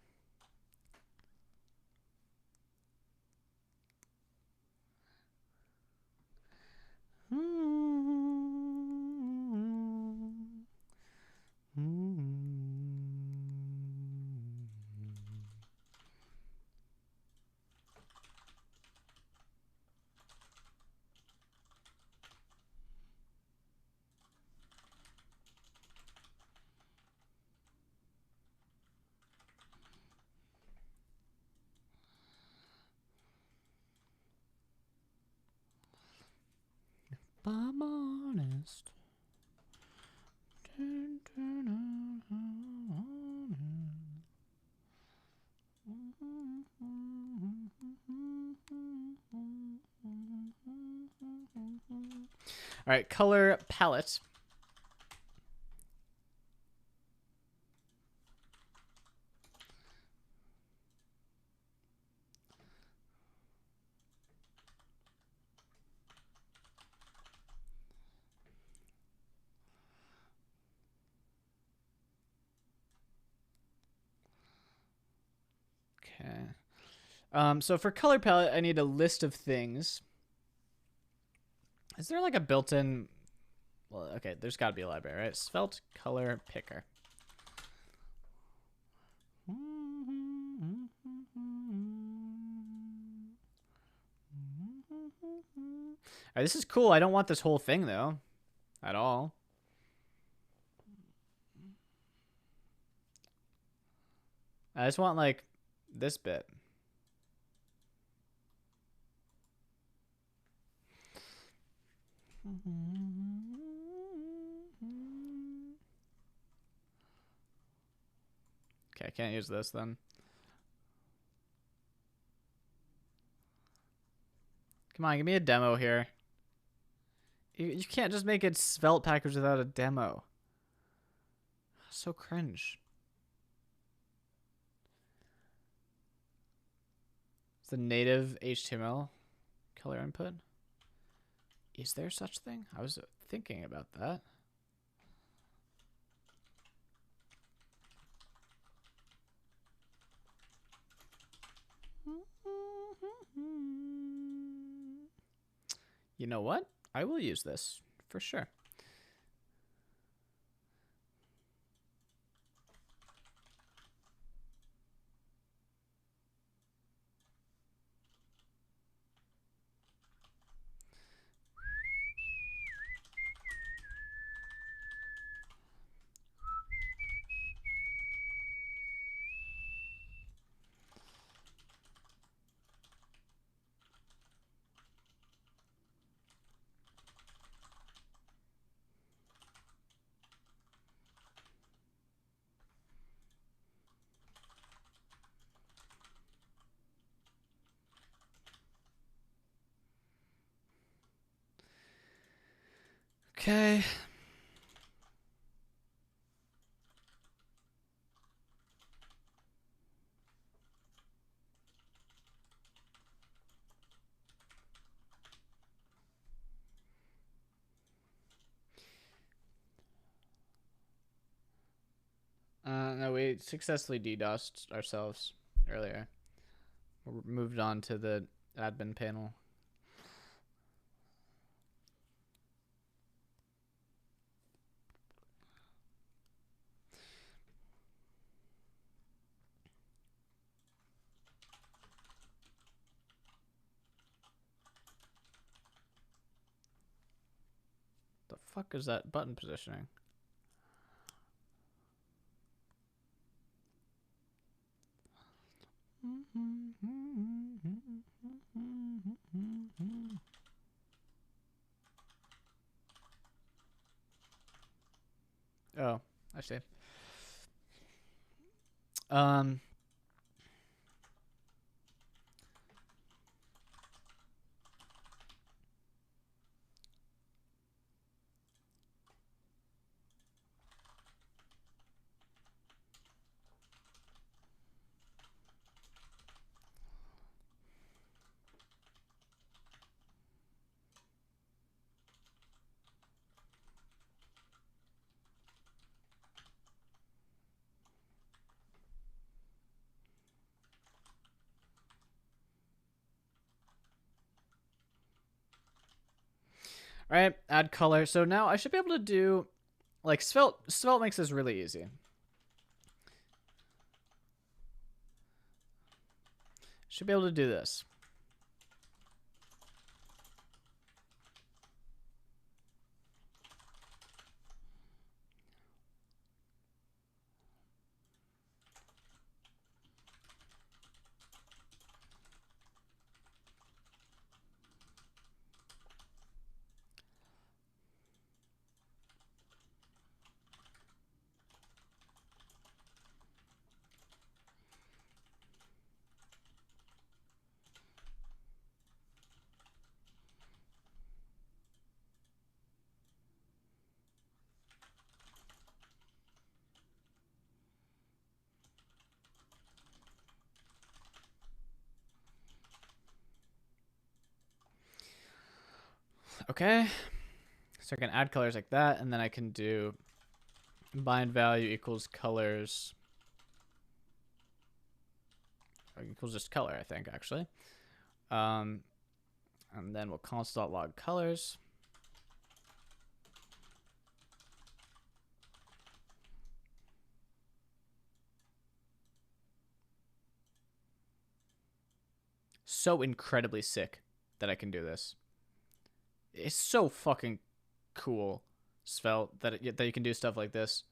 If I'm honest. All right, color palette. Okay. So for color palette, I need a list of things. Is there like a built-in? Well, okay, there's got to be a library, right? Svelte color picker. All right, this is cool. I don't want this whole thing though, at all. I just want like this bit. Okay, I can't use this then. Come on, give me a demo here. You can't just make it Svelte package without a demo. So cringe. It's the native HTML color input. Is there such thing? I was thinking about that. You know what? I will use this for sure. Okay. No, we successfully DDoSed ourselves earlier. We moved on to the admin panel. The fuck is that button positioning? Oh, I see. Um, right, add color. So now I should be able to do, like, Svelte makes this really easy. Should be able to do this. Okay. So I can add colors like that, and then I can do bind value equals colors. Or equals just color, I think, actually. And then we'll console.log colors. So incredibly sick that I can do this. It's so fucking cool, Svelte, that you can do stuff like this.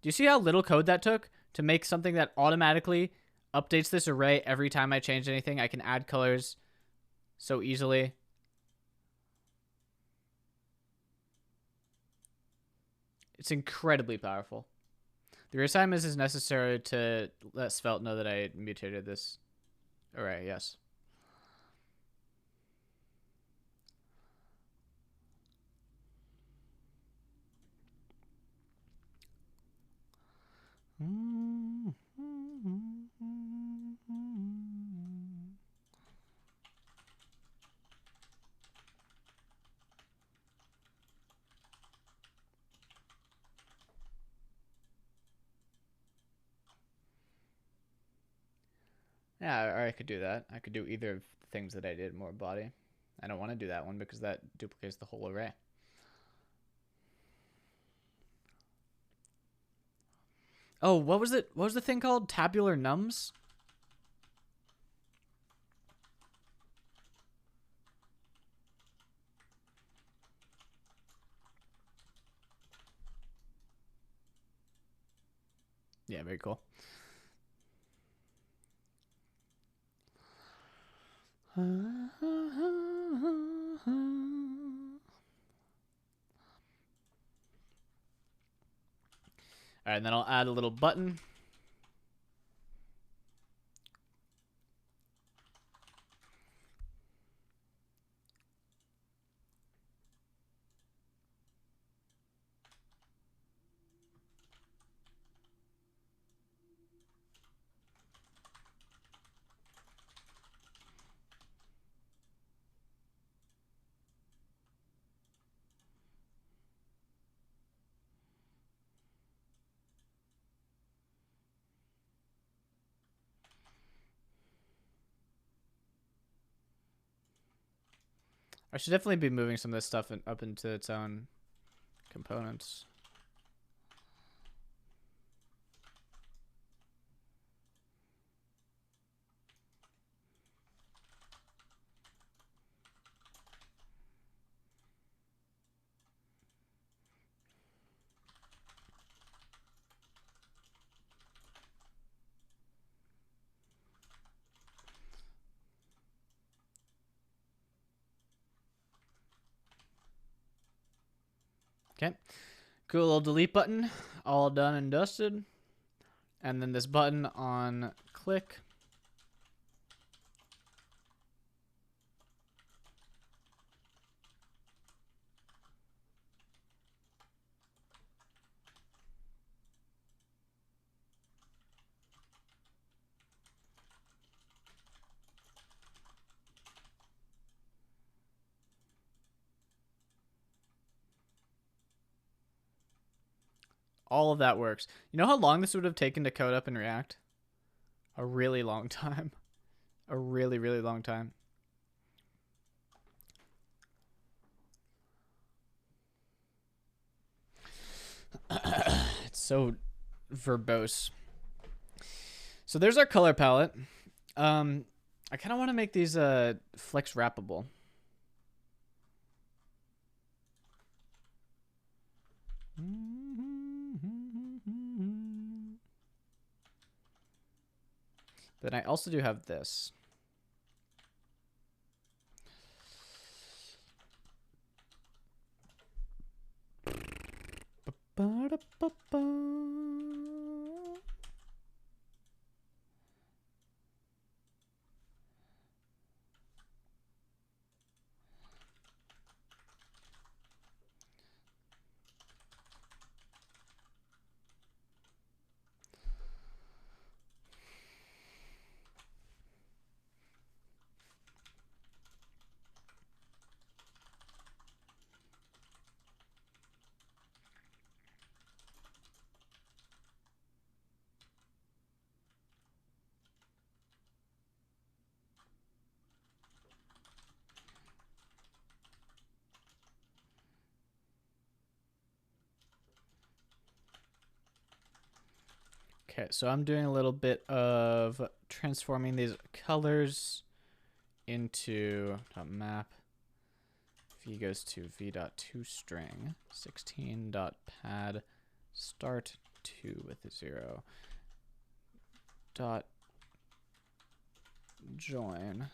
Do you see how little code that took to make something that automatically updates this array every time I change anything? I can add colors so easily. It's incredibly powerful. The reassignment is necessary to let Svelte know that I mutated this array, yes. Yeah, or I could do that. I could do either of the things that I did more body. I don't want to do that one because that duplicates the whole array. Oh, what was it? What was the thing called? Tabular nums? Yeah, very cool. All right, and then I'll add a little button. I should definitely be moving some of this stuff up into its own components. Okay, cool little delete button, all done and dusted. And then this button on click. All of that works. You know how long this would have taken to code up in React? A really long time. A really, really long time. It's so verbose. So there's our color palette. I kind of want to make these flex wrappable. Then I also do have this. Okay, so I'm doing a little bit of transforming these colors into map. V goes to v.toString 16.pad start 2 with a 0 dot join.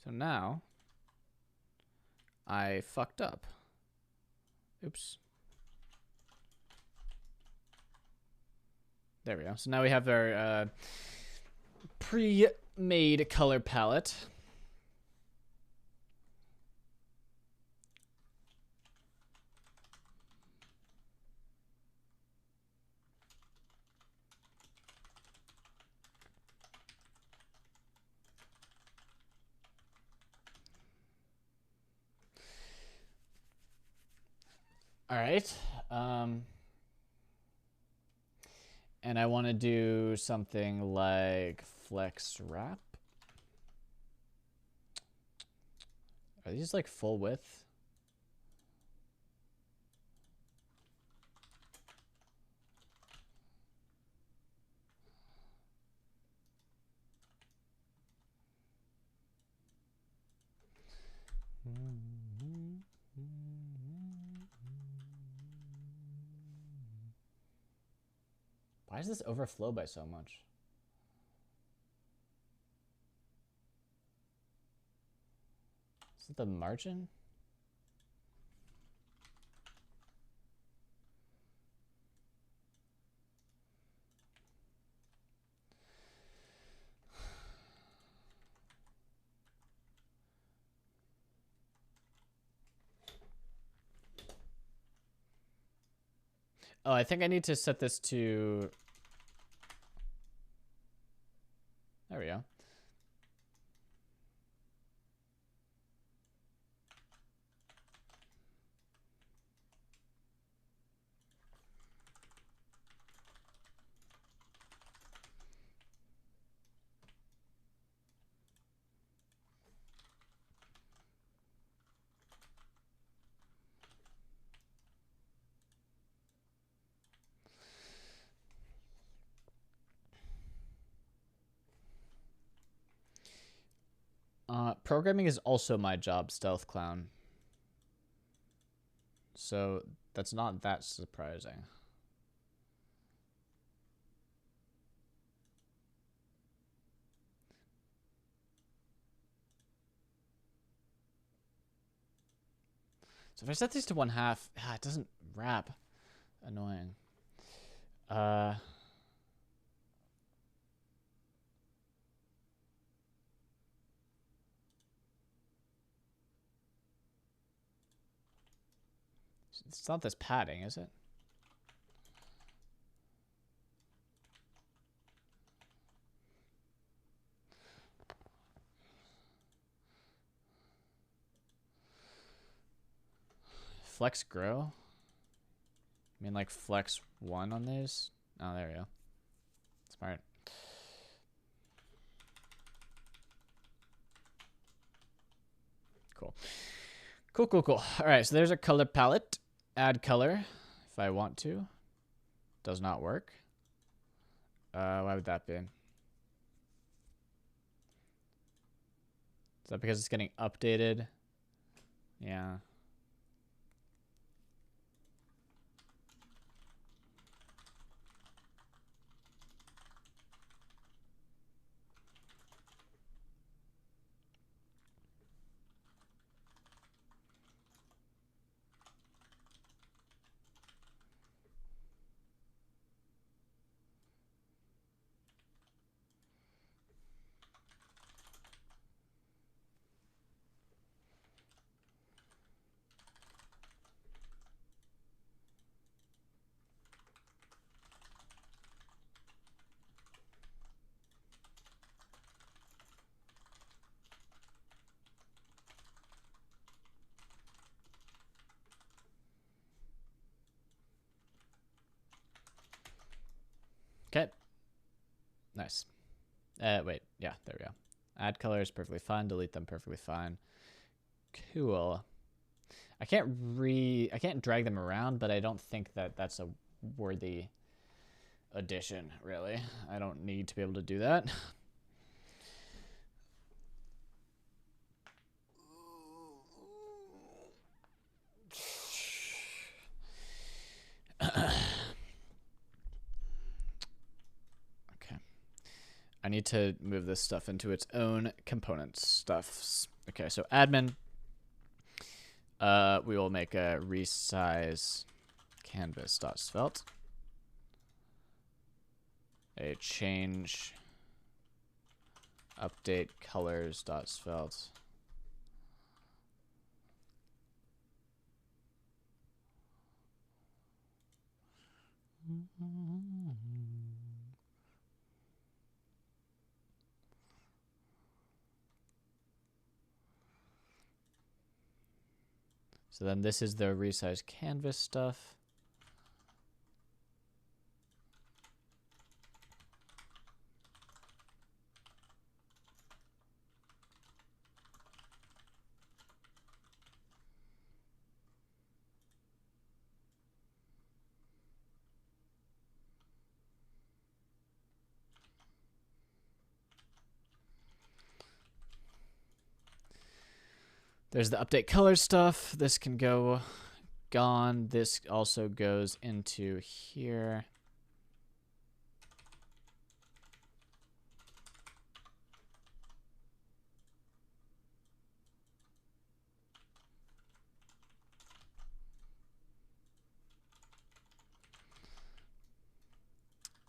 So now I fucked up. Oops. There we go. So now we have our pre-made color palette. All right. And I want to do something like flex wrap. Are these like full width? Why does this overflow by so much? Is it the margin? Oh, I think I need to set this to... There we go. Programming is also my job, Stealth Clown. So that's not that surprising. So if I set these to 1/2, it doesn't wrap. Annoying. It's not this padding, is it? Flex grow? I mean like flex 1 on these? Oh, there we go. Smart. Cool. Cool. All right, so there's a color palette. Add color if I want to. Does not work. Why would that be? Is that because it's getting updated? Yeah. Okay. Nice. Wait. Yeah, there we go. Add colors, perfectly fine. Delete them, perfectly fine. Cool. I can't drag them around, but I don't think that that's a worthy addition, really. I don't need to be able to do that. Okay. I need to move this stuff into its own component stuffs. Okay, so admin. We will make a resize canvas.svelte. A change update colors.svelte. So then this is the resize canvas stuff. There's the update color stuff. This can go gone. This also goes into here.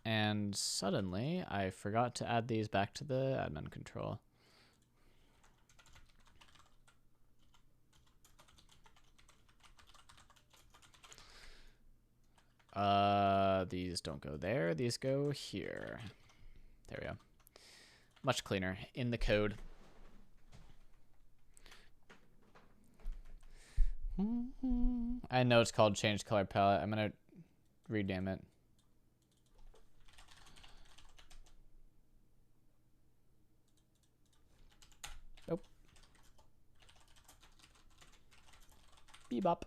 And suddenly, I forgot to add these back to the admin control. These don't go there. These go here. There we go. Much cleaner in the code. I know it's called change color palette. I'm gonna rename it. Nope. Bebop.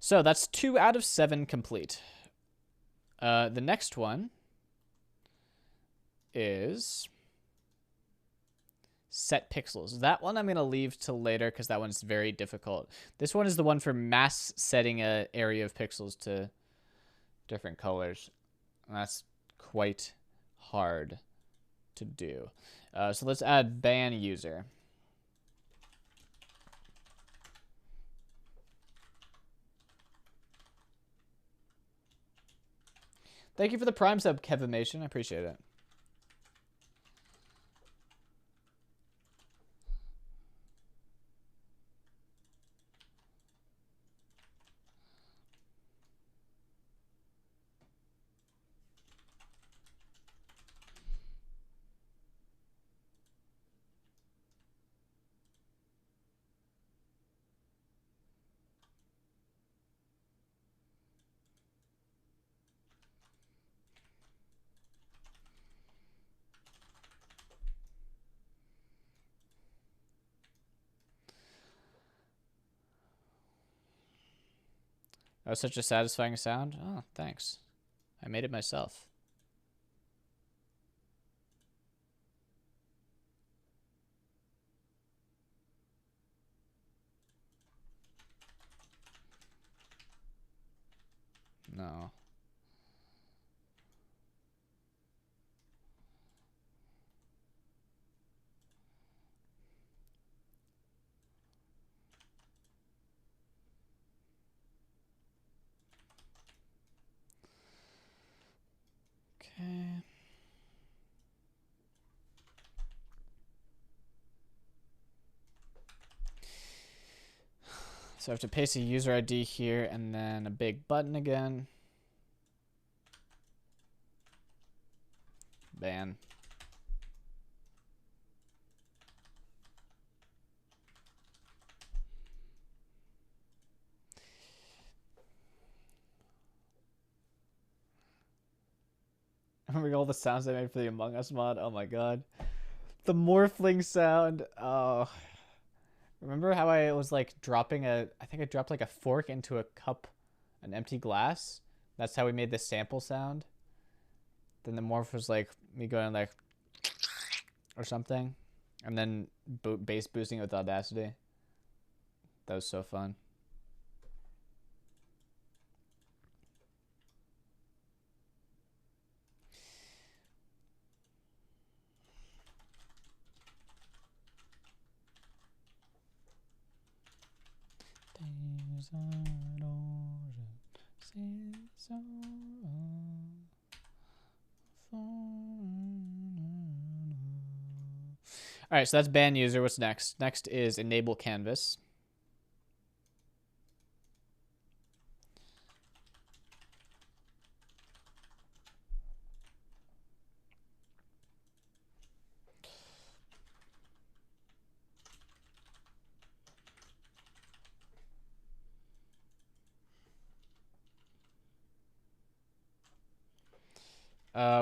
So that's 2 out of 7 complete. The next one is set pixels. That one I'm going to leave till later because that one's very difficult. This one is the one for mass setting a area of pixels to different colors. And that's quite hard to do. So let's add ban user. Thank you for the Prime sub, Kevimation. I appreciate it. That was such a satisfying sound. Oh, thanks. I made it myself. No. Okay. So I have to paste a user ID here and then a big button again. Ban. Remember all the sounds I made for the Among Us mod? Oh my god. The morphling sound. Oh. Remember how I was like dropping I think I dropped like a fork into a cup, an empty glass? That's how we made the sample sound. Then the morph was like me going like, or something. And then bass boosting it with Audacity. That was so fun. All right, so that's ban user. What's next? Next is enable canvas.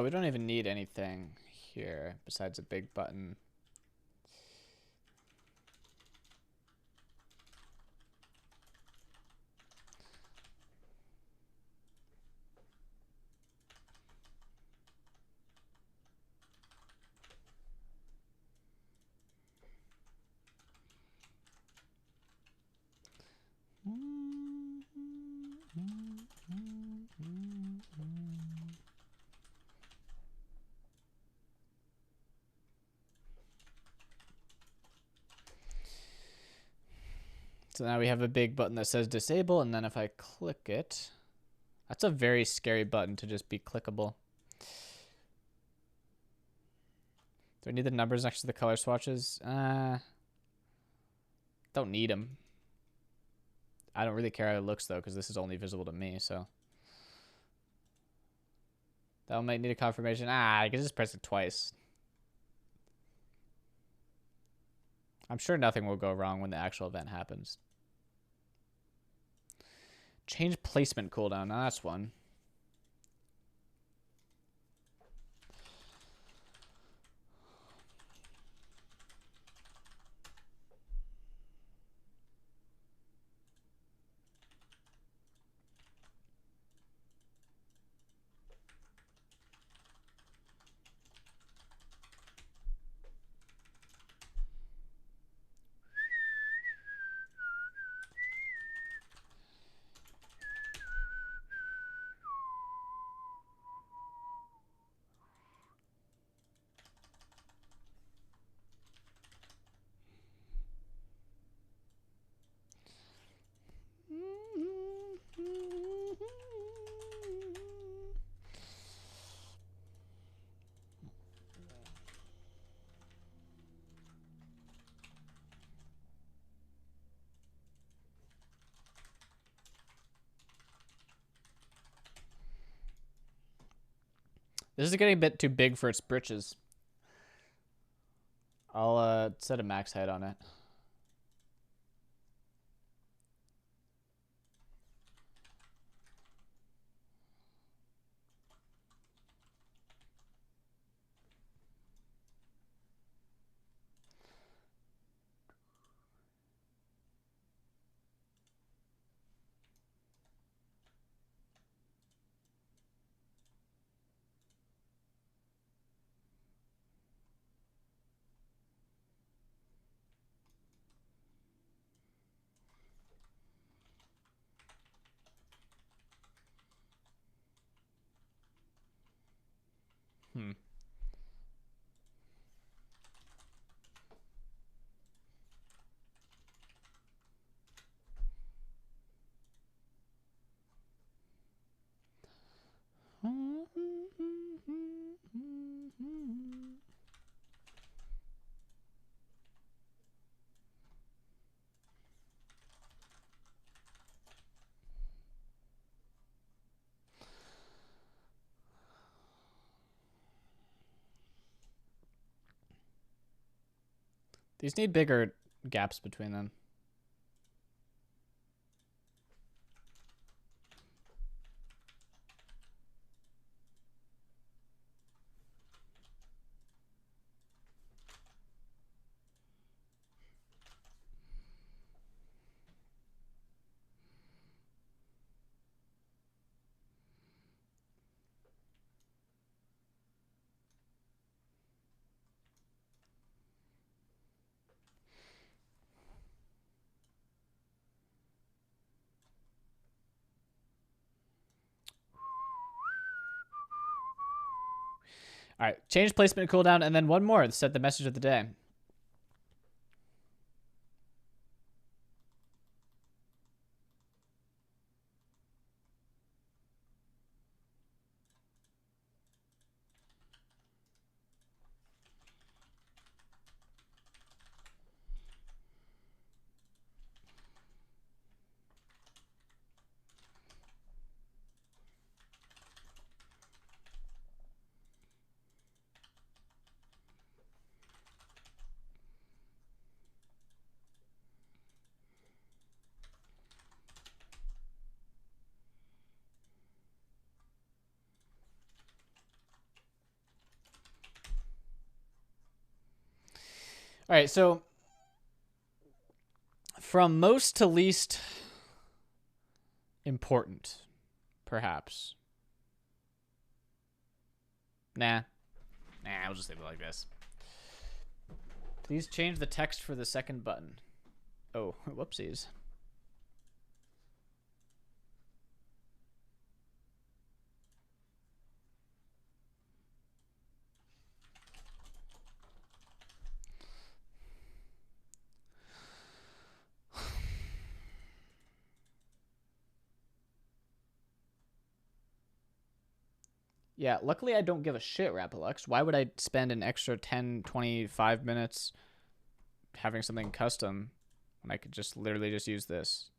We don't even need anything here besides a big button. So now we have a big button that says disable, and then if I click it, that's a very scary button to just be clickable. Do I need the numbers next to the color swatches? Don't need them. I don't really care how it looks though, because this is only visible to me, so. That one might need a confirmation. I can just press it twice. I'm sure nothing will go wrong when the actual event happens. Change placement cooldown. Now that's one. This is getting a bit too big for its britches. I'll set a max height on it. Hmm. These need bigger gaps between them. All right, change placement cooldown, and then one more to set the message of the day. All right, so from most to least important, perhaps. Nah, I'll just leave it like this. Please change the text for the second button. Oh, whoopsies. Yeah, luckily I don't give a shit, Rapalux. Why would I spend an extra 10, 25 minutes having something custom when I could just literally just use this?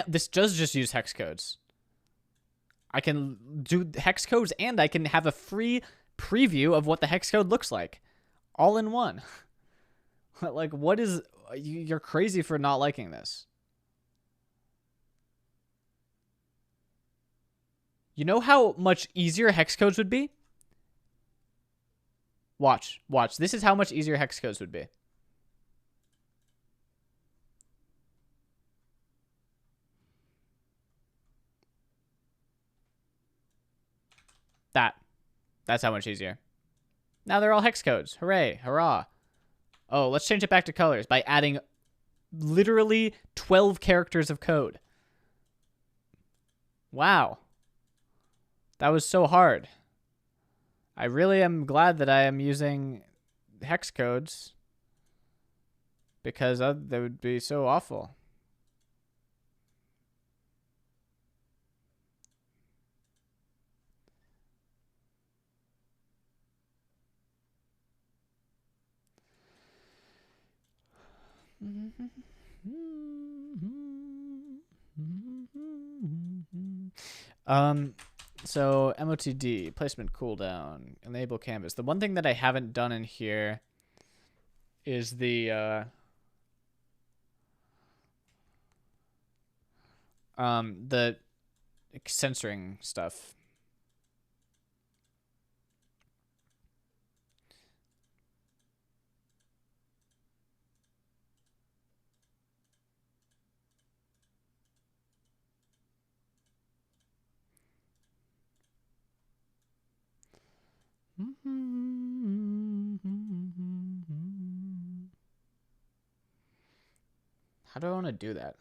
This does just use hex codes. I can do hex codes and I can have a free preview of what the hex code looks like, all in one. Like, what is? You're crazy for not liking this. You know how much easier hex codes would be? Watch. This is how much easier hex codes would be. That's how much easier. Now they're all hex codes. Hooray, hurrah. Oh, let's change it back to colors by adding literally 12 characters of code. Wow. That was so hard. I really am glad that I am using hex codes because that would be so awful. So MOTD, placement cooldown, enable canvas. The one thing that I haven't done in here is the censoring stuff. How do I want to do that?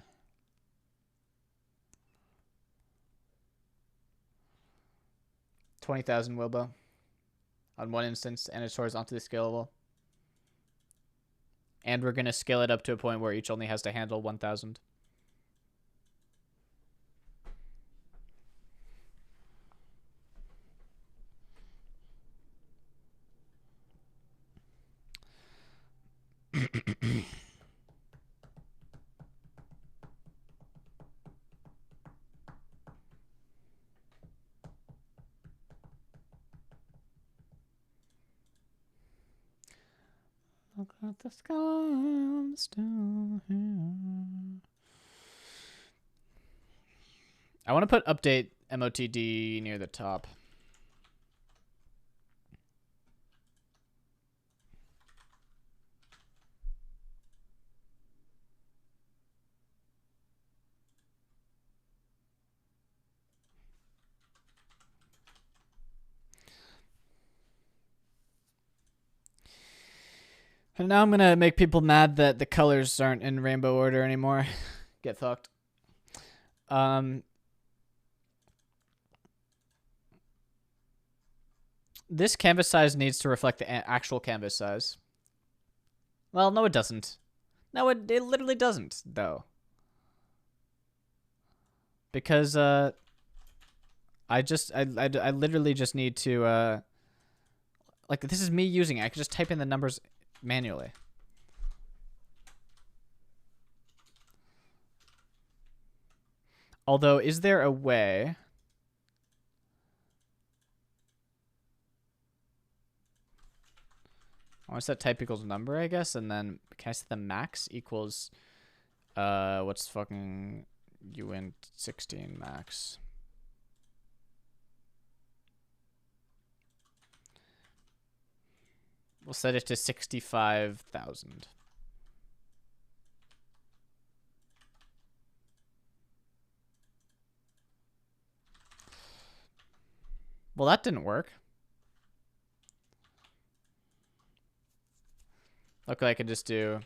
$20,000 Wilbo on one instance, and it's horizontally scalable. And we're going to scale it up to a point where each only has to handle 1,000. Look at the sky, I'm still here. I want to put update MOTD near the top. And now I'm going to make people mad that the colors aren't in rainbow order anymore. Get fucked. This canvas size needs to reflect the actual canvas size. Well, no, it doesn't. No, it literally doesn't, though. Because, I literally just need to, like, this is me using it. I can just type in the numbers manually. Although, is there a way? I want to set type equals number, I guess, and then can I set the max equals, what's fucking uint 16 max? We'll set it to 65,000. Well, that didn't work. Luckily, I could just do...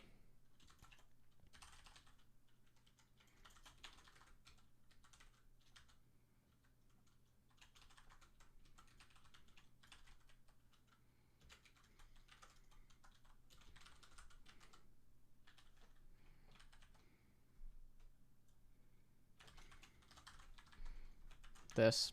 this.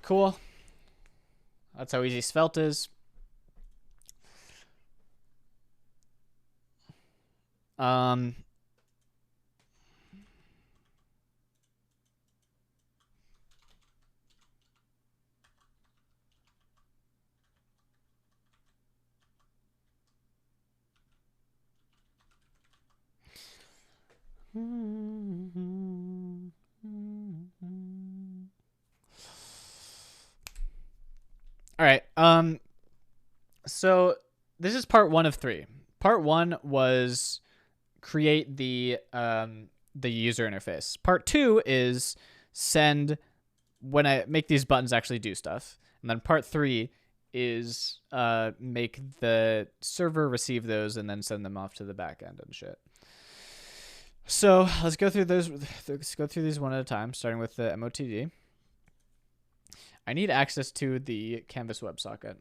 Cool. That's how easy Svelte is. All right. So this is part 1 of 3. Part 1 was create the user interface. Part 2 is send when I make these buttons actually do stuff. And then part 3 is make the server receive those and then send them off to the back end and shit. So let's go through those. Let's go through these one at a time, starting with the MOTD. I need access to the Canvas WebSocket.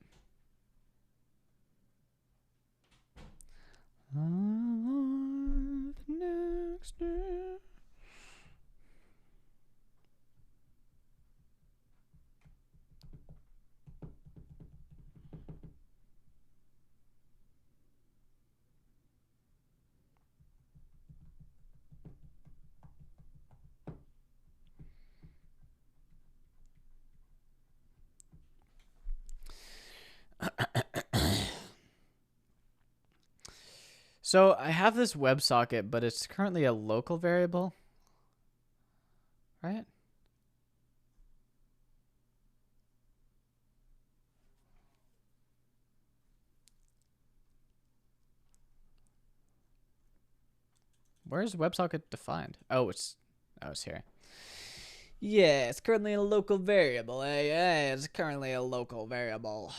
Next day. So I have this WebSocket, but it's currently a local variable, right? Where's WebSocket defined? Oh, it's here. Yeah, it's currently a local variable. It's currently a local variable.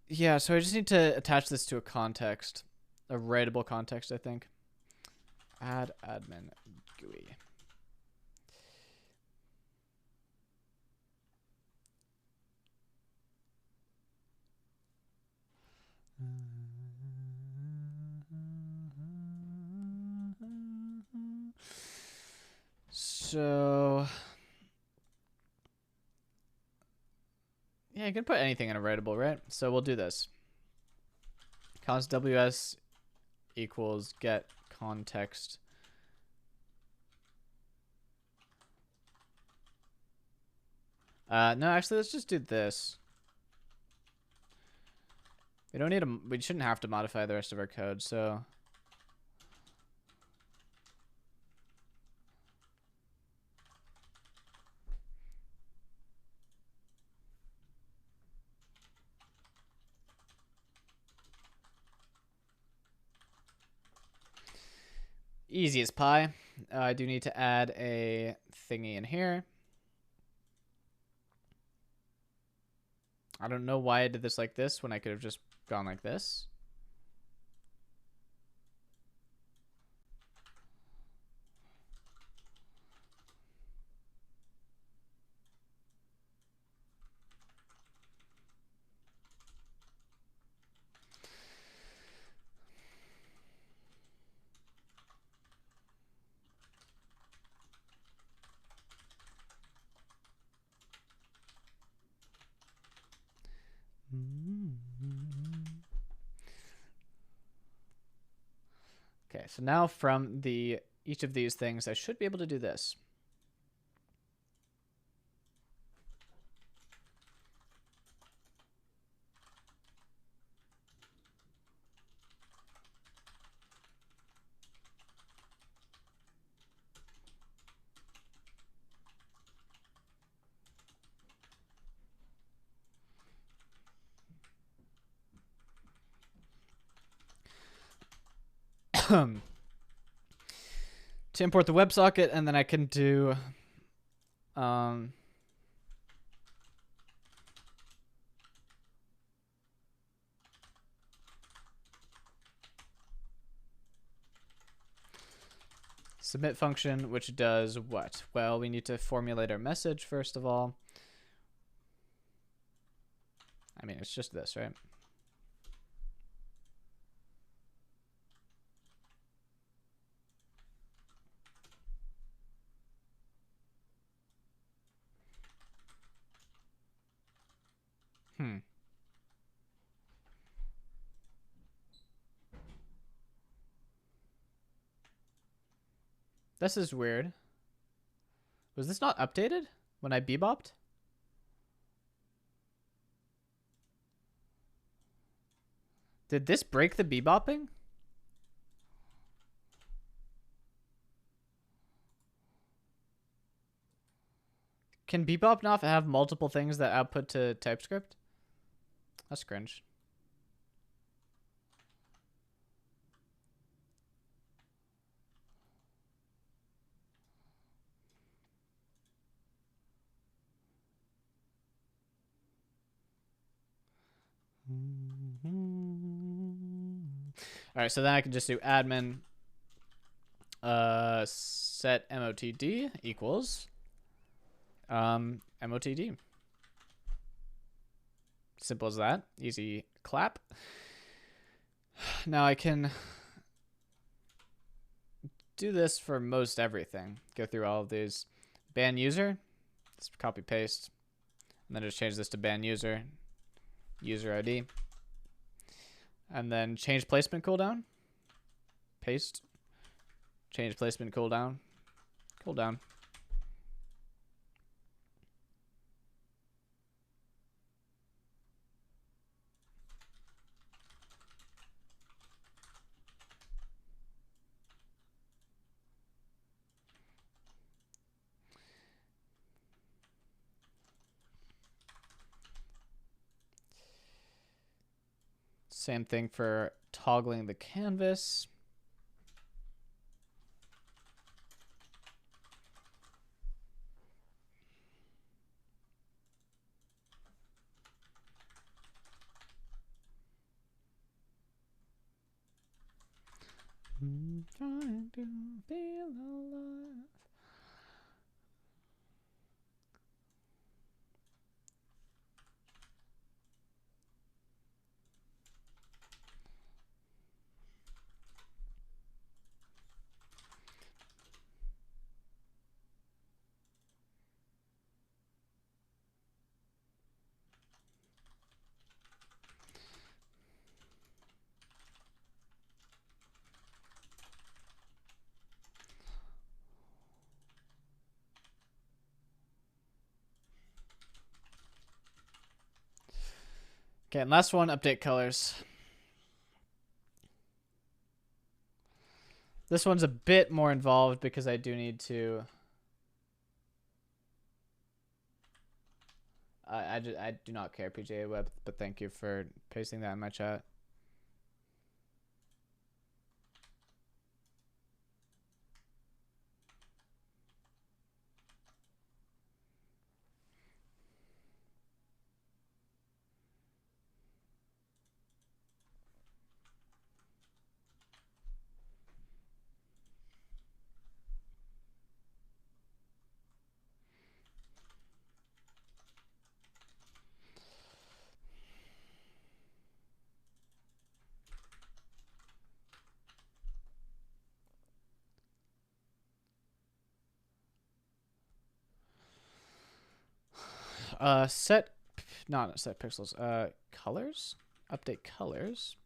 Yeah, so I just need to attach this to a context, a writable context, I think. Add admin GUI. So yeah, you can put anything in a writable, right? So we'll do this. Const ws equals get context. No, actually, let's just do this. We don't need we shouldn't have to modify the rest of our code, so. Easy as pie. I do need to add a thingy in here. I don't know why I did this like this when I could have just gone like this. Okay, so now from each of these things, I should be able to do this. To import the WebSocket, and then I can do Um, submit function, which does what? Well, we need to formulate our message first of all. I mean, it's just this, right? This is weird. Was this not updated when I bebopped? Did this break the bebopping? Can bebop not have multiple things that output to TypeScript? That's cringe. All right, so then I can just do admin set motd equals motd. Simple as that. Easy clap. Now I can do this for most everything. Go through all of these. Ban user. Let's copy paste. And then just change this to ban user. User ID. And then change placement cooldown. Paste. Change placement cooldown. Cooldown. Same thing for toggling the canvas. I'm trying to feel alive. Okay, and last one, update colors. This one's a bit more involved because I do need to... I do not care, PGA Web, but thank you for pasting that in my chat. Not set pixels, colors, update colors.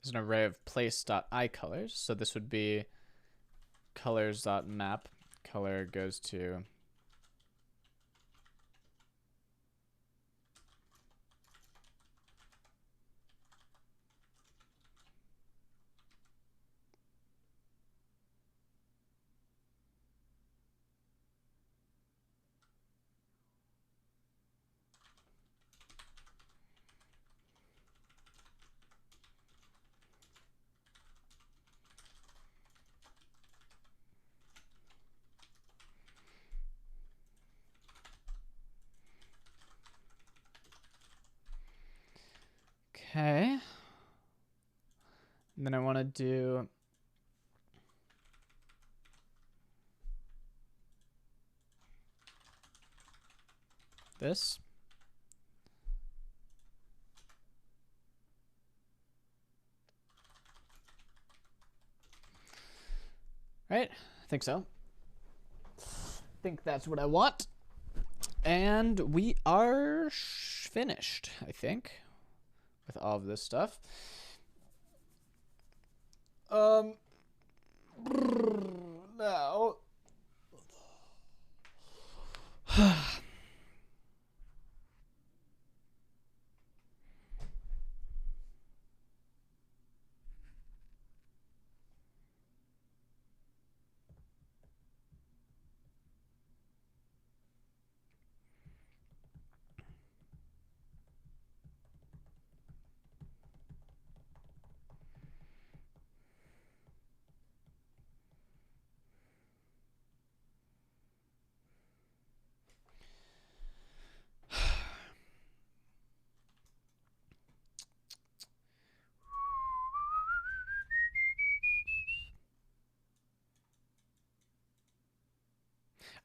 There's an array of place.iColors, so this would be colors.map. Color goes to Okay. And then I want to do this. Right? I think so. I think that's what I want. And we are finished, I think, with all of this stuff. Now.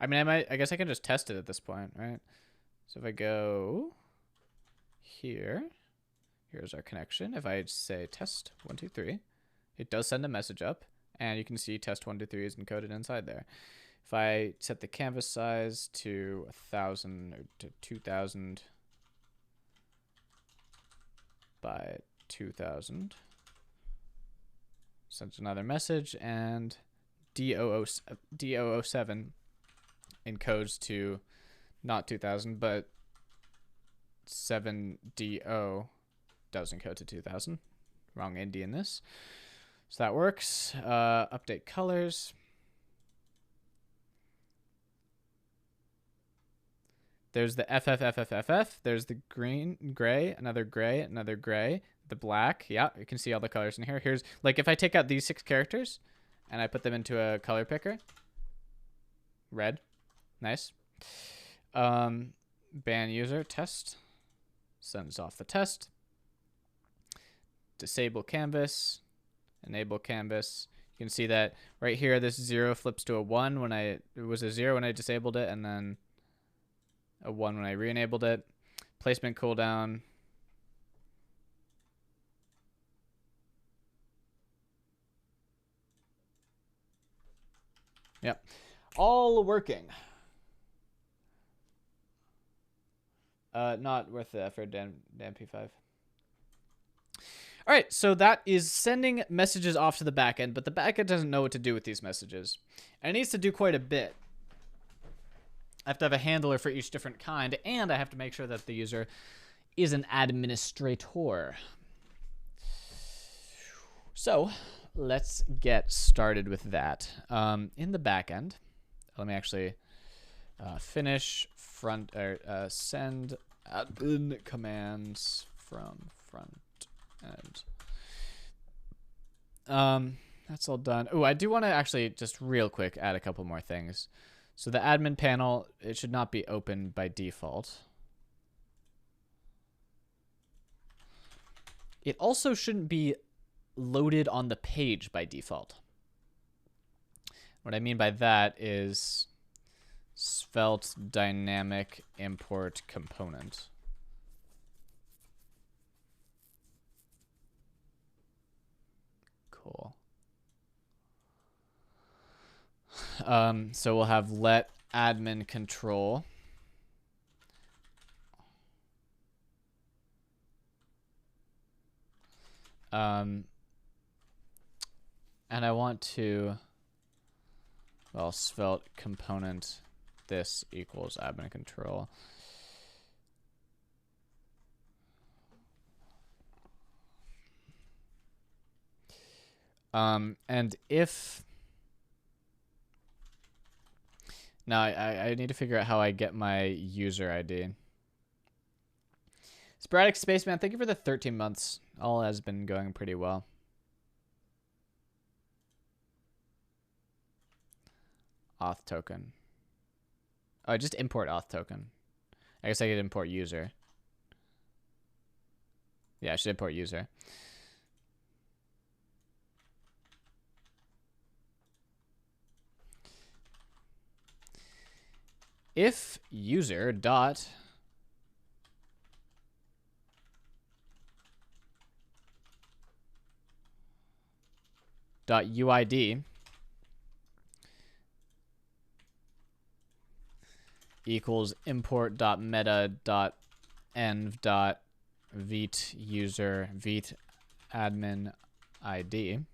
I mean, I guess I can just test it at this point, right? So if I go here, here's our connection. If I say test 1, 2, 3, it does send a message up, and you can see test 1, 2, 3 is encoded inside there. If I set the canvas size to 1,000 or to 2,000 by 2,000, sends another message, and D007 encodes to not 2,000, but 7DO does encode to 2,000. Wrong ND in this. So that works. Update colors. There's the FFFFFF. There's the green, gray, another gray, another gray, the black. Yeah, you can see all the colors in here. Here's, like, if I take out these 6 characters and I put them into a color picker. Red. Nice. Ban user test. Sends off the test. Disable canvas. Enable canvas. You can see that right here, this 0 flips to a 1 when it was a 0 when I disabled it, and then a 1 when I re-enabled it. Placement cooldown. Yep. All working. Not worth the effort, Dan P5. All right, so that is sending messages off to the backend, but the backend doesn't know what to do with these messages. And it needs to do quite a bit. I have to have a handler for each different kind, and I have to make sure that the user is an administrator. So let's get started with that. In the backend, let me actually finish front or send admin commands from front end. That's all done. Oh, I do want to actually just real quick add a couple more things. So the admin panel, it should not be open by default. It also shouldn't be loaded on the page by default. What I mean by that is Svelte dynamic import component. Cool. So we'll have let admin control. And I want to, well, Svelte component this equals admin control. And if now I need to figure out how I get my user ID. Sporadic Spaceman, thank you for the 13 months. All has been going pretty well. Auth token. Oh, just import auth token. I guess I could import user. Yeah, I should import user. If user dot .uid equals import.meta.env.vt user vt admin id.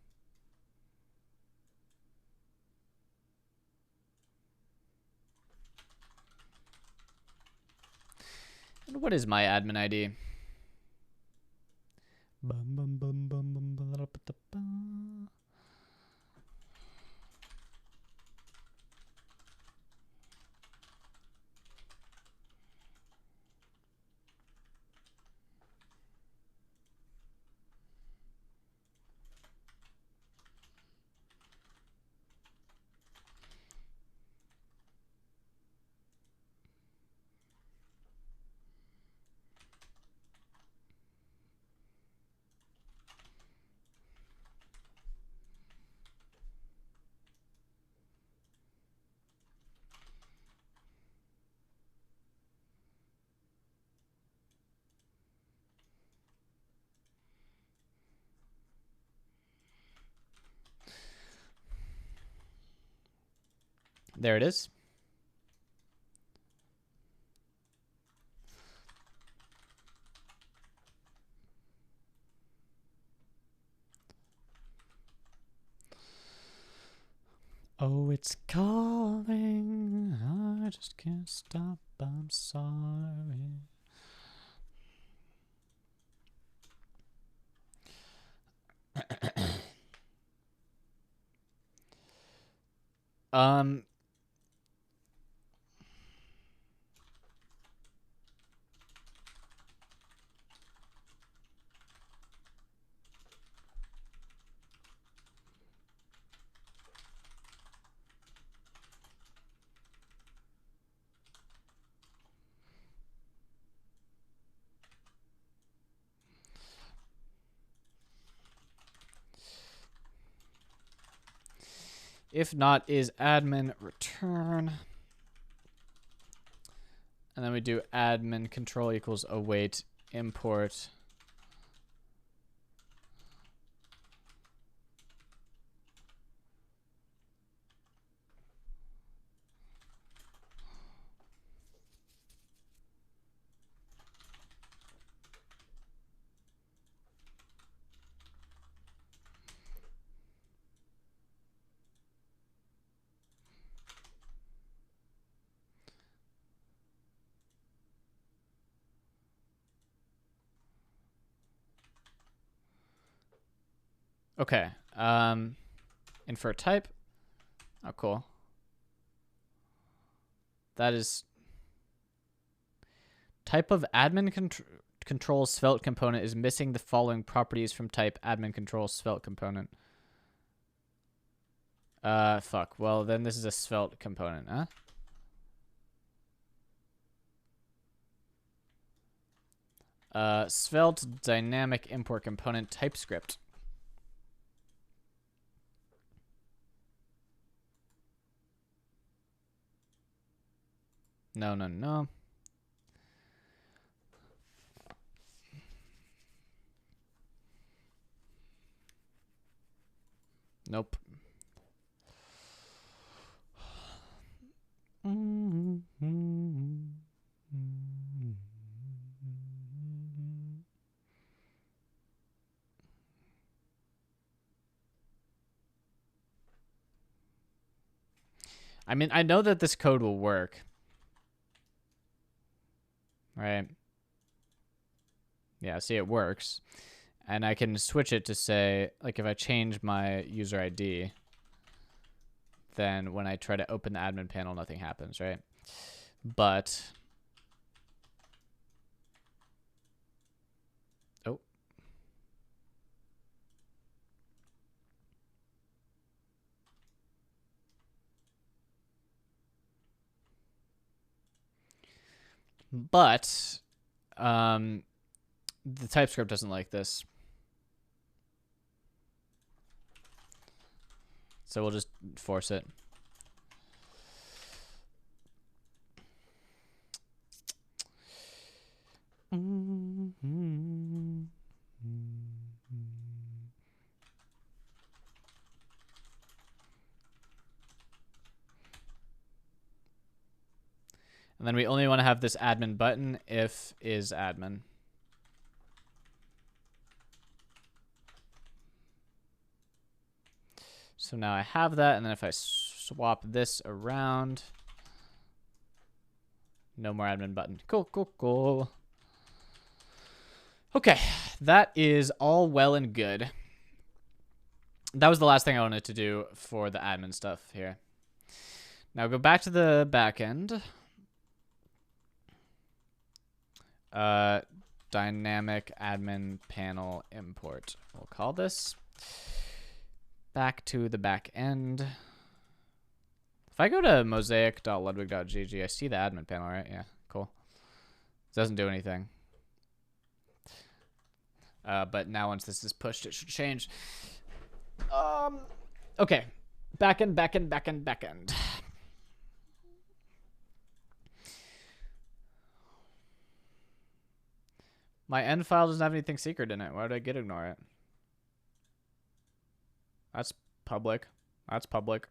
And what is my admin ID? There it is. Oh, it's calling. I just can't stop. I'm sorry. um, if not is admin return. And then we do admin control equals await import. Okay. Infer type. Oh, cool. That is type of admin control svelte component is missing the following properties from type admin control svelte component. Fuck. Well, then this is a svelte component, huh? Svelte dynamic import component TypeScript. No, no, no. Nope. I mean, I know that this code will work. Right? Yeah, see, it works. And I can switch it to say, like, if I change my user ID, then when I try to open the admin panel, nothing happens, right? But... oh. But... The TypeScript doesn't like this. So we'll just force it. And then we only want to have this admin button if is admin. So now I have that, and then if I swap this around, no more admin button. Cool, cool, cool. Okay, that is all well and good. That was the last thing I wanted to do for the admin stuff here. Now go back to the back end. Dynamic admin panel import. We'll call this. Back to the back end. If I go to mosaic.ludwig.gg, I see the admin panel, right? Yeah, cool. It doesn't do anything. But now once this is pushed, it should change. Okay. Backend, backend, backend, backend. My end file doesn't have anything secret in it. Why did I git ignore it? That's public. That's public.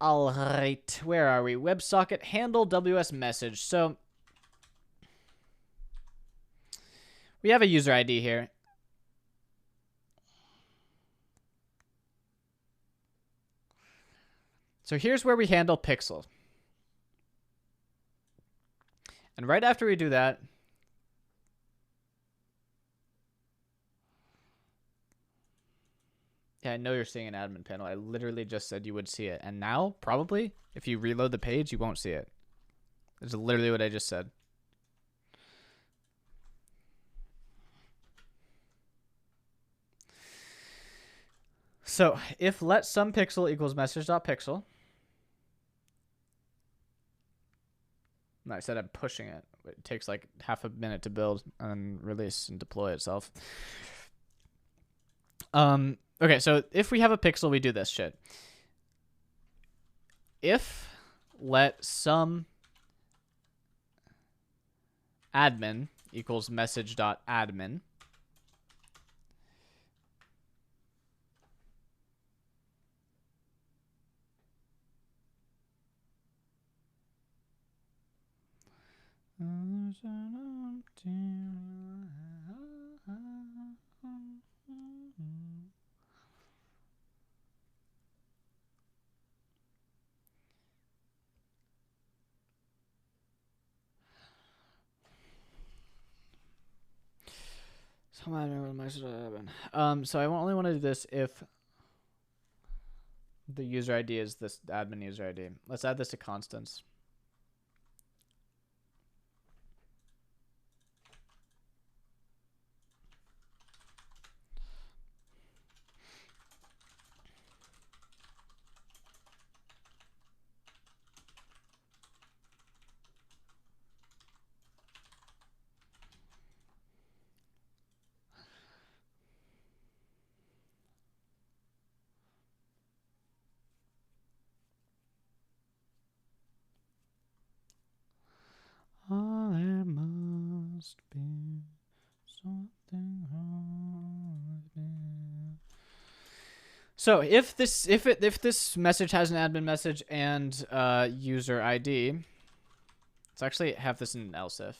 All right, where are we? WebSocket handle WS message. So we have a user ID here. So here's where we handle Pixel. And right after we do that, yeah, I know you're seeing an admin panel. I literally just said you would see it. And now, probably, if you reload the page, you won't see it. That's literally what I just said. So, if let some pixel equals message.pixel. No, I said I'm pushing it. It takes like half a minute to build and release and deploy itself. Okay, so if we have a pixel, we do this shit. If let some admin equals message.admin, so I only want to do this if the user ID is this admin user ID. Let's add this to constants. Oh, there must be something wrong with me. So if this message has an admin message and user ID, let's actually have this in else if.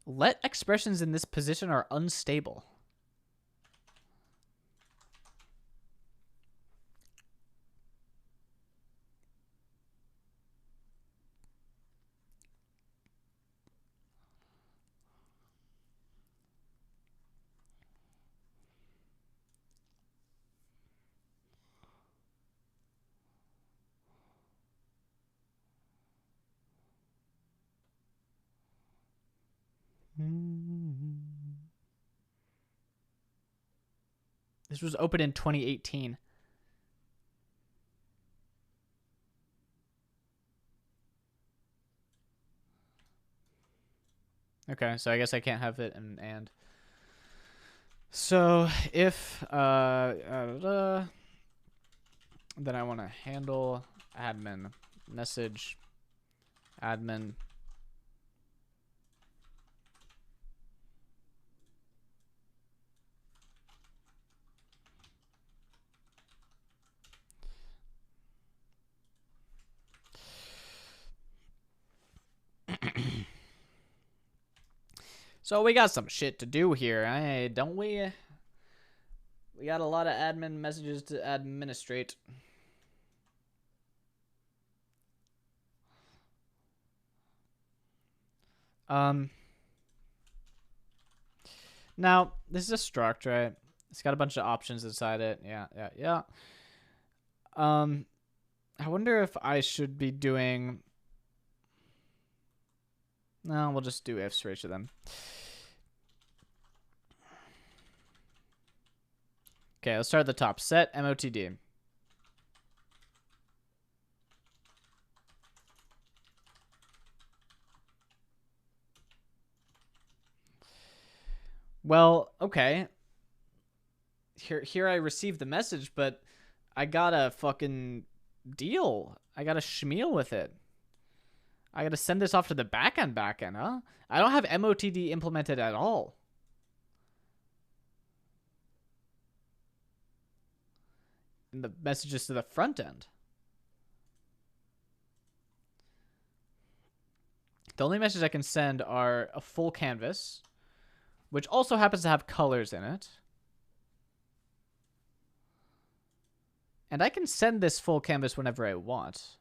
Let expressions in this position are unstable. This was open in 2018. Okay, so I guess I can't have it and. So if then I want to handle admin message admin So we got some shit to do here, don't we? We got a lot of admin messages to administrate. Now, this is a struct, right? It's got a bunch of options inside it. Yeah. I wonder if I should be doing... No, we'll just do ifs for each of them. Okay, let's start at the top. Set MOTD. Well, okay. Here I received the message, but I got a fucking deal. I got a schmeal with it. I gotta send this off to the backend, huh? I don't have MOTD implemented at all. And the messages to the front end. The only messages I can send are a full canvas, which also happens to have colors in it. And I can send this full canvas whenever I want.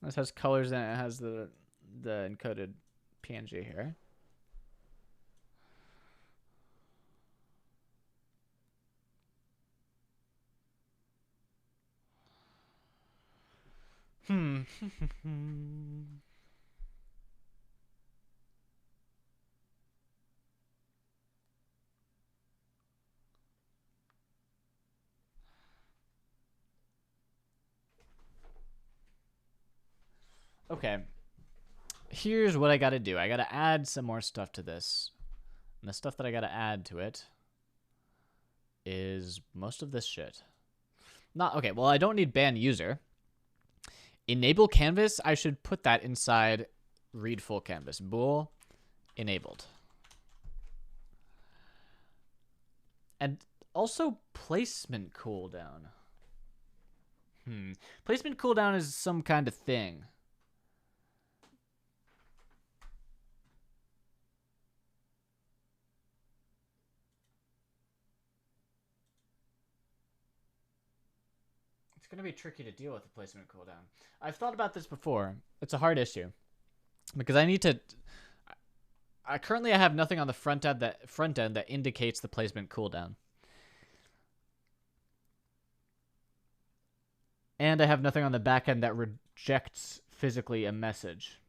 This has colors and it has the encoded PNG here. Okay. Here's what I gotta do. I gotta add some more stuff to this. And the stuff that I gotta add to it is most of this shit. Not okay, well I don't need ban user. Enable canvas, I should put that inside read full canvas. Bool enabled. And also placement cooldown. Placement cooldown is some kind of thing. It's going to be tricky to deal with the placement cooldown. I've thought about this before. It's a hard issue because I need to. I currently have nothing on the front end that indicates the placement cooldown, and I have nothing on the back end that rejects physically a message.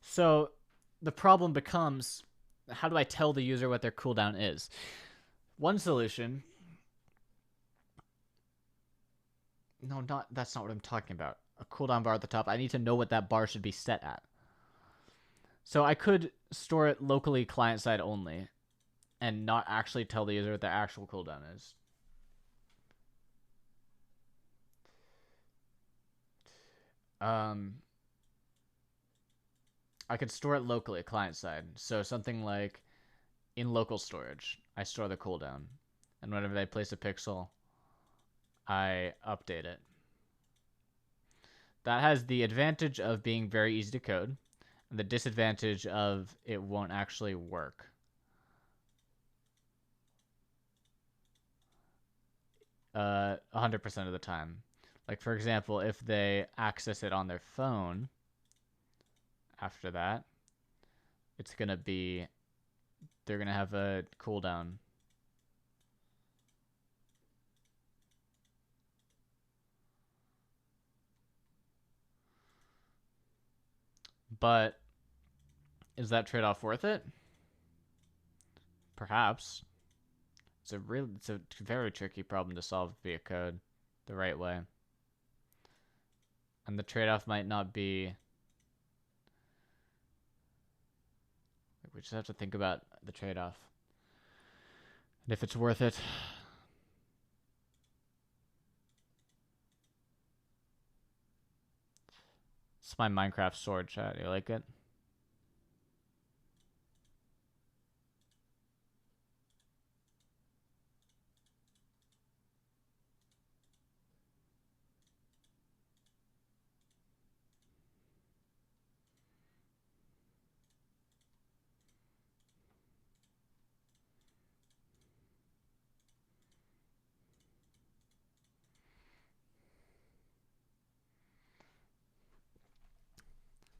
So the problem becomes, how do I tell the user what their cooldown is? One solution. No, that's not what I'm talking about. A cooldown bar at the top. I need to know what that bar should be set at. So I could store it locally client side only and not actually tell the user what their actual cooldown is. I could store it locally client side. So something like in local storage, I store the cooldown. And whenever they place a pixel, I update it. That has the advantage of being very easy to code, and the disadvantage of it won't actually work. 100% of the time. Like, for example, if they access it on their phone, after that, it's going to be, they're going to have a cooldown. But is that trade-off worth it? Perhaps. It's a very tricky problem to solve via code the right way. And the trade-off might not be... We just have to think about the trade-off. And if it's worth it. It's my Minecraft sword, chat. You like it?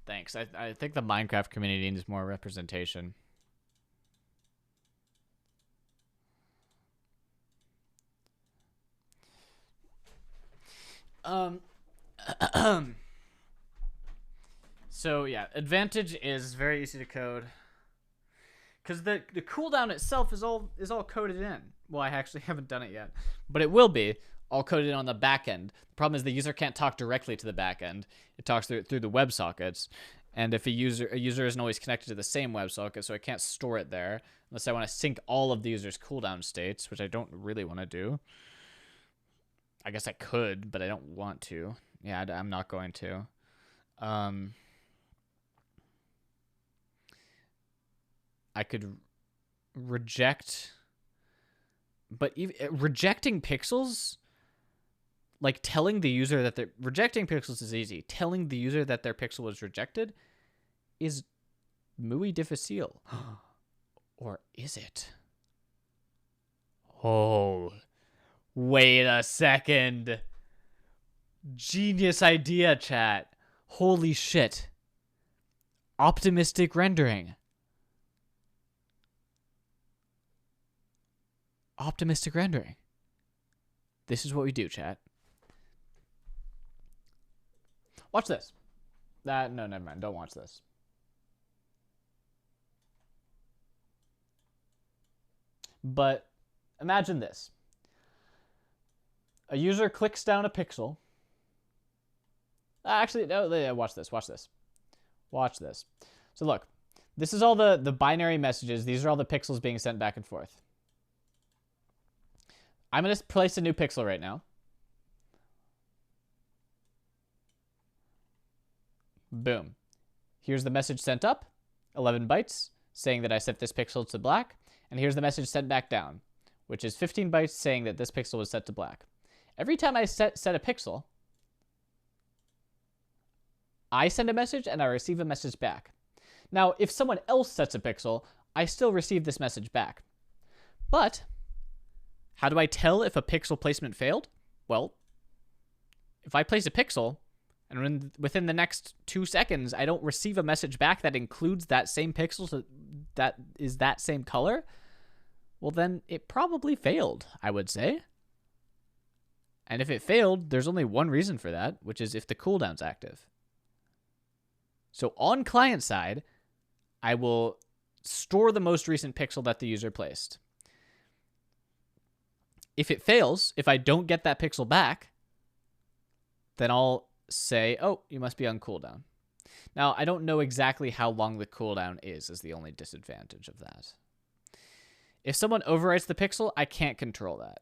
Thanks. I think the Minecraft community needs more representation. So yeah, advantage is very easy to code. Because the cooldown itself is all coded in. Well, I actually haven't done it yet, but it will be all coded in on the back end. The problem is the user can't talk directly to the back end. It talks through the WebSockets, and if a user isn't always connected to the same WebSocket, so I can't store it there unless I want to sync all of the user's cooldown states, which I don't really want to do. I guess I could, but I don't want to. Yeah, I'm not going to. I could reject, but even rejecting pixels, like telling the user that they're rejecting pixels is easy. Telling the user that their pixel was rejected is muy difícil. Or is it? Oh, wait a second. Genius idea, chat. Holy shit. Optimistic rendering. Optimistic rendering. This is what we do, chat. Watch this. No, never mind. Don't watch this. But imagine this. A user clicks down a pixel. Actually, no, watch this. Watch this. Watch this. So look, this is all the binary messages. These are all the pixels being sent back and forth. I'm going to place a new pixel right now. Boom. Here's the message sent up, 11 bytes, saying that I set this pixel to black. And here's the message sent back down, which is 15 bytes saying that this pixel was set to black. Every time I set a pixel, I send a message and I receive a message back. Now, if someone else sets a pixel, I still receive this message back. But how do I tell if a pixel placement failed? Well, if I place a pixel and within the next 2 seconds I don't receive a message back that includes that same pixel, so that is that same color, well then it probably failed, I would say. And if it failed, there's only one reason for that, which is if the cooldown's active. So on client side, I will store the most recent pixel that the user placed. If it fails, if I don't get that pixel back, then I'll say, oh, you must be on cooldown. Now, I don't know exactly how long the cooldown is the only disadvantage of that. If someone overwrites the pixel, I can't control that.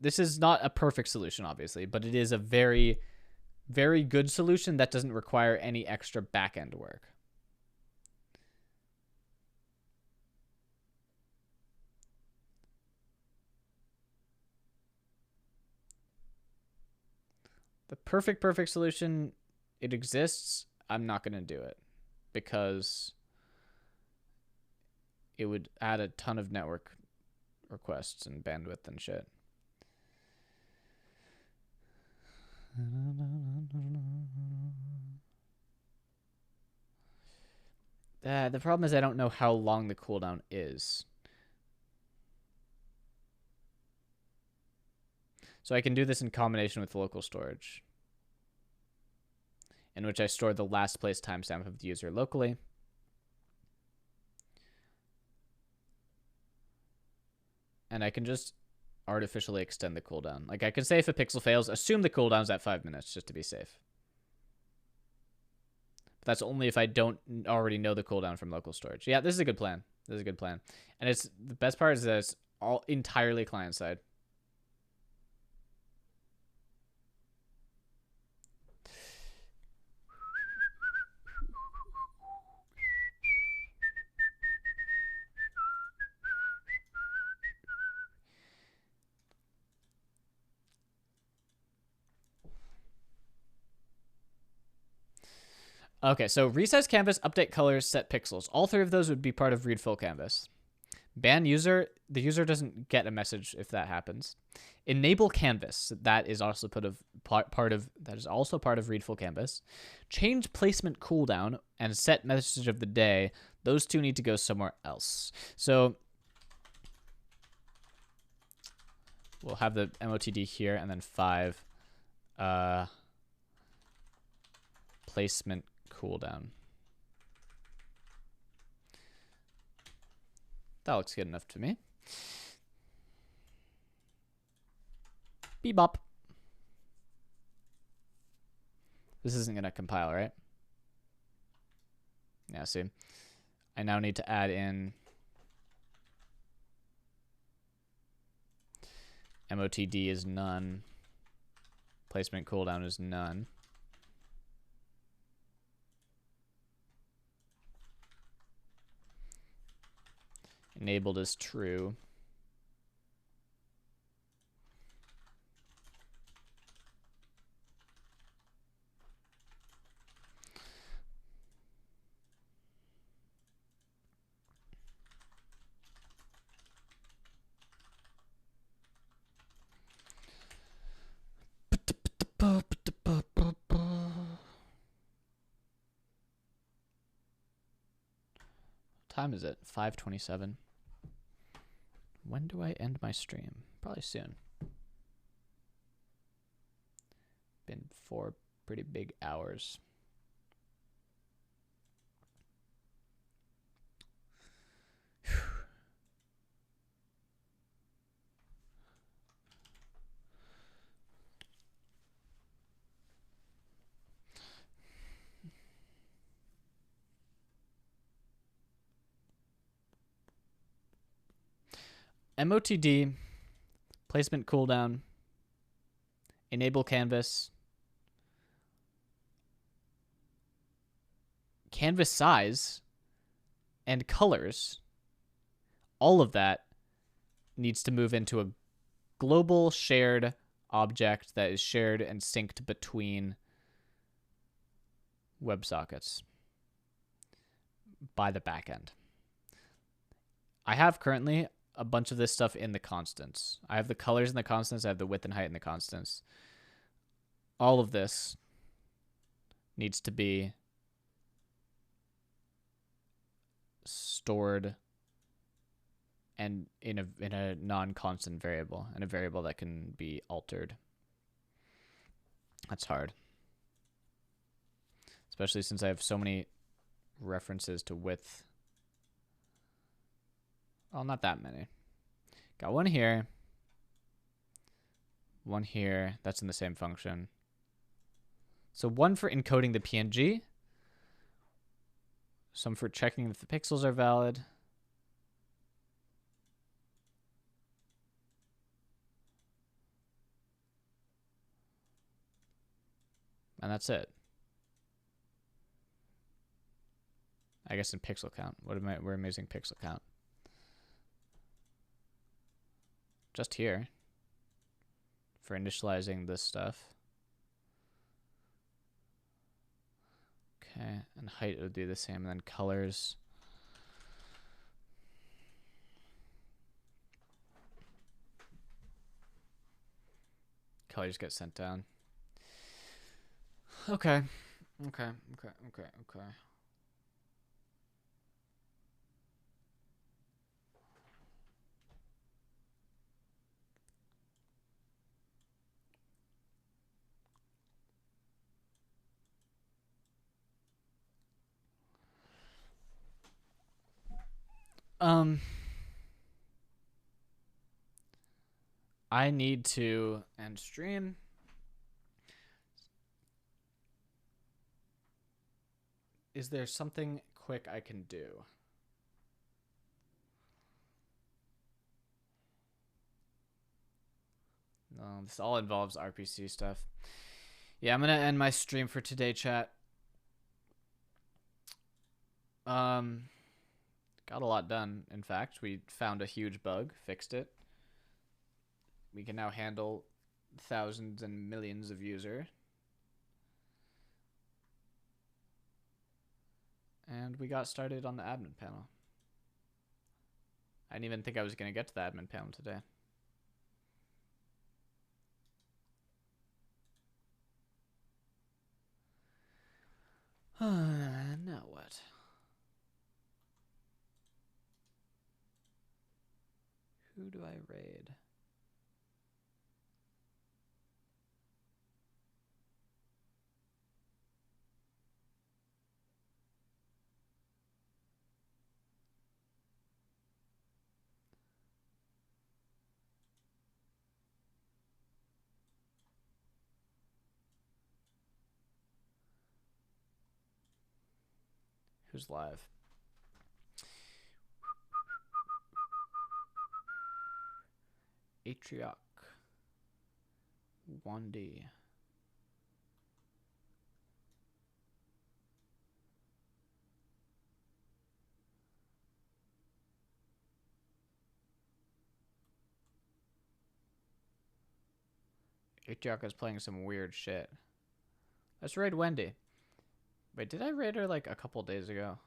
This is not a perfect solution, obviously, but it is a very, very good solution that doesn't require any extra back-end work. The perfect solution, it exists. I'm not going to do it because it would add a ton of network requests and bandwidth and shit. The problem is I don't know how long the cooldown is. So I can do this in combination with local storage. in which I store the last place timestamp of the user locally. And I can just artificially extend the cooldown. Like I can say if a pixel fails, assume the cooldown's at 5 minutes just to be safe. But that's only if I don't already know the cooldown from local storage. Yeah, this is a good plan. This is a good plan. And it's the best part is that it's all entirely client side. Okay, so resize canvas, update colors, set pixels. All three of those would be part of read full canvas. Ban user, the user doesn't get a message if that happens. Enable canvas, that is also part of read full canvas. Change placement cooldown and set message of the day. Those two need to go somewhere else. So we'll have the MOTD here and then 5 placement cooldown. That looks good enough to me. Bebop. This isn't going to compile, right? Yeah, see. I now need to add in MOTD is none. Placement cooldown is none. Enabled is true. Time is it? 5:27. When do I end my stream? Probably soon. Been 4 pretty big hours. MOTD, placement cooldown, enable canvas, canvas size, and colors. All of that needs to move into a global shared object that is shared and synced between WebSockets by the backend. I have currently a bunch of this stuff in the constants. I have the colors in the constants. I have the width and height in the constants. All of this needs to be stored and in a non-constant variable, and a variable that can be altered. That's hard, especially since I have so many references to width. Oh, not that many. Got one here. One here. That's in the same function. So one for encoding the PNG. Some for checking if the pixels are valid. And that's it. I guess in pixel count. We're using pixel count. Just here for initializing this stuff. Okay, and height would do the same, and then colors. Colors get sent down. Okay. Um, I need to end stream. Is there something quick I can do? No, this all involves RPC stuff. Yeah, I'm gonna end my stream for today, chat. Got a lot done. In fact, we found a huge bug, fixed it. We can now handle thousands and millions of users. And we got started on the admin panel. I didn't even think I was going to get to the admin panel today. Now what? Who do I raid? Who's live? Atrioc. 1D. Atrioc is playing some weird shit. Let's raid Wendy. Wait, did I raid her like a couple days ago?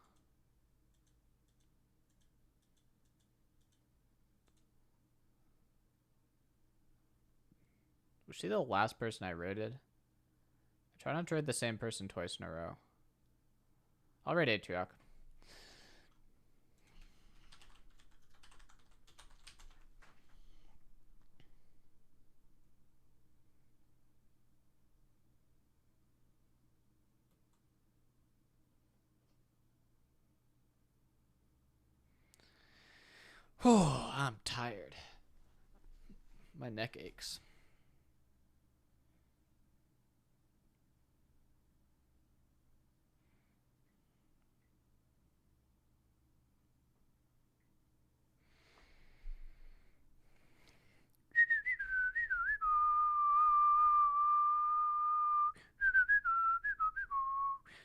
Was she the last person I raided? I try not to raid the same person twice in a row. I'll raid Atrioc. Oh, I'm tired. My neck aches.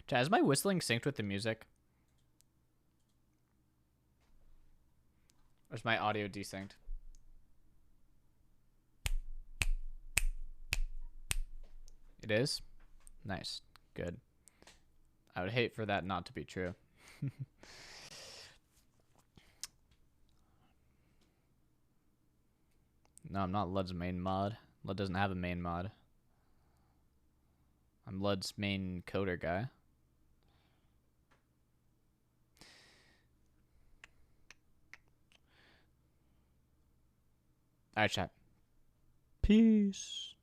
Chat, is my whistling synced with the music? Or is my audio desynced? It is? Nice. Good. I would hate for that not to be true. No, I'm not Lud's main mod. Lud doesn't have a main mod. I'm Lud's main coder guy. Alright, chat. Peace.